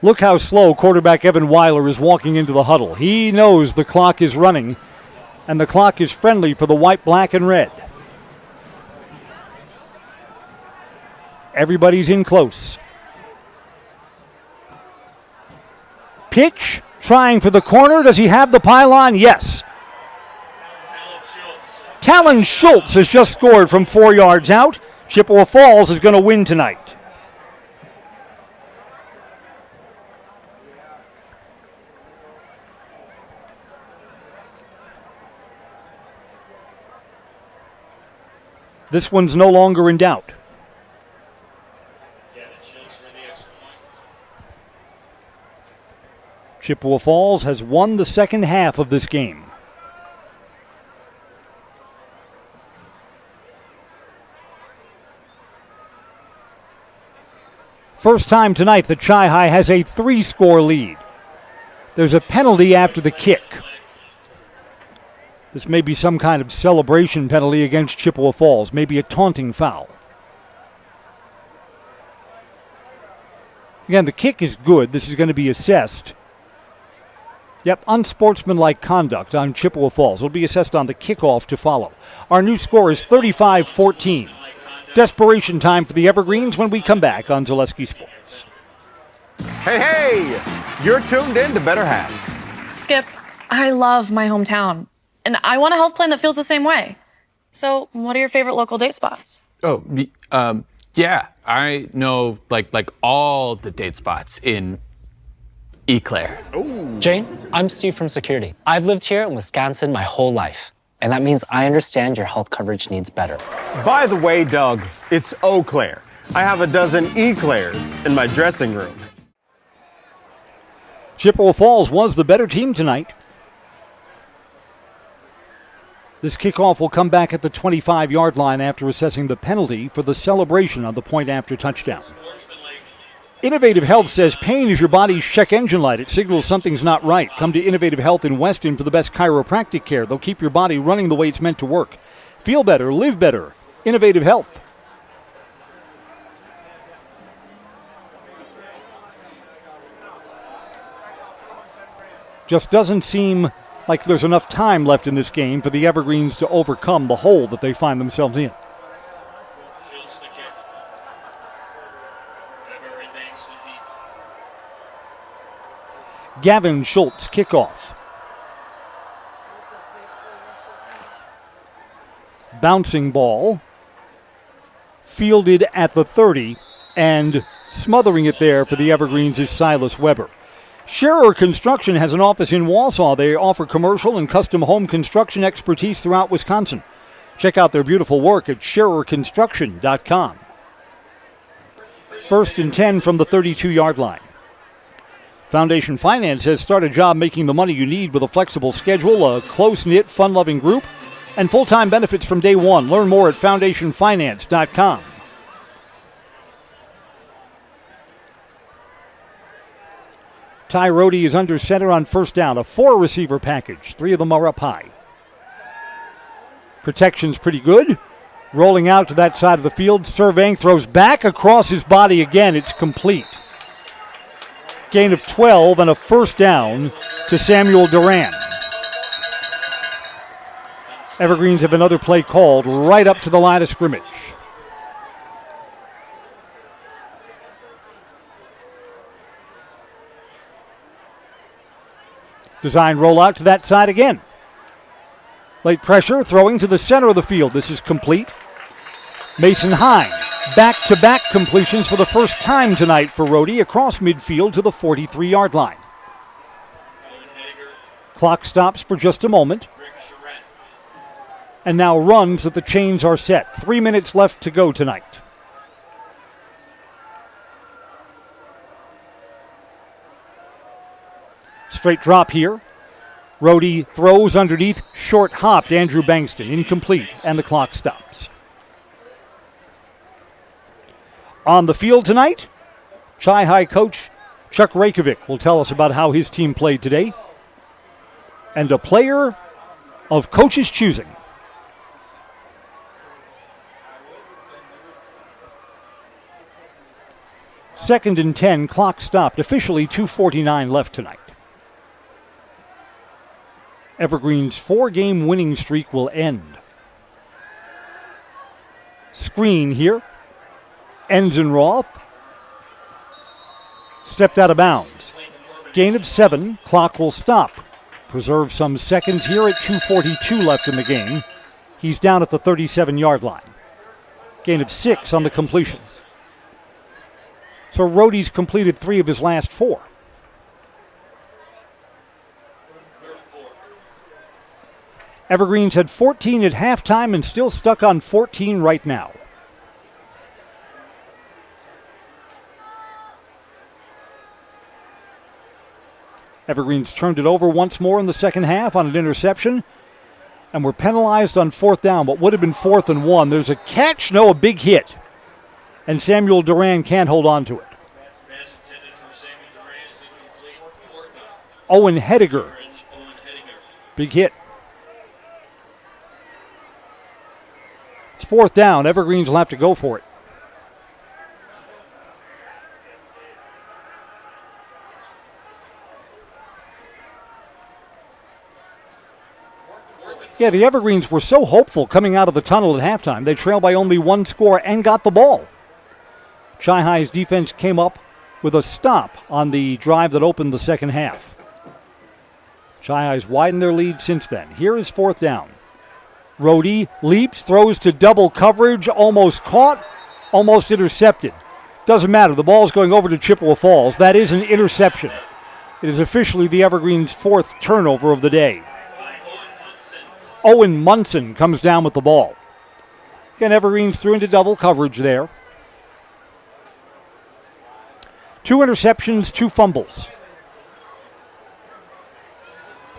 Look how slow quarterback Evan Weiler is walking into the huddle. He knows the clock is running And the clock is friendly for the white, black, and red. Everybody's in close. Pitch, trying for the corner. Does he have the pylon? Yes. Talon Schultz has just scored from 4 yards out. Chippewa Falls is going to win tonight. This one's no longer in doubt. Chippewa Falls has won the second half of this game. First time tonight that Chi-Hi has a 3-score lead. There's a penalty after the kick. This may be some kind of celebration penalty against Chippewa Falls, maybe a taunting foul. Again, the kick is good. This is going to be assessed. Yep, unsportsmanlike conduct on Chippewa Falls. It'll be assessed on the kickoff to follow. Our new score is 35-14. Desperation time for the Evergreens when we come back on Zaleski Sports. Hey, you're tuned in to Better Halves. Skip, I love my hometown, and I want a health plan that feels the same way. So, what are your favorite local date spots? Oh, yeah, I know like all the date spots in Eau Claire. Jane, I'm Steve from Security. I've lived here in Wisconsin my whole life, and that means I understand your health coverage needs better. By the way, Doug, it's Eau Claire. I have a dozen Eclairs in my dressing room. Chippewa Falls was the better team tonight. This kickoff will come back at the 25-yard line after assessing the penalty for the celebration on the point after touchdown. Innovative Health says pain is your body's check engine light. It signals something's not right. Come to Innovative Health in Weston for the best chiropractic care. They'll keep your body running the way it's meant to work. Feel better, live better. Innovative Health. Just doesn't seem like there's enough time left in this game for the Evergreens to overcome the hole that they find themselves in. Gavin Schultz, kickoff. Bouncing ball. Fielded at the 30, and smothering it there for the Evergreens is Silas Weber. Scherer Construction has an office in Wausau. They offer commercial and custom home construction expertise throughout Wisconsin. Check out their beautiful work at schererconstruction.com. 1st and 10 from the 32-yard line. Foundation Finance has started a job making the money you need with a flexible schedule, a close-knit, fun-loving group, and full-time benefits from day one. Learn more at foundationfinance.com. Ty Rohde is under center on first down, a 4-receiver package. 3 of them are up high. Protection's pretty good. Rolling out to that side of the field, surveying, throws back across his body again. It's complete. Gain of 12 and a first down to Samuel Duran. Evergreens have another play called right up to the line of scrimmage. Design rollout to that side again. Late pressure, throwing to the center of the field. This is complete. Mason Hine. Back-to-back completions for the first time tonight for Rohde across midfield to the 43-yard line. Clock stops for just a moment. And now runs that the chains are set. 3 minutes left to go tonight. Straight drop here. Rohde throws underneath, short hopped Andrew Bankston, incomplete, and the clock stops. On the field tonight, Chi-Hi coach Chuck Rakovic will tell us about how his team played today. And a player of coach's choosing. Second and 10, clock stopped. Officially 2:49 left tonight. Evergreen's 4-game winning streak will end. Screen here. Enzenroth stepped out of bounds. Gain of 7. Clock will stop. Preserve some seconds here at 2:42 left in the game. He's down at the 37-yard line. Gain of 6 on the completion. So Rohde's completed 3 of his last 4. Evergreens had 14 at halftime and still stuck on 14 right now. Evergreens turned it over once more in the second half on an interception and were penalized on 4th down, but would have been 4th and 1. There's a catch, no, a big hit, and Samuel Duran can't hold on to it. Owen Hediger, big hit. It's 4th down. Evergreens will have to go for it. Yeah, the Evergreens were so hopeful coming out of the tunnel at halftime. They trailed by only 1 score and got the ball. Chi-Hi's defense came up with a stop on the drive that opened the second half. Chi-Hi's widened their lead since then. Here is 4th down. Rohde leaps, throws to double coverage, almost caught, almost intercepted. Doesn't matter. The ball's going over to Chippewa Falls. That is an interception. It is officially the Evergreens' 4th turnover of the day. Owen Munson comes down with the ball. Again, Evergreens threw into double coverage there. 2 interceptions, 2 fumbles.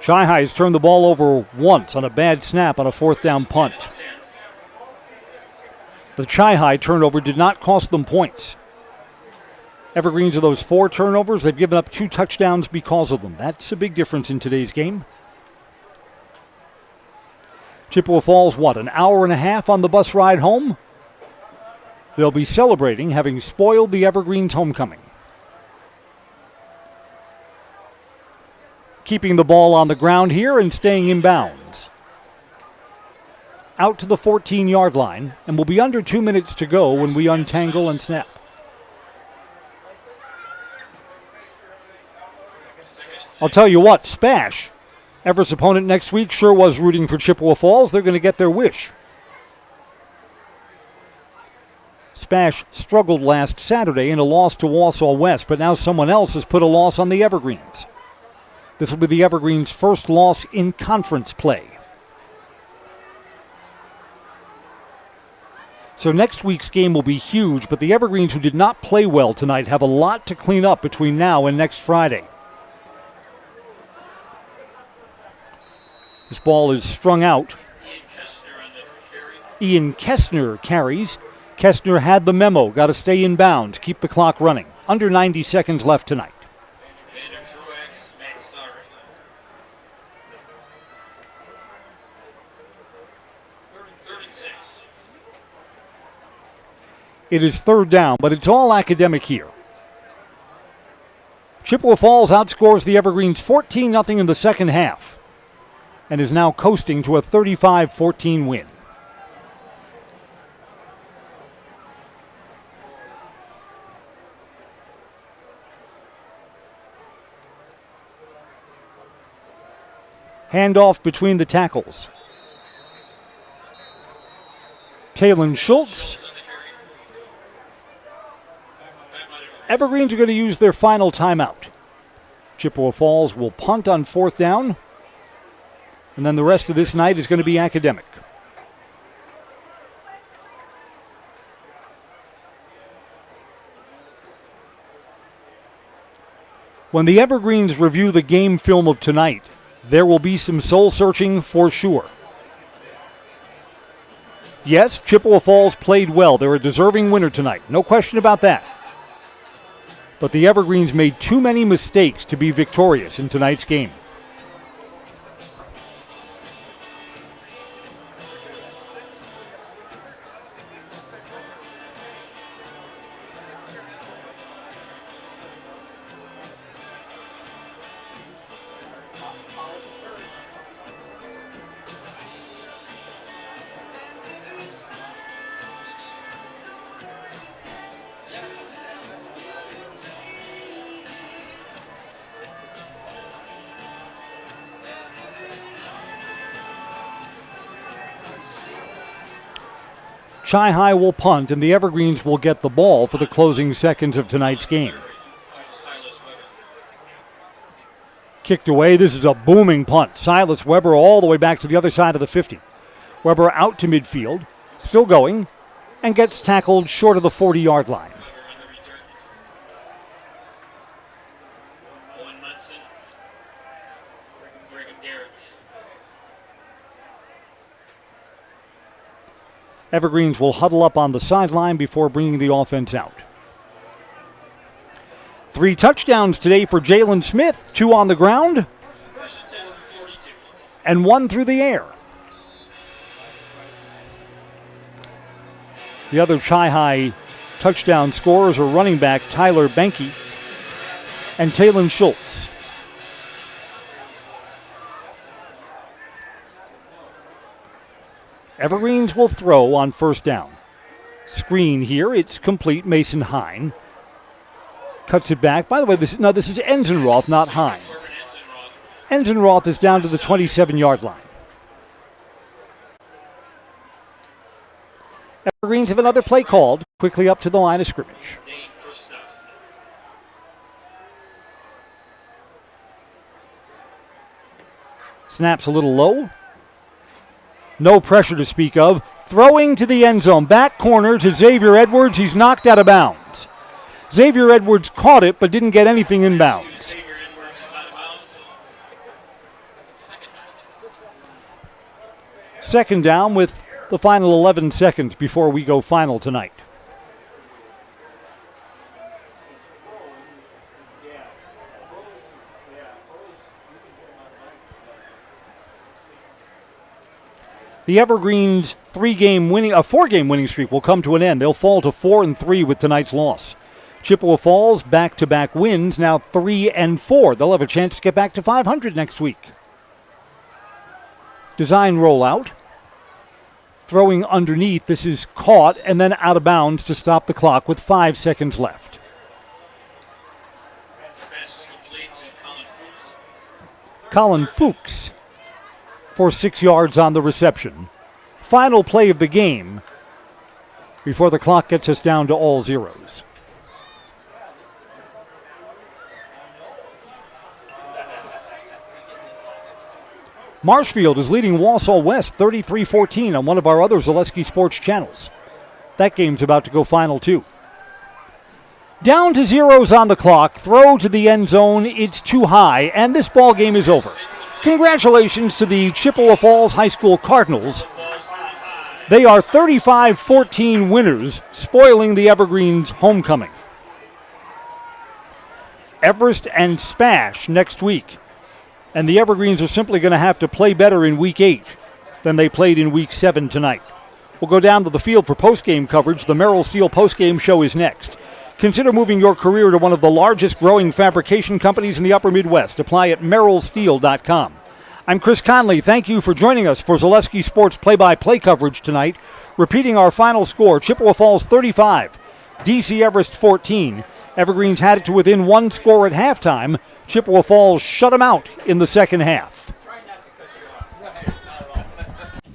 Chi-Hi's turned the ball over once on a bad snap on a 4th down punt. The Chi-Hi turnover did not cost them points. Evergreens, of those 4 turnovers, they've given up 2 touchdowns because of them. That's a big difference in today's game. Chippewa Falls, an hour and a half on the bus ride home? They'll be celebrating having spoiled the Evergreens' homecoming. Keeping the ball on the ground here and staying in bounds. Out to the 14-yard line, and will be under 2 minutes to go when we untangle and snap. I'll tell you what, Spash, Everest's opponent next week, sure was rooting for Chippewa Falls. They're going to get their wish. Spash struggled last Saturday in a loss to Wausau West, but now someone else has put a loss on the Evergreens. This will be the Evergreens' first loss in conference play. So next week's game will be huge, but the Evergreens, who did not play well tonight, have a lot to clean up between now and next Friday. This ball is strung out. Ian Kessner carries. Kessner had the memo. Got to stay in bounds. Keep the clock running. Under 90 seconds left tonight. It is 3rd down, but it's all academic here. Chippewa Falls outscores the Evergreens 14-0 in the second half and is now coasting to a 35-14 win. Handoff between the tackles. Talon Schultz. Evergreens are going to use their final timeout. Chippewa Falls will punt on 4th down. And then the rest of this night is going to be academic. When the Evergreens review the game film of tonight, there will be some soul searching for sure. Yes, Chippewa Falls played well. They're a deserving winner tonight. No question about that. But the Evergreens made too many mistakes to be victorious in tonight's game. Chi-Hi will punt, and the Evergreens will get the ball for the closing seconds of tonight's game. Kicked away. This is a booming punt. Silas Weber all the way back to the other side of the 50. Weber out to midfield, still going, and gets tackled short of the 40-yard line. Evergreens will huddle up on the sideline before bringing the offense out. 3 touchdowns today for Jalen Smith, 2 on the ground, and 1 through the air. The other Chi-Hi touchdown scorers are running back Tyler Benke and Talon Schultz. Evergreens will throw on first down. Screen here, it's complete. Mason Hine cuts it back. By the way, this is Enzenroth, not Hine. Enzenroth is down to the 27-yard line. Evergreens have another play called, quickly up to the line of scrimmage. Snaps a little low. No pressure to speak of. Throwing to the end zone. Back corner to Xavier Edwards. He's knocked out of bounds. Xavier Edwards caught it but didn't get anything in bounds. Second down with the final 11 seconds before we go final tonight. The Evergreens' 4-game winning streak will come to an end. They'll fall to 4-3 with tonight's loss. Chippewa Falls back-to-back wins, now 3-4. They'll have a chance to get back to 500 next week. Design rollout. Throwing underneath. This is caught and then out of bounds to stop the clock with 5 seconds left. Colin Fuchs for 6 yards on the reception. Final play of the game before the clock gets us down to all zeros. Marshfield is leading Wausau West 33-14 on one of our other Zaleski Sports channels. That game's about to go final too. Down to zeros on the clock, throw to the end zone, it's too high, and this ball game is over. Congratulations to the Chippewa Falls High School Cardinals. They are 35-14 winners, spoiling the Evergreens' homecoming. Everest and Spash next week. And the Evergreens are simply going to have to play better in Week 8 than they played in Week 7 tonight. We'll go down to the field for postgame coverage. The Merrill Steel postgame show is next. Consider moving your career to one of the largest growing fabrication companies in the upper Midwest. Apply at merrillsteel.com. I'm Chris Conley. Thank you for joining us for Zaleski Sports play-by-play coverage tonight. Repeating our final score, Chippewa Falls 35, DC Everest 14. Evergreens had it to within 1 score at halftime. Chippewa Falls shut them out in the second half.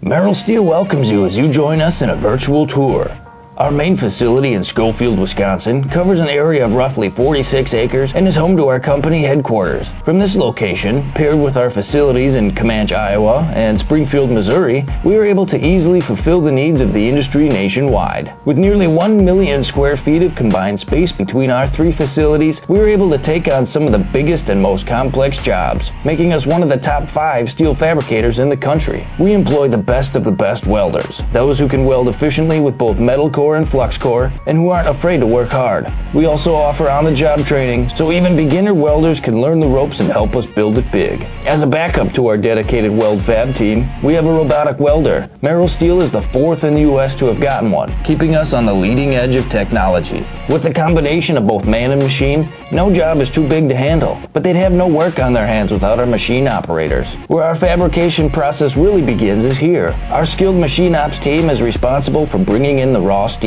Merrill Steel welcomes you as you join us in a virtual tour. Our main facility in Schofield, Wisconsin covers an area of roughly 46 acres and is home to our company headquarters. From this location, paired with our facilities in Comanche, Iowa and Springfield, Missouri, we are able to easily fulfill the needs of the industry nationwide. With nearly 1 million square feet of combined space between our 3 facilities, we are able to take on some of the biggest and most complex jobs, making us one of the top 5 steel fabricators in the country. We employ the best of the best welders, those who can weld efficiently with both metal core and flux core, and who aren't afraid to work hard. We also offer on-the-job training, so even beginner welders can learn the ropes and help us build it big. As a backup to our dedicated weld fab team, we have a robotic welder. Merrill Steel is the 4th in the U.S. to have gotten one, keeping us on the leading edge of technology. With the combination of both man and machine, no job is too big to handle, but they'd have no work on their hands without our machine operators. Where our fabrication process really begins is here. Our skilled machine ops team is responsible for bringing in the raw steel.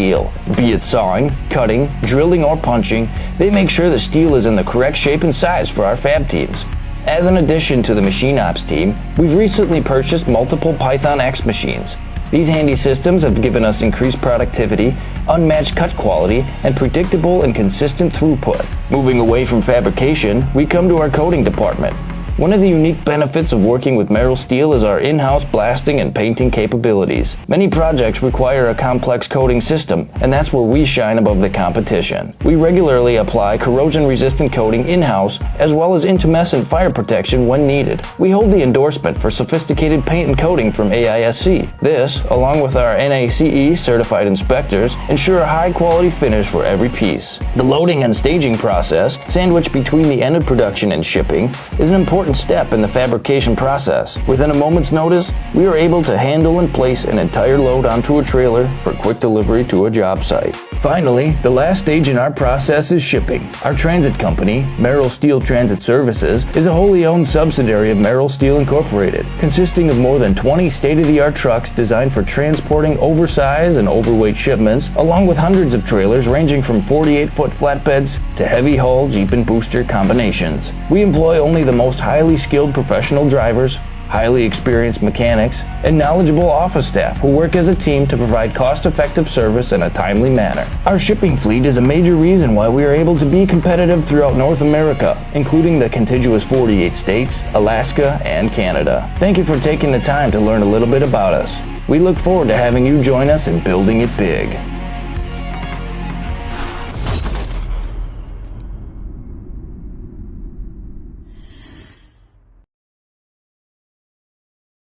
Be it sawing, cutting, drilling, or punching, they make sure the steel is in the correct shape and size for our fab teams. As an addition to the machine ops team, we've recently purchased multiple Python X machines. These handy systems have given us increased productivity, unmatched cut quality, and predictable and consistent throughput. Moving away from fabrication, we come to our coating department. One of the unique benefits of working with Merrill Steel is our in-house blasting and painting capabilities. Many projects require a complex coating system, and that's where we shine above the competition. We regularly apply corrosion-resistant coating in-house, as well as intumescent fire protection when needed. We hold the endorsement for sophisticated paint and coating from AISC. This, along with our NACE certified inspectors, ensure a high-quality finish for every piece. The loading and staging process, sandwiched between the end of production and shipping, is an important step in the fabrication process. Within a moment's notice, we are able to handle and place an entire load onto a trailer for quick delivery to a job site. Finally, the last stage in our process is shipping. Our transit company, Merrill Steel Transit Services, is a wholly owned subsidiary of Merrill Steel Incorporated, consisting of more than 20 state-of-the-art trucks designed for transporting oversized and overweight shipments, along with hundreds of trailers ranging from 48-foot flatbeds to heavy-haul Jeep and booster combinations. We employ only the most highly skilled professional drivers, highly experienced mechanics, and knowledgeable office staff who work as a team to provide cost-effective service in a timely manner. Our shipping fleet is a major reason why we are able to be competitive throughout North America, including the contiguous 48 states, Alaska, and Canada. Thank you for taking the time to learn a little bit about us. We look forward to having you join us in building it big.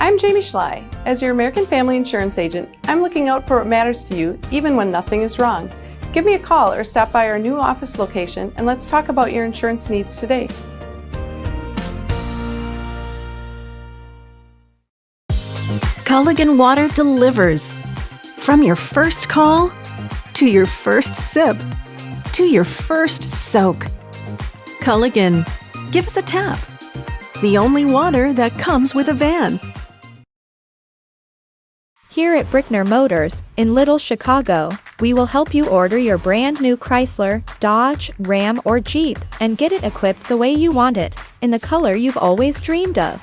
I'm Jamie Schley. As your American Family Insurance agent, I'm looking out for what matters to you, even when nothing is wrong. Give me a call or stop by our new office location and let's talk about your insurance needs today. Culligan Water delivers. From your first call, to your first sip, to your first soak. Culligan, give us a tap. The only water that comes with a van. Here at Brickner Motors, in Little Chicago, we will help you order your brand new Chrysler, Dodge, Ram, or Jeep and get it equipped the way you want it, in the color you've always dreamed of.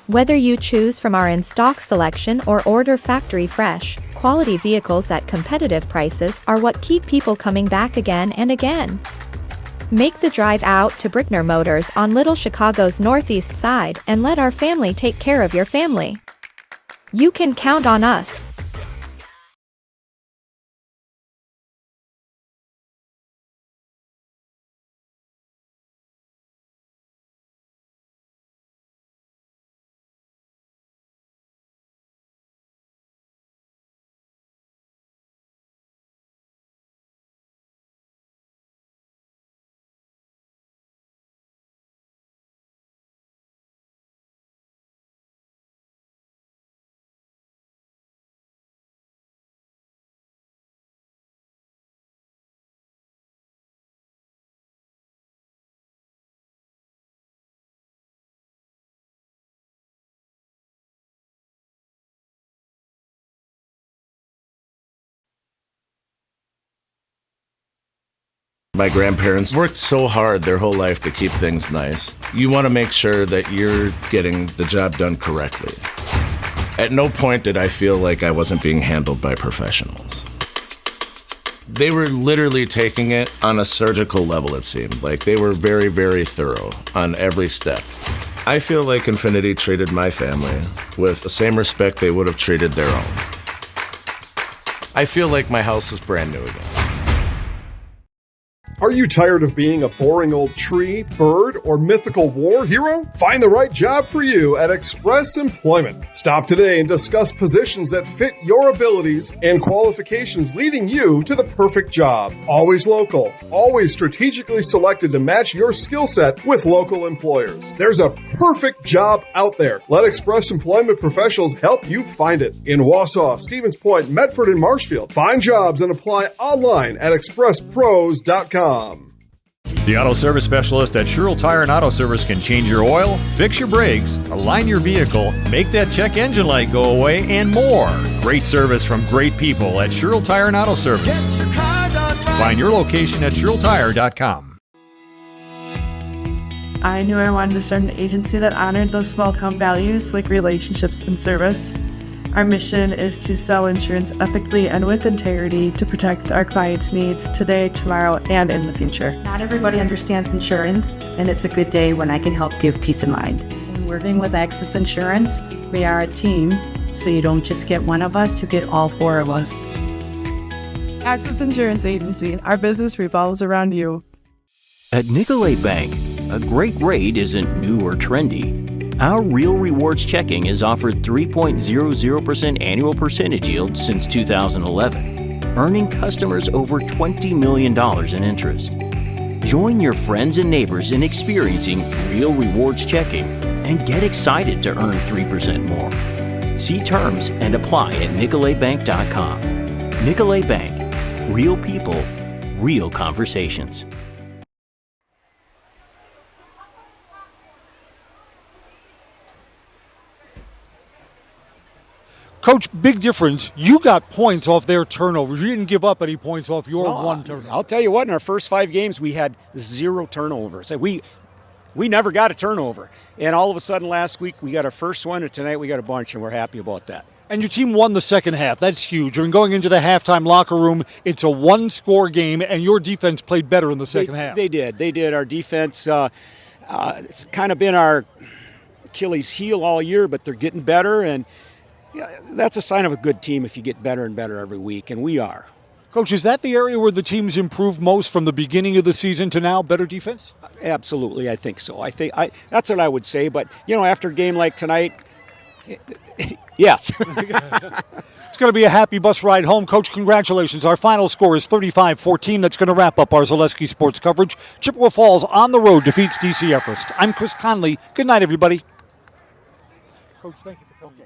Whether you choose from our in-stock selection or order factory fresh, quality vehicles at competitive prices are what keep people coming back again and again. Make the drive out to Brickner Motors on Little Chicago's northeast side and let our family take care of your family. You can count on us. My grandparents worked so hard their whole life to keep things nice. You want to make sure that you're getting the job done correctly. At no point did I feel like I wasn't being handled by professionals. They were literally taking it on a surgical level, it seemed. Like they were very, very thorough on every step. I feel like Infinity treated my family with the same respect they would have treated their own. I feel like my house is brand new again. Are you tired of being a boring old tree, bird, or mythical war hero? Find the right job for you at Express Employment. Stop today and discuss positions that fit your abilities and qualifications, leading you to the perfect job. Always local, always strategically selected to match your skill set with local employers. There's a perfect job out there. Let Express Employment professionals help you find it. In Wausau, Stevens Point, Medford, and Marshfield. Find jobs and apply online at expresspros.com. The auto service specialist at Sherrill Tire and Auto Service can change your oil, fix your brakes, align your vehicle, make that check engine light go away, and more. Great service from great people at Sherrill Tire and Auto Service. Find your location at SherrillTire.com. I knew I wanted to start an agency that honored those small town values like relationships and service. Our mission is to sell insurance ethically and with integrity to protect our clients' needs today, tomorrow, and in the future. Not everybody understands insurance, and it's a good day when I can help give peace of mind. When working with Access Insurance, we are a team, so you don't just get one of us, you get all four of us. Access Insurance Agency, our business revolves around you. At Nicolay Bank, a great rate isn't new or trendy. Our Real Rewards checking has offered 3.00% annual percentage yield since 2011, earning customers over $20 million in interest. Join your friends and neighbors in experiencing Real Rewards checking and get excited to earn 3% more. See terms and apply at nicolaybank.com. Nicolay Bank. Real people, real conversations. Coach, big difference. You got points off their turnovers. You didn't give up any points off your one turnover. I'll tell you what, in our first 5 games, we had 0 turnovers. We never got a turnover. And all of a sudden last week, we got our first one, and tonight we got a bunch, and we're happy about that. And your team won the second half. That's huge. I mean, going into the halftime locker room, it's a one-score game, and your defense played better in the second half. They did. Our defense, it's kind of been our Achilles heel all year, but they're getting better, and that's a sign of a good team if you get better and better every week, and we are. Coach, is that the area where the team's improved most from the beginning of the season to now, better defense? Absolutely, I think so. That's what I would say, but, after a game like tonight, yes. It's going to be a happy bus ride home. Coach, congratulations. Our final score is 35-14. That's going to wrap up our Zaleski sports coverage. Chippewa Falls on the road defeats DC Everest. I'm Chris Conley. Good night, everybody. Coach, thank you for coming.